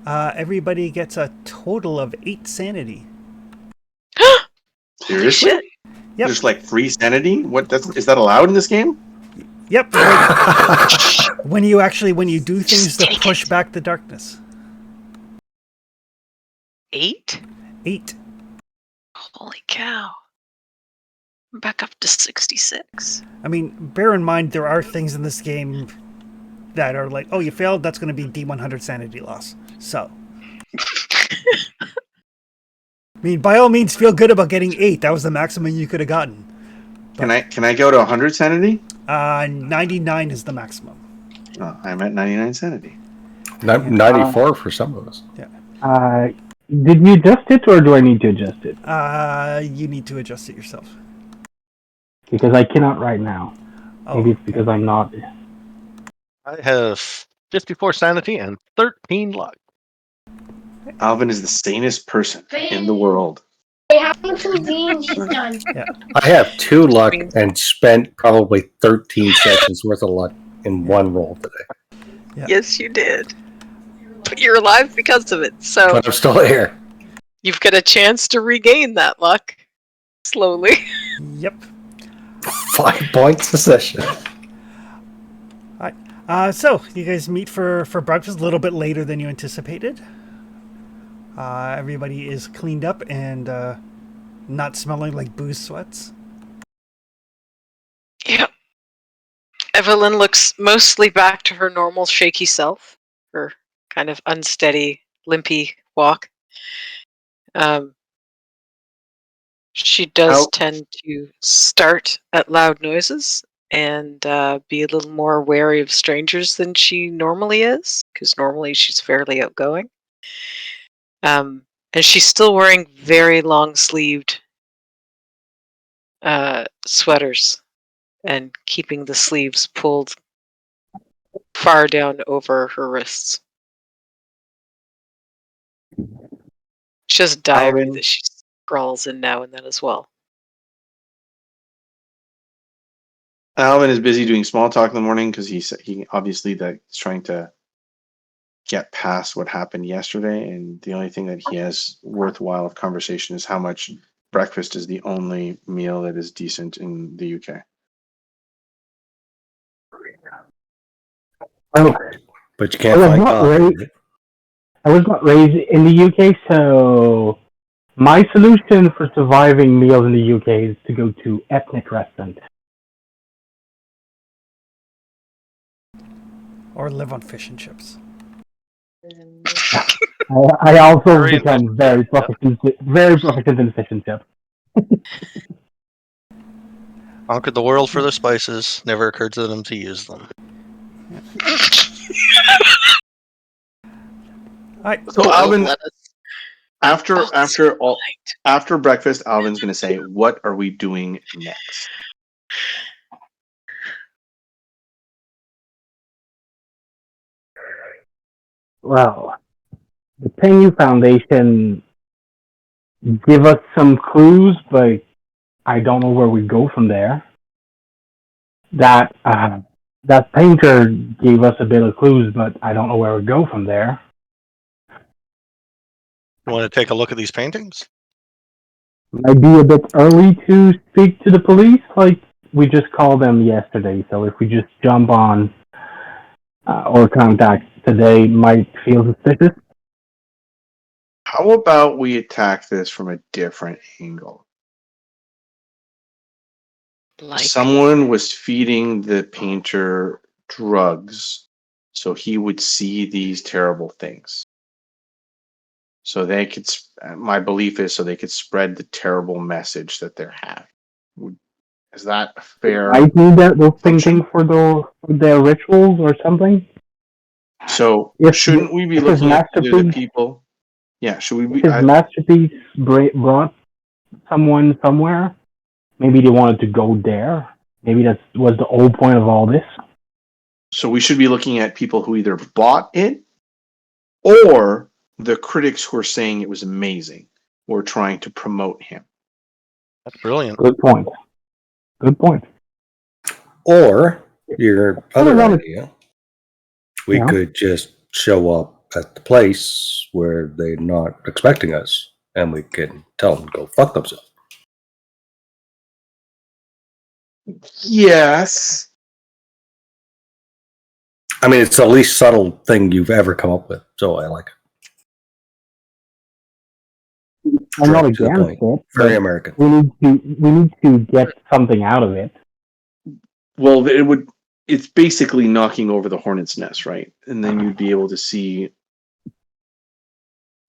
everybody gets a total of 8 sanity. Seriously? Yep. There's like free sanity? Is that allowed in this game? Yep. When you do things to push back the darkness. 8? 8. Holy cow. I'm back up to 66. I mean, bear in mind there are things in this game that are like, oh, you failed, that's going to be D100 sanity loss. So, I mean, by all means, feel good about getting 8. That was the maximum you could have gotten. But, Can I go to 100 sanity? 99 is the maximum. Oh, I'm at 99 sanity. 94 for some of us. Yeah. Did you adjust it, or do I need to adjust it? You need to adjust it yourself. Because I cannot right now. Oh, Maybe it's because I'm not. I have 54 sanity and 13 luck. Alvin is the sanest person in the world. Hey, how much reading she's done? Yeah. I have 2 luck and spent probably 13 sessions worth of luck in one roll today. Yeah. Yes, you did. But you're alive because of it, so But I'm still here. you've got a chance to regain that luck. Slowly. Yep. 5 points a session. So, you guys meet for breakfast a little bit later than you anticipated. Everybody is cleaned up and not smelling like booze sweats. Yep. Evelyn looks mostly back to her normal shaky self, her kind of unsteady, limpy walk. She does tend to start at loud noises and be a little more wary of strangers than she normally is, because normally she's fairly outgoing. And she's still wearing very long-sleeved sweaters and keeping the sleeves pulled far down over her wrists. She has a diary that she scrawls in now and then as well. Alvin is busy doing small talk in the morning because he obviously that he's trying to get past what happened yesterday, and the only thing that he has worthwhile of conversation is how much breakfast is the only meal that is decent in the UK. Oh, But you can't I was find not coffee. raised. I was not raised in the UK, so my solution for surviving meals in the UK is to go to ethnic restaurants. Or live on fish and chips. I also Very become very proficient in fish and chips. Conquered the world for their spices. Never occurred to them to use them. So Oh, Alvin, let us- after breakfast, Alvin's going to say, "What are we doing next?" Well, the Penny Foundation give us some clues, but I don't know where we go from there. That painter gave us a bit of clues, but I don't know where we go from there. You want to take a look at these paintings? Might be a bit early to speak to the police. Like we just called them yesterday, so if we just jump on or contact today, might feel suspicious. How about we attack this from a different angle? like Someone was feeding the painter drugs so he would see these terrible things. So they could, my belief is, so they could spread the terrible message that they're having. Is that a fair? Might need those assumption? thinking for their rituals or something. So If shouldn't we be if his looking at either the masterpiece, people? Yeah, should we if be? his masterpiece brought someone somewhere, maybe they wanted to go there. Maybe that was the whole point of all this. So we should be looking at people who either bought it or the critics who are saying it was amazing or trying to promote him. That's brilliant. Good point. Good point. Or your other wanna- idea, we Yeah. could just show up at the place where they're not expecting us, and we can tell them to go fuck themselves. Yes. I mean, it's the least subtle thing you've ever come up with, so I like it. I'm not Straight to the against point. it. Very but American. we need to get something out of it. Well, it's basically knocking over the hornet's nest, right? And then you'd be able to see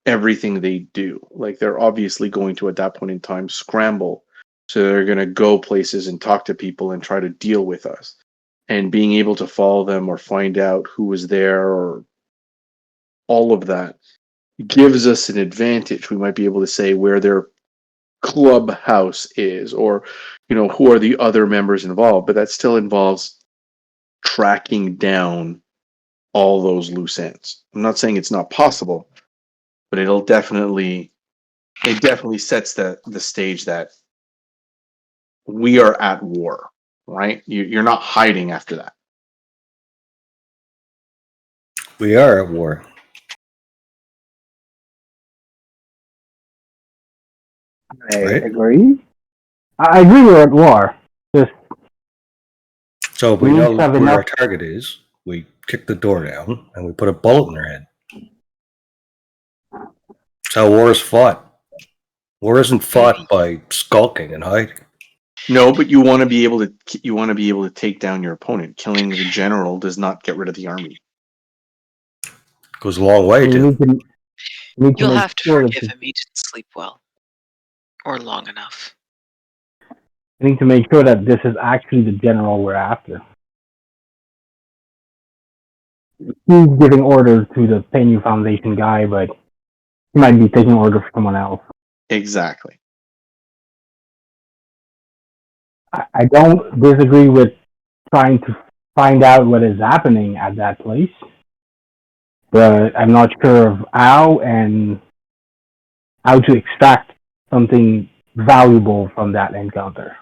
everything they do. Like they're obviously going to, at that point in time, scramble. So they're going to go places and talk to people and try to deal with us. And being able to follow them or find out who was there or all of that gives us an advantage. We might be able to say where their clubhouse is, or who are the other members involved, but that still involves tracking down all those loose ends. I'm not saying it's not possible, but it definitely sets the stage that we are at war, right? You're not hiding after that. We are at war. I Right. agree. I agree we're at war. Just So if we We know each have where our enough- target is, we kick the door down and we put a bullet in their head. That's how war is fought. War isn't fought by skulking and hiding. No, but you want to be able to take down your opponent. Killing the general does not get rid of the army. Goes a long way we to. need to, we need to you'll make have to sure forgive that him. He didn't sleep well or long enough. we need to make sure that this is actually the general we're after. He's giving orders to the Penny Foundation guy, but he might be taking orders from someone else. Exactly. I don't disagree with trying to find out what is happening at that place, but I'm not sure of how to extract something valuable from that encounter.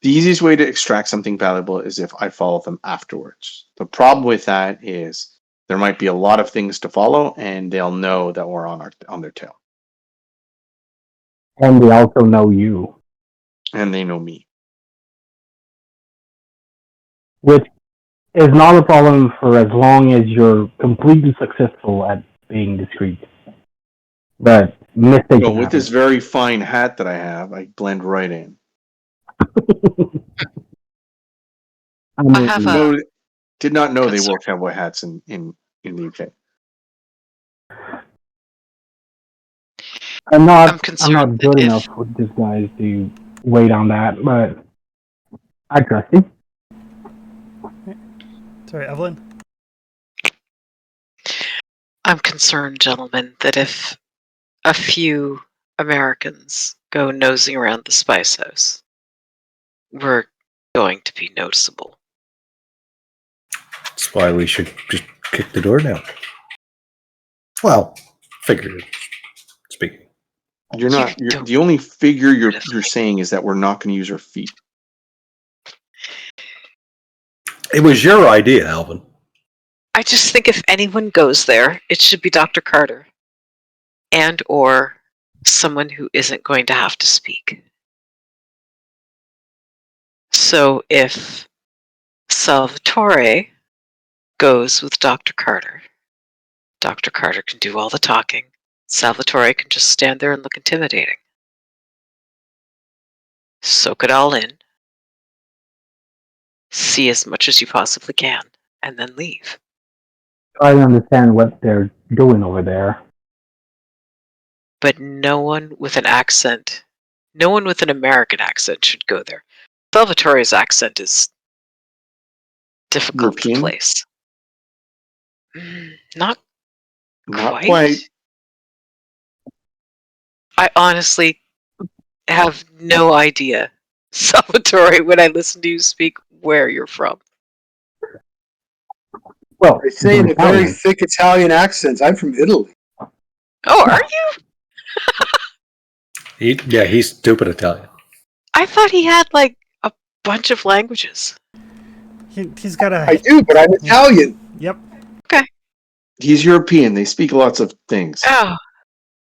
The easiest way to extract something valuable is if I follow them afterwards. The problem with that is there might be a lot of things to follow, and they'll know that we're on their tail, And they also know you, and they know me. which is not a problem for as long as you're completely successful at being discreet. But mistakes So with happen. this very fine hat that I have, I blend right in. I mean, have No, did not know they concern. wore cowboy hats in the UK. I'm I'm not concerned good that enough with this guy to wait on that, but I trust him. Sorry, Evelyn. I'm concerned, gentlemen, that if a few Americans go nosing around the Spice House, we're going to be noticeable. That's why we should just kick the door down. Well, figuratively speaking. You're not. You're, the only figure you're saying is that we're not going to use our feet. It was your idea, Alvin. I just think if anyone goes there, it should be Dr. Carter and or someone who isn't going to have to speak. So if Salvatore goes with Dr. Carter can do all the talking. Salvatore can just stand there and look intimidating. Soak it all in. See as much as you possibly can, and then leave. I understand what they're doing over there. But no one with an accent, no one with an American accent should go there. Salvatore's accent is difficult European? to place. Not quite. I honestly have no idea, Salvatore, when I listen to you speak, where you're from. Well, I say in a very Italian. thick Italian accent. I'm from Italy. Oh, are you? He's stupid Italian. I thought he had like a bunch of languages. He's got a. I do, but I'm Italian. Yep. Okay. He's European. They speak lots of things. Oh,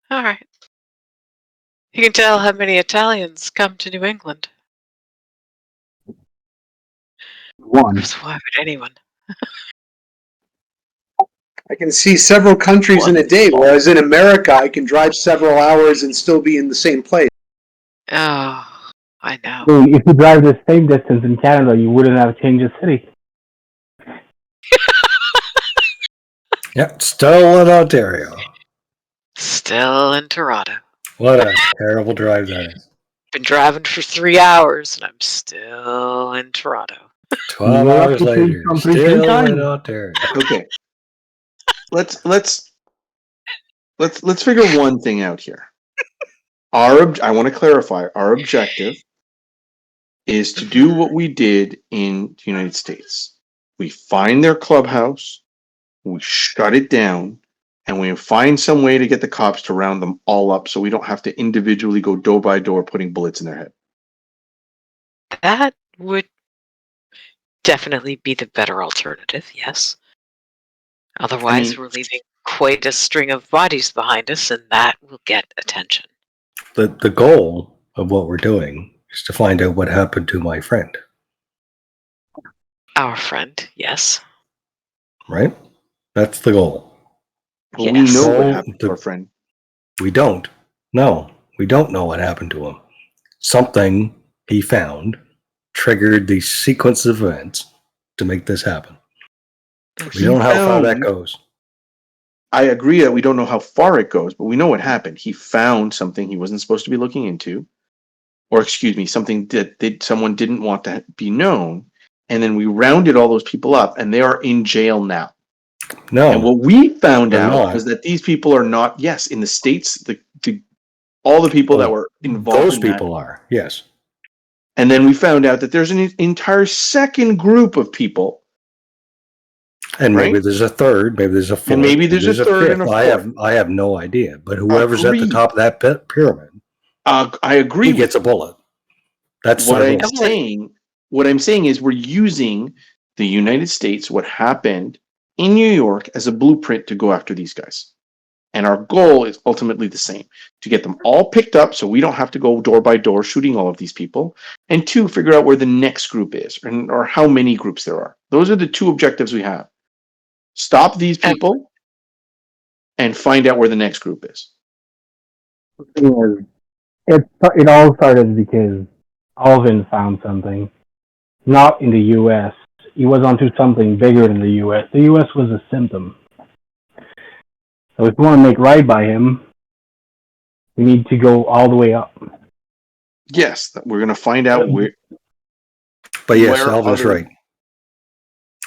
all right. You can tell how many Italians come to New England. One. Why would anyone? I can see several countries in a day, whereas in America, I can drive several hours and still be in the same place. Oh, I know. If you drive the same distance in Canada, you wouldn't have changed the city. Yeah, still in Ontario. Still in Toronto. What a terrible drive that is. Been driving for 3 hours and I'm still in Toronto. 12 hours later, still in Ontario. Okay. Let's figure one thing out here. I want to clarify. Our objective is to do what we did in the United States. We find their clubhouse, we shut it down, and we find some way to get the cops to round them all up so we don't have to individually go door by door putting bullets in their head. That would definitely be the better alternative, yes. Otherwise, we're leaving quite a string of bodies behind us, and that will get attention. The goal of what we're doing is to find out what happened to my friend. Our friend, yes. Right? That's the goal. Well, we know what happened to our friend. We don't. No, we don't know what happened to him. Something he found triggered the sequence of events to make this happen. We don't know how far that goes. I agree that we don't know how far it goes, but we know what happened. He found something he wasn't supposed to be looking into, or something that someone didn't want to be known, and then we rounded all those people up, and they are in jail now. No. And what we found out was that these people are not. Yes, in the States, all the people that were involved. Those people are, yes. And then we found out that there's an entire second group of people. And maybe there's a third, maybe there's a fourth, and maybe there's a third fifth. and a fourth. I have no idea. But whoever's at the top of that pyramid, I agree. He gets a bullet. That's what I'm saying. What I'm saying is we're using the United States, what happened in New York, as a blueprint to go after these guys. And our goal is ultimately the same: to get them all picked up so we don't have to go door by door shooting all of these people, and two, figure out where the next group is, or how many groups there are. Those are the two objectives we have. Stop these people and find out where the next group is. It all started because Alvin found something, not in the U.S. He was onto something bigger than the U.S. The U.S. was a symptom. So if you want to make right by him, We need to go all the way up. Yes, we're going to find out where. But yes, Where Alvin's other- right.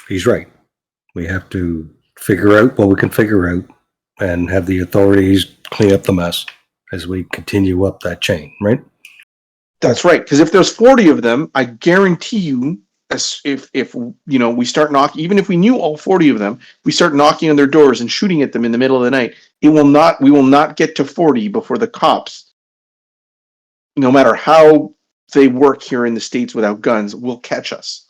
He's right. We have to figure out what we can figure out and have the authorities clean up the mess as we continue up that chain, right? That's right. Because if there's 40 of them, I guarantee you, if we start knocking, even if we knew all 40 of them, we start knocking on their doors and shooting at them in the middle of the night. We will not get to 40 before the cops, no matter how they work here in the States without guns, will catch us.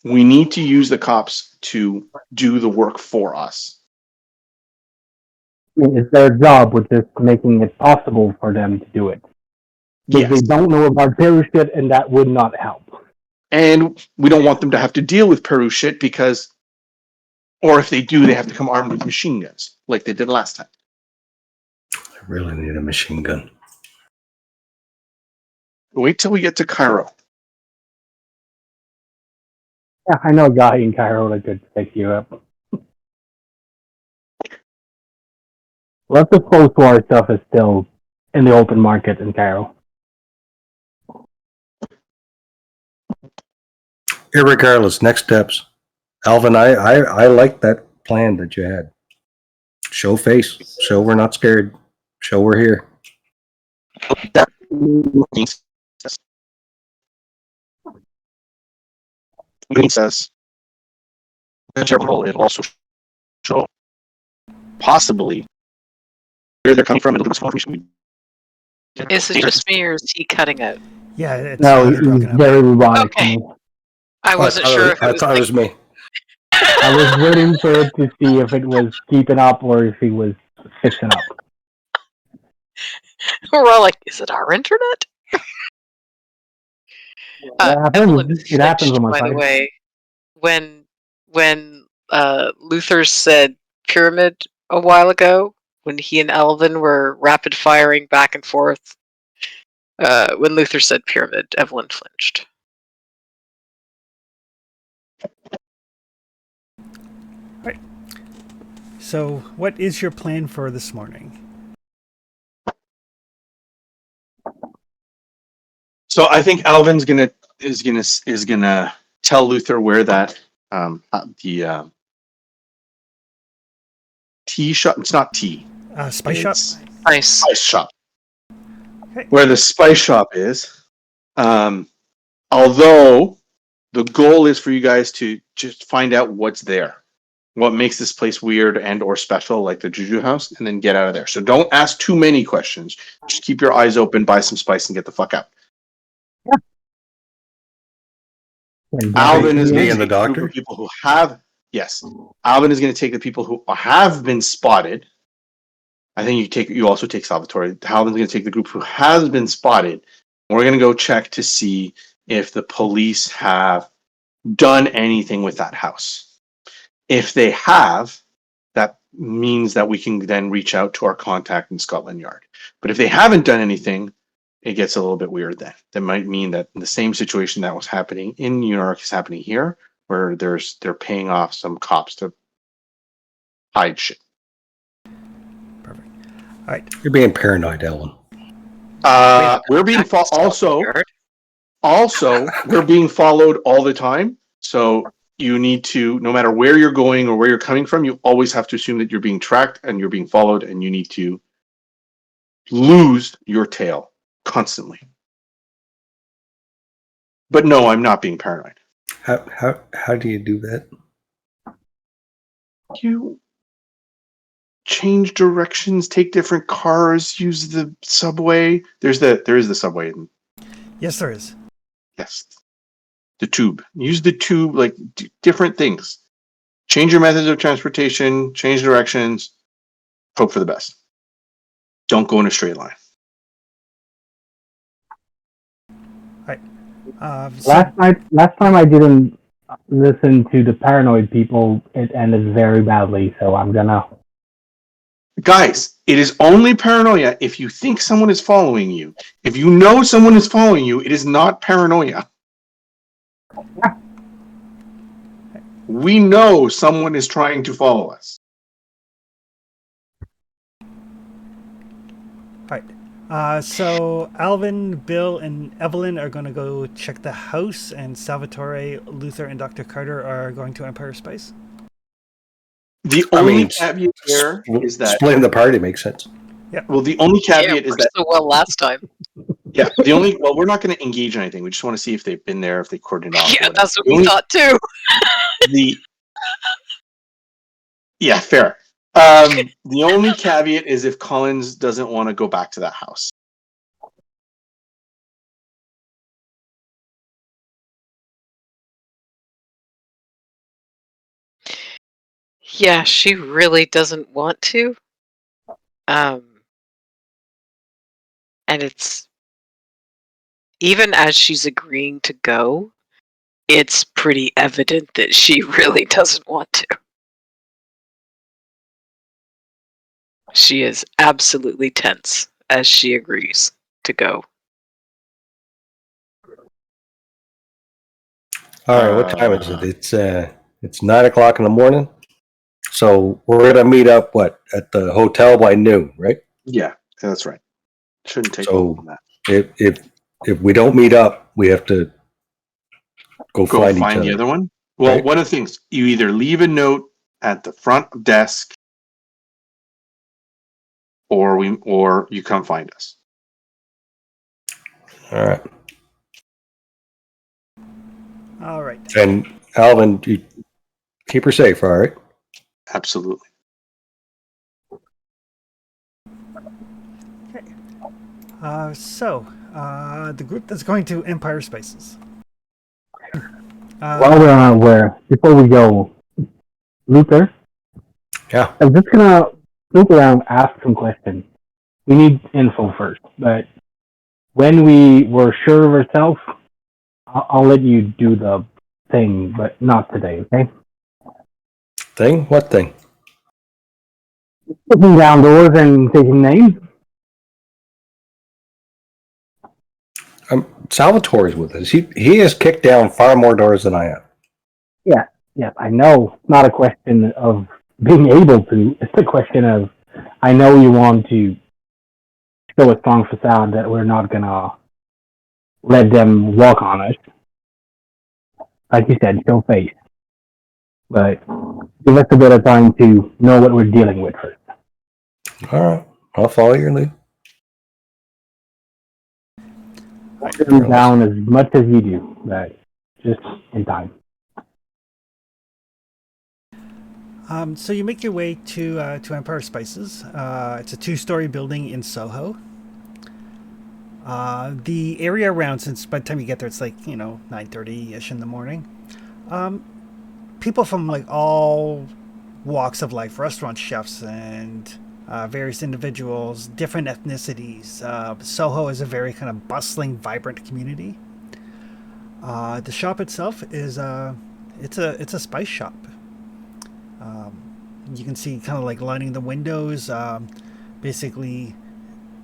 We need to use the cops to do the work for us. It's their job, which is making it possible for them to do it. Because Yes. they don't know about Peru shit, and that would not help. And we don't want them to have to deal with Peru shit because, or if they do, they have to come armed with machine guns like they did last time. I really need a machine gun. Wait till we get to Cairo. Yeah, I know a guy in Cairo that could pick you up. Lots of post-war stuff is still in the open market in Cairo. Irregardless, next steps. Alvin, I like that plan that you had. Show face. Show we're not scared. Show we're here. That means it also show possibly where they're coming from and a little bit more. Is it just me or is he cutting out? Yeah, it's No, you're it's broken up. very robotic. Okay. To me. I wasn't sure if it I was thought it was me. I was waiting for it to see if it was keeping up or if it was fixing up. We're all like, is it our internet? Evelyn is It happens on my by the side. way, when Luther said pyramid a while ago, when he and Alvin were rapid firing back and forth, when Luther said pyramid, Evelyn flinched. Right. So, what is your plan for this morning? So I think Alvin's is gonna tell Luther where that the tea shop. It's not tea. Spice shop? Nice. Spice shop. Okay. Where the spice shop is. Although the goal is for you guys to just find out what's there, what makes this place weird and or special, like the Juju house, and then get out of there. So don't ask too many questions. Just keep your eyes open, buy some spice, and get the fuck out. Alvin is Me going and to the take a group doctor? of people who have, yes. Alvin is going to take the people who have been spotted. I think you also take Salvatore. Alvin's going to take the group who has been spotted. We're going to go check to see if the police have done anything with that house. If they have, that means that we can then reach out to our contact in Scotland Yard. But if they haven't done anything, it gets a little bit weird then. That might mean that the same situation that was happening in New York is happening here, where they're paying off some cops to hide shit. Perfect. All right. You're being paranoid, Ellen. We're being also we're being followed all the time. So you need to, no matter where you're going or where you're coming from, you always have to assume that you're being tracked and you're being followed, and you need to lose your tail constantly. But no, I'm not being paranoid. How do you do that? You change directions, take different cars, use the subway. There is the subway. Yes, there is. Yes, the tube. Use the tube, like different things. Change your methods of transportation. Change directions. Hope for the best. Don't go in a straight line. So, Last time I didn't listen to the paranoid people, it ended very badly. So I'm gonna. Guys, it is only paranoia if you think someone is following you. If you know someone is following you, it is not paranoia. We know someone is trying to follow us. So Alvin, Bill, and Evelyn are going to go check the house, and Salvatore, Luther, and Dr. Carter are going to Empire Space. The I only mean, caveat there is that splitting the party makes sense. well, the only Yeah, caveat it is worked that so well last time. yeah, the only well, we're not going to engage in anything. We just want to see if they've been there, if they cordoned off. Yeah, or whatever. that's what The we only- thought too. The yeah, fair. The only caveat is if Collins doesn't want to go back to that house. Yeah, she really doesn't want to. And it's even as she's agreeing to go, it's pretty evident that she really doesn't want to. She is absolutely tense as she agrees to go. All right, what time is it? It's 9 o'clock in the morning. So we're gonna meet up at the hotel by noon, right? Yeah, that's right. Shouldn't take So- longer than that. If we don't meet up, we have to go Go find each find the other. other one. Well, Right. one of the things you either leave a note at the front desk, or you come find us. All right. All right. And Alvin, you keep her safe, all right? Absolutely. So the group that's going to Empire Spaces. While we're on where, before we go, Luther, Yeah. I'm just gonna look around, ask some questions. We need info first, but when we were sure of ourselves, I'll let you do the thing, but not today, okay? Thing? What thing? Looking down doors and taking names. Salvatore's with us. He has kicked down far more doors than I have. Yes, I know. It's not a question of being able to. It's a question of, I know you want to show a strong facade that we're not gonna let them walk on us. Like you said, show face. But give us a bit of time to know what we're dealing with first. All right. I'll follow your lead. Them down as much as you do, but just in time. So you make your way to Empire Spices. It's a 2-story building in Soho. The area around, since by the time you get there, it's like 9:30ish in the morning. People from like all walks of life, restaurant chefs and various individuals, different ethnicities. Soho is a very kind of bustling, vibrant community. The shop itself is it's a spice shop. You can see kind of like lining the windows, basically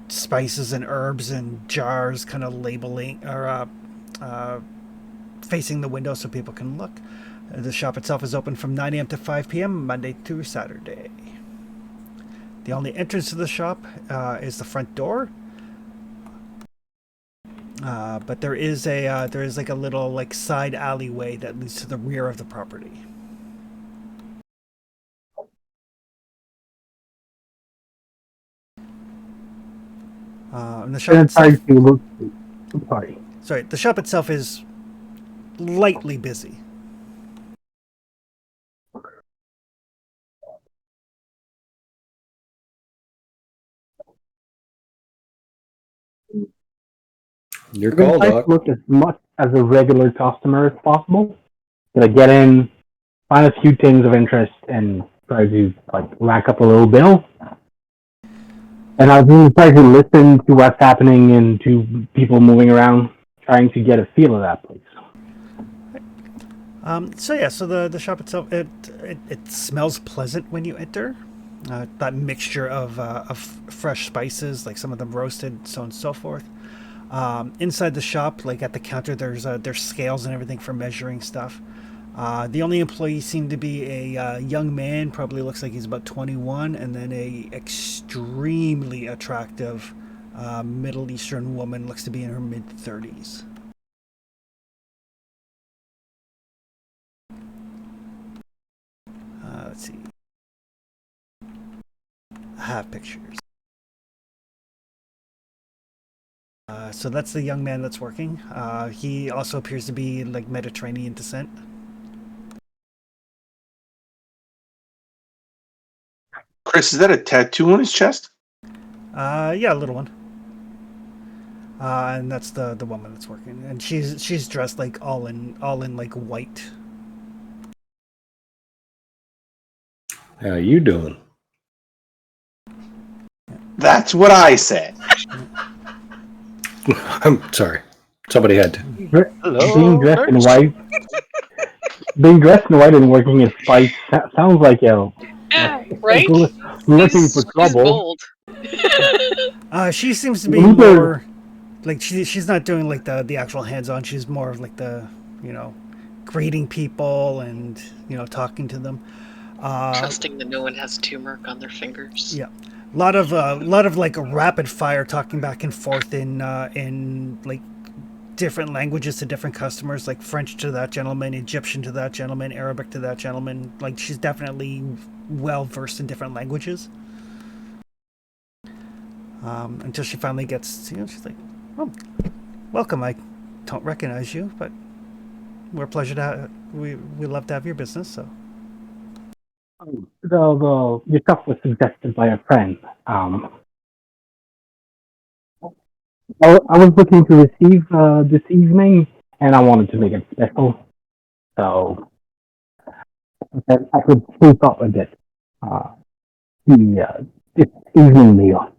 spices and herbs and jars kind of labeling or facing the window so people can look. The shop itself is open from 9 a.m. to 5 p.m. Monday through Saturday. The only entrance to the shop is the front door. But there is like a little like side alleyway that leads to the rear of the property. And the shop itself, sorry, the shop itself is lightly busy. Your We're gonna call, try Doc. to look as much as a regular customer as possible. Gonna get in, find a few things of interest, and try to like rack up a little bill. And I was going to try to listen to what's happening and to people moving around, trying to get a feel of that place. So the shop itself, it smells pleasant when you enter. That mixture of fresh spices, like some of them roasted, so on and so forth. Inside the shop, like at the counter, there's scales and everything for measuring stuff. The only employee seemed to be a young man, probably looks like he's about 21, and then a extremely attractive Middle Eastern woman, looks to be in her mid-30s. Let's see. I have pictures. So that's the young man that's working. He also appears to be like Mediterranean descent. Chris, is that a tattoo on his chest? Yeah, a little one. And that's the woman that's working, and she's dressed like all in like white. How you doing? That's what I said. I'm sorry. Somebody had to. Being dressed in white, being dressed in white and working in spice sounds like Yeah, right? looking for He's trouble. bold. She seems to be Luther- more like she's not doing like the actual hands-on. She's more of like the greeting people and talking to them. Trusting that no one has turmeric on their fingers. Yeah, a lot of like rapid fire talking back and forth in like different languages to different customers, like French to that gentleman, Egyptian to that gentleman, Arabic to that gentleman. Like she's definitely well versed in different languages. Until she finally gets, she's like, "Oh, welcome. I don't recognize you, but we're a pleasure to have, we love to have your business." So Your stuff was suggested by a friend. I was looking to receive this evening, and I wanted to make it special, so that I could sleep up a bit. This evening meal.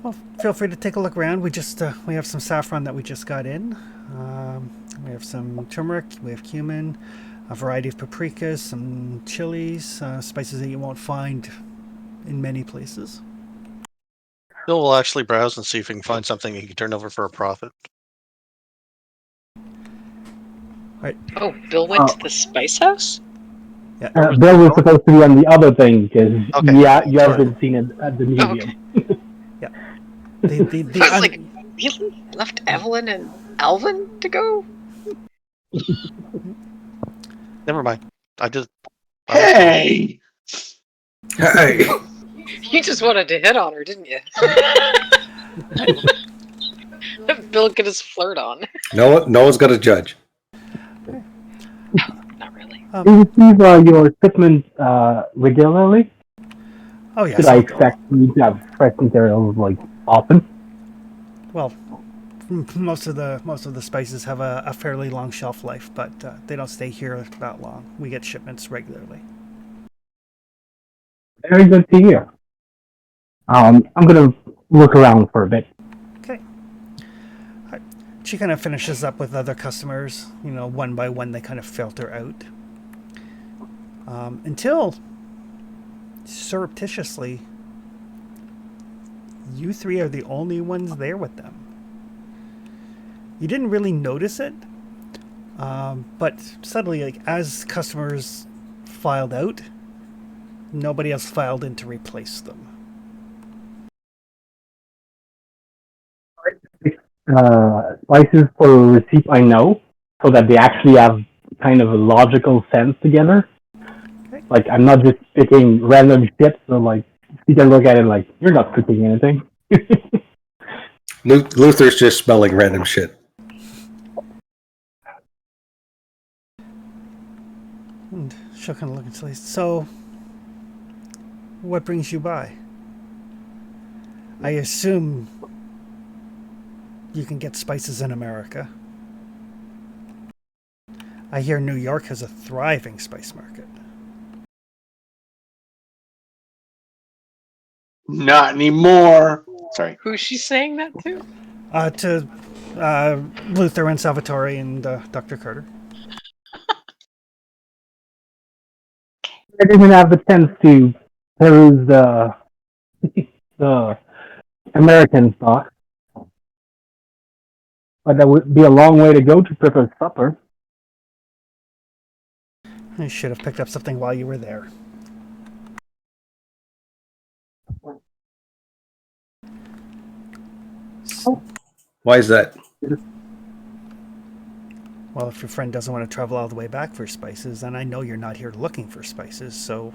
well, feel free to take a look around. We have some saffron that we just got in. We have some turmeric, we have cumin, a variety of paprikas, some chilies, spices that you won't find in many places. Bill will actually browse and see if he can find something he can turn over for a profit. Oh, Bill went to the spice house? Yeah. Bill was supposed to be on the other thing because Okay. you haven't seen it at the museum. Okay. Yeah. The I was like, really? Left Evelyn and Alvin to go? Never mind. Hey! Hey! You just wanted to hit on her, didn't you? Bill get his flirt on. No one's got to judge. Not really. Do you receive your shipments regularly? Oh yes. Should I expect you to have fresh materials like often? Well, most of the spices have a fairly long shelf life, but they don't stay here that long. We get shipments regularly. Very good to hear. I'm gonna look around for a bit. Okay. She kind of finishes up with other customers. One by one, they kind of filter out until surreptitiously, you three are the only ones there with them. You didn't really notice it, but suddenly, like as customers filed out, nobody else filed in to replace them. Spices for receipt I know, so that they actually have kind of a logical sense together. Okay. Like I'm not just picking random shit, so like you can look at it like you're not cooking anything. Luther's just smelling random shit. And she'll kind of look and say, "So, what brings you by? I assume you can get spices in America. I hear New York has a thriving spice market." Not anymore. Sorry. Who's she saying that to? To Luther and Salvatore and Dr. Carter. I didn't have the chance to peruse the American stock, but that would be a long way to go to prepare supper. I should have picked up something while you were there. Why is that? Well, if your friend doesn't want to travel all the way back for spices, then I know you're not here looking for spices, so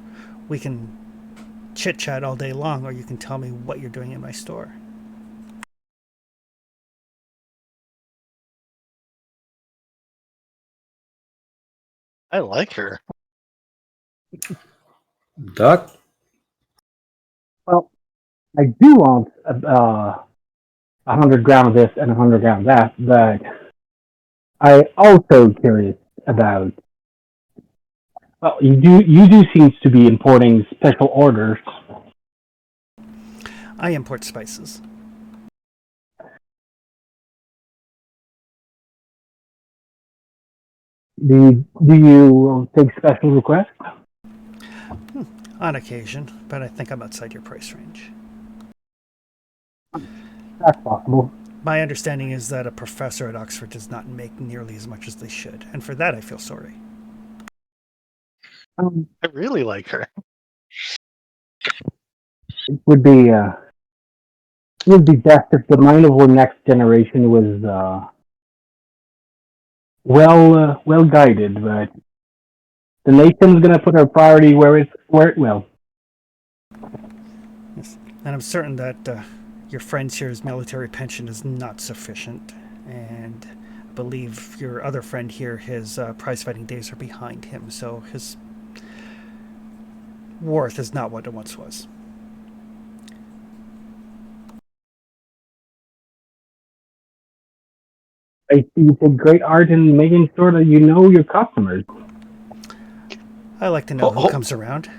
we can chit chat all day long, or you can tell me what you're doing in my store. I like her. Doc? Well, I do want 100 grams of this and 100 grams of that, but I also curious about. Well, you do seem to be importing special orders. I import spices. Do you take special requests? On occasion, but I think I'm outside your price range. That's possible. My understanding is that a professor at Oxford does not make nearly as much as they should, and for that I feel sorry. I really like her. It would be best if the mind of our next generation was well guided, but the nation's gonna put our priority where it will. Yes. And I'm certain that your friend's here's military pension is not sufficient, and I believe your other friend here, his prize-fighting days are behind him, so his worth is not what it once was. I see you take great art in making sure that you know your customers. I like to know who comes around.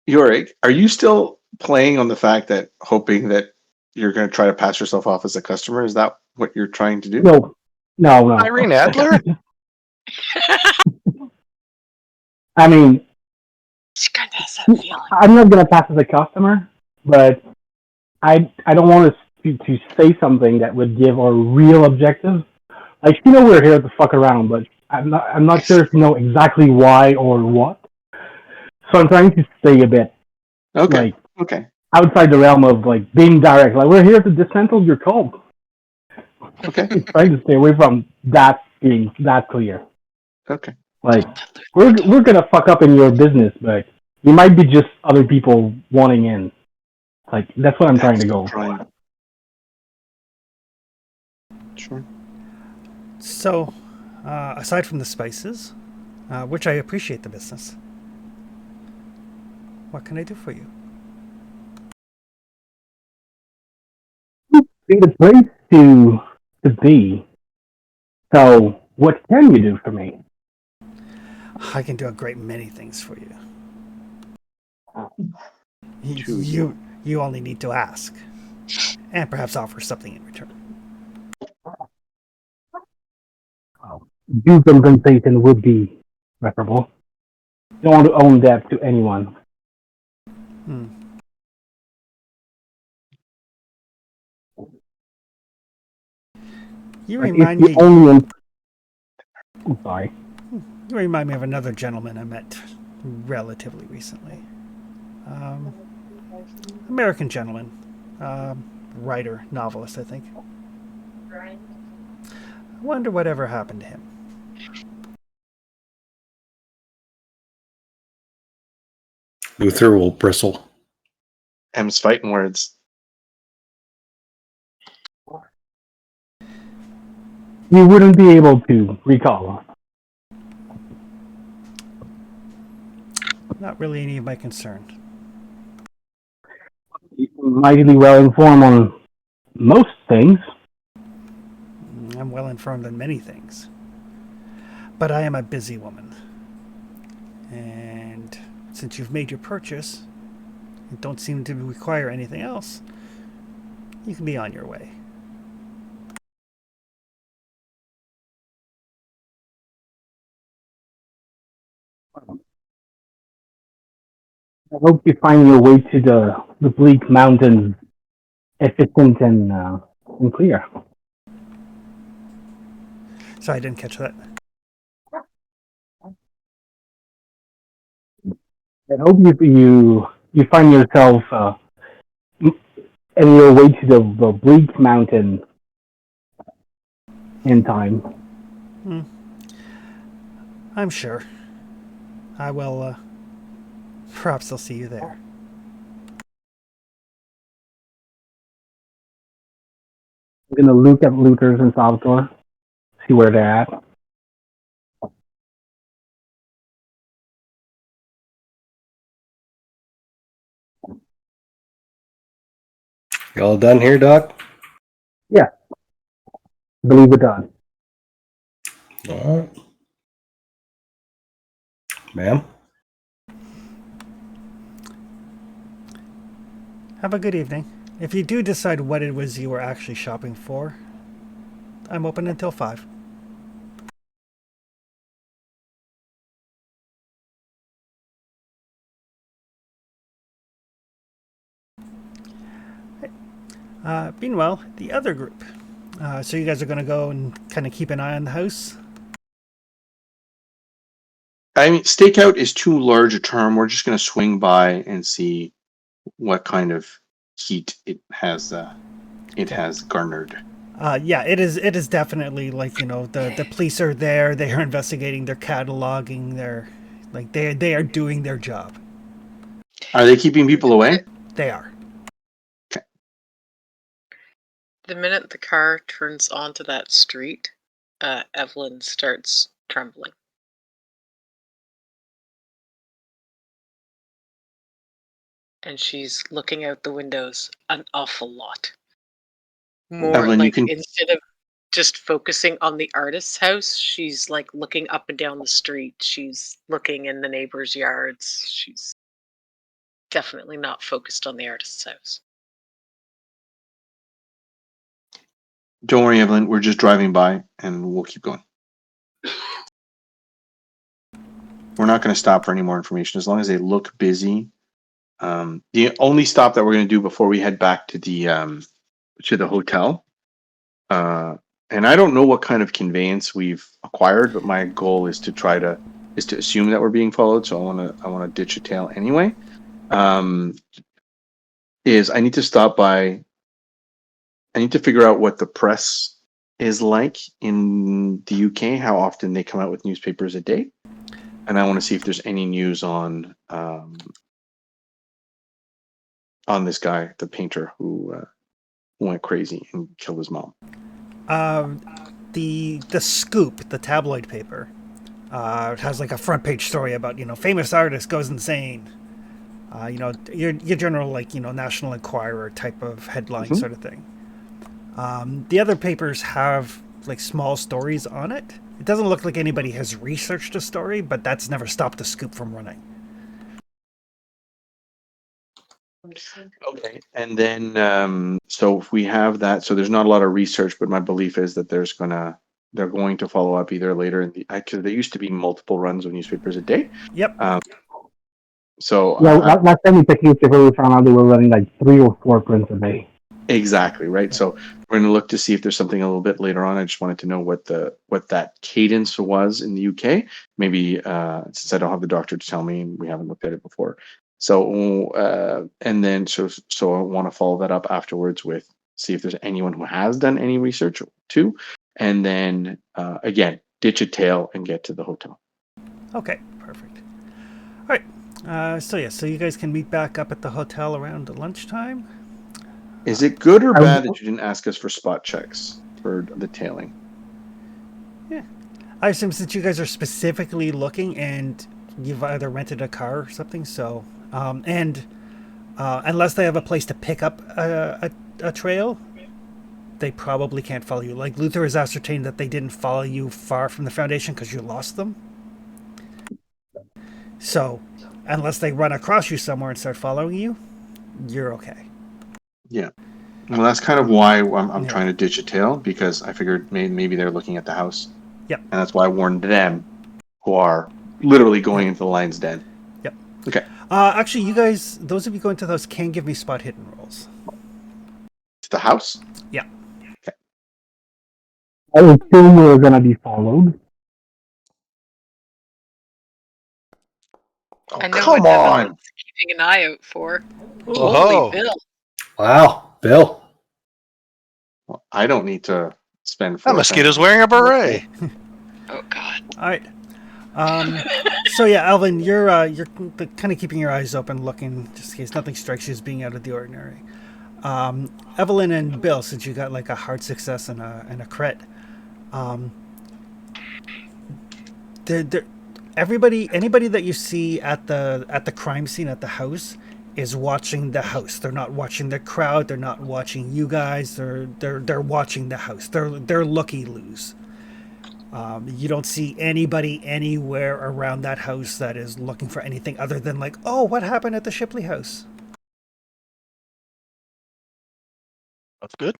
Yorick, are you still playing on the fact that hoping that you're going to try to pass yourself off as a customer? Is that what you're trying to do? No. Irene Adler? I mean, She kind of has that feeling. I'm not gonna pass as a customer, but I don't want to say something that would give our real objective. Like, you know, we're here to fuck around, but I'm not sure if you know exactly why or what. So I'm trying to stay a bit Okay. like outside the realm of like being direct. Like, we're here to dismantle your cult. Okay. Trying to stay away from that being that clear. Okay. Like, we're gonna fuck up in your business, but you might be just other people wanting in. Like, that's what I'm trying to go for. Sure. So, aside from the spices, which I appreciate the business, what can I do for you? Be the place to be. So, what can you do for me? I can do a great many things for you. You only need to ask, and perhaps offer something in return. Due compensation would be preferable. Don't want to own debt to anyone. You remind me. I'm sorry. You remind me of another gentleman I met relatively recently. American gentleman, writer, novelist, I think. I wonder whatever happened to him. Luther will bristle. M's fighting words. You wouldn't be able to recall. Not really any of my concern. You're mightily well informed on most things. I'm well informed on many things. But I am a busy woman. And since you've made your purchase and don't seem to require anything else, you can be on your way. I hope you find your way to the bleak mountains efficient and clear. Sorry, I didn't catch that. I hope you find yourself and your way to the Bleak Mountain in time. I'm sure. I will, perhaps I'll see you there. I'm gonna look at looters in Salvatore, see where they're at. You all done here, Doc? Believe it done. All right. Ma'am? Have a good evening. If you do decide what it was you were actually shopping for, I'm open until 5. Meanwhile, the other group. So you guys are going to go and kind of keep an eye on the house? I mean, stakeout is too large a term. We're just going to swing by and see what kind of heat it has. It has garnered. Yeah, it is. It is definitely like, you know, the police are there. They are investigating. They're cataloging. They are doing their job. Are they keeping people away? They are. The minute the car turns onto that street, Evelyn starts trembling. And she's looking out the windows an awful lot. More Evelyn, you like can. instead of just focusing on the artist's house, she's like looking up and down the street. She's looking in the neighbors' yards. She's definitely not focused on the artist's house. Don't worry, Evelyn. We're just driving by, and we'll keep going. We're not going to stop for any more information as long as they look busy. The only stop that we're going to do before we head back to the hotel, and I don't know what kind of conveyance we've acquired, but my goal is to assume that we're being followed. So I want to ditch a tail anyway. Is I need to stop by. I need to figure out what the press is like in the UK. How often they come out with newspapers a day, and I want to see if there's any news on this guy, the painter who went crazy and killed his mom. The Scoop, the tabloid paper, has like a front page story about, you know, famous artist goes insane. You know, your general, like, you know, National Enquirer type of headline sort of thing. The other papers have like small stories on it. It doesn't look like anybody has researched a story, but that's never stopped the Scoop from running. Okay, and then so if we have that, so there's not a lot of research, but my belief is that they're going to follow up either later in the. Actually, there used to be multiple runs of newspapers a day. Yep. So Yeah, last time we took newspaper, we found out they were running like 3 or 4 prints a day. exactly right. So we're going to look to see if there's something a little bit later on. I just wanted to know what that cadence was in the UK. Maybe since I don't have the doctor to tell me, we haven't looked at it before. So and then so I want to follow that up afterwards with see if there's anyone who has done any research too, and then again ditch a tail and get to the hotel. Okay, perfect. All right. So you guys can meet back up at the hotel around lunchtime. Is it good or bad that you didn't ask us for spot checks for the tailing? Yeah, I assume since you guys are specifically looking and you've either rented a car or something, so and unless they have a place to pick up a trail, they probably can't follow you. Like Luther has ascertained that they didn't follow you far from the Foundation because you lost them. So, unless they run across you somewhere and start following you, you're okay. Yeah. Well, that's kind of why I'm Yeah. trying to ditch a tail, because I figured maybe they're looking at the house. Yep. And that's why I warned them, who are literally going into the lion's den. Yep. Okay. Actually, you guys, those of you going to the house, can give me spot hidden rolls. To the house? Yeah. Okay. I assume we're gonna be followed. Oh, I know come what on. Evelyn's keeping an eye out for. Oh. Holy Bill. Wow. Bill. Well, I don't need to spend. That mosquito's wearing a beret. Oh God. All right. So yeah, Alvin, you're kind of keeping your eyes open, looking just in case nothing strikes you as being out of the ordinary. Evelyn and Bill, since you got like a hard success and a crit, anybody that you see at the crime scene at the house is watching the house. They're not watching the crowd. They're not watching you guys. They're watching the house. They're looky-loos. You don't see anybody anywhere around that house that is looking for anything other than like, oh, what happened at the Shipley house? That's good.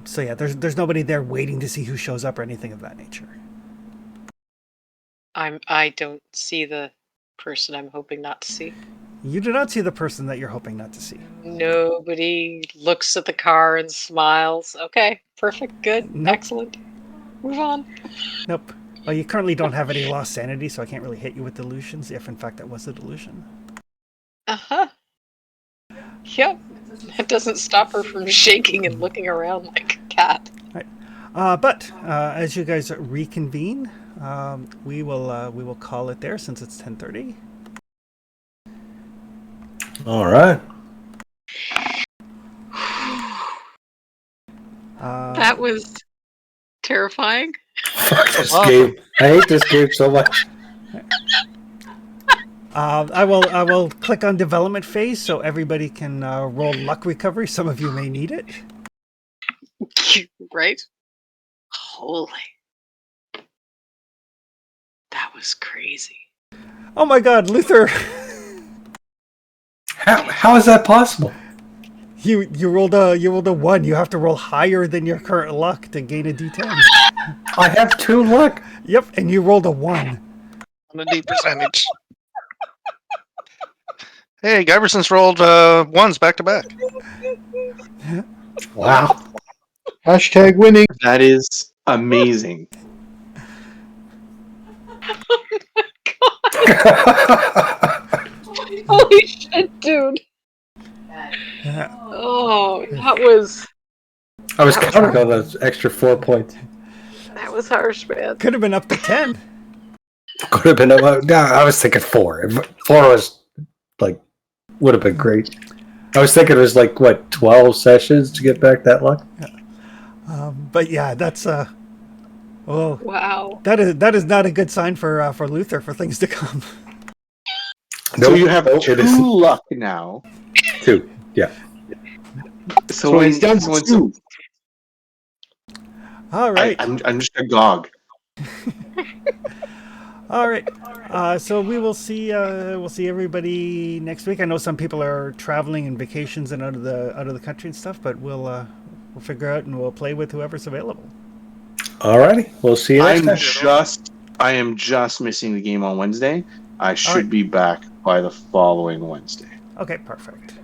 So yeah, there's nobody there waiting to see who shows up or anything of that nature. I don't see the person I'm hoping not to see. You do not see the person that you're hoping not to see. Nobody looks at the car and smiles. Okay, perfect, good, Nope. excellent. Move on. Nope. Well, you currently don't have any lost sanity, so I can't really hit you with delusions, if in fact that was a delusion. Uh-huh. Yep. That doesn't stop her from shaking and looking around like a cat. Right. But as you guys reconvene, we will call it there since it's 10:30. All right. That was terrifying. Fuck this game. I hate this game so much. I will click on development phase so everybody can roll luck recovery. Some of you may need it. Right? Holy. That was crazy. Oh my God, Luther! How is that possible? You rolled a 1. You have to roll higher than your current luck to gain a D10. I have 2 luck. Yep, and you rolled a 1. On a D percentage. Hey, Giberson's rolled ones back to back. Wow. Hashtag winning. That is amazing. Holy shit, dude. Oh, that was I was counting on those extra 4 points. that was harsh, man. Could have been up to 10. Could have been about. No, I was thinking 4. 4 was like would have been great. I was thinking it was like what 12 sessions to get back that luck. But yeah, that's oh, Wow. that is not a good sign for Luther for things to come. So you have Nope, it isn't. 2 luck now. 2. Yeah. So he's down to 2. All right. I'm just agog. All right. So we'll see everybody next week. I know some people are traveling and vacations and out of the country and stuff, but we'll figure out and we'll play with whoever's available. Alrighty. We'll see you next time. I am just missing the game on Wednesday. I should be back by the following Wednesday. Okay, perfect.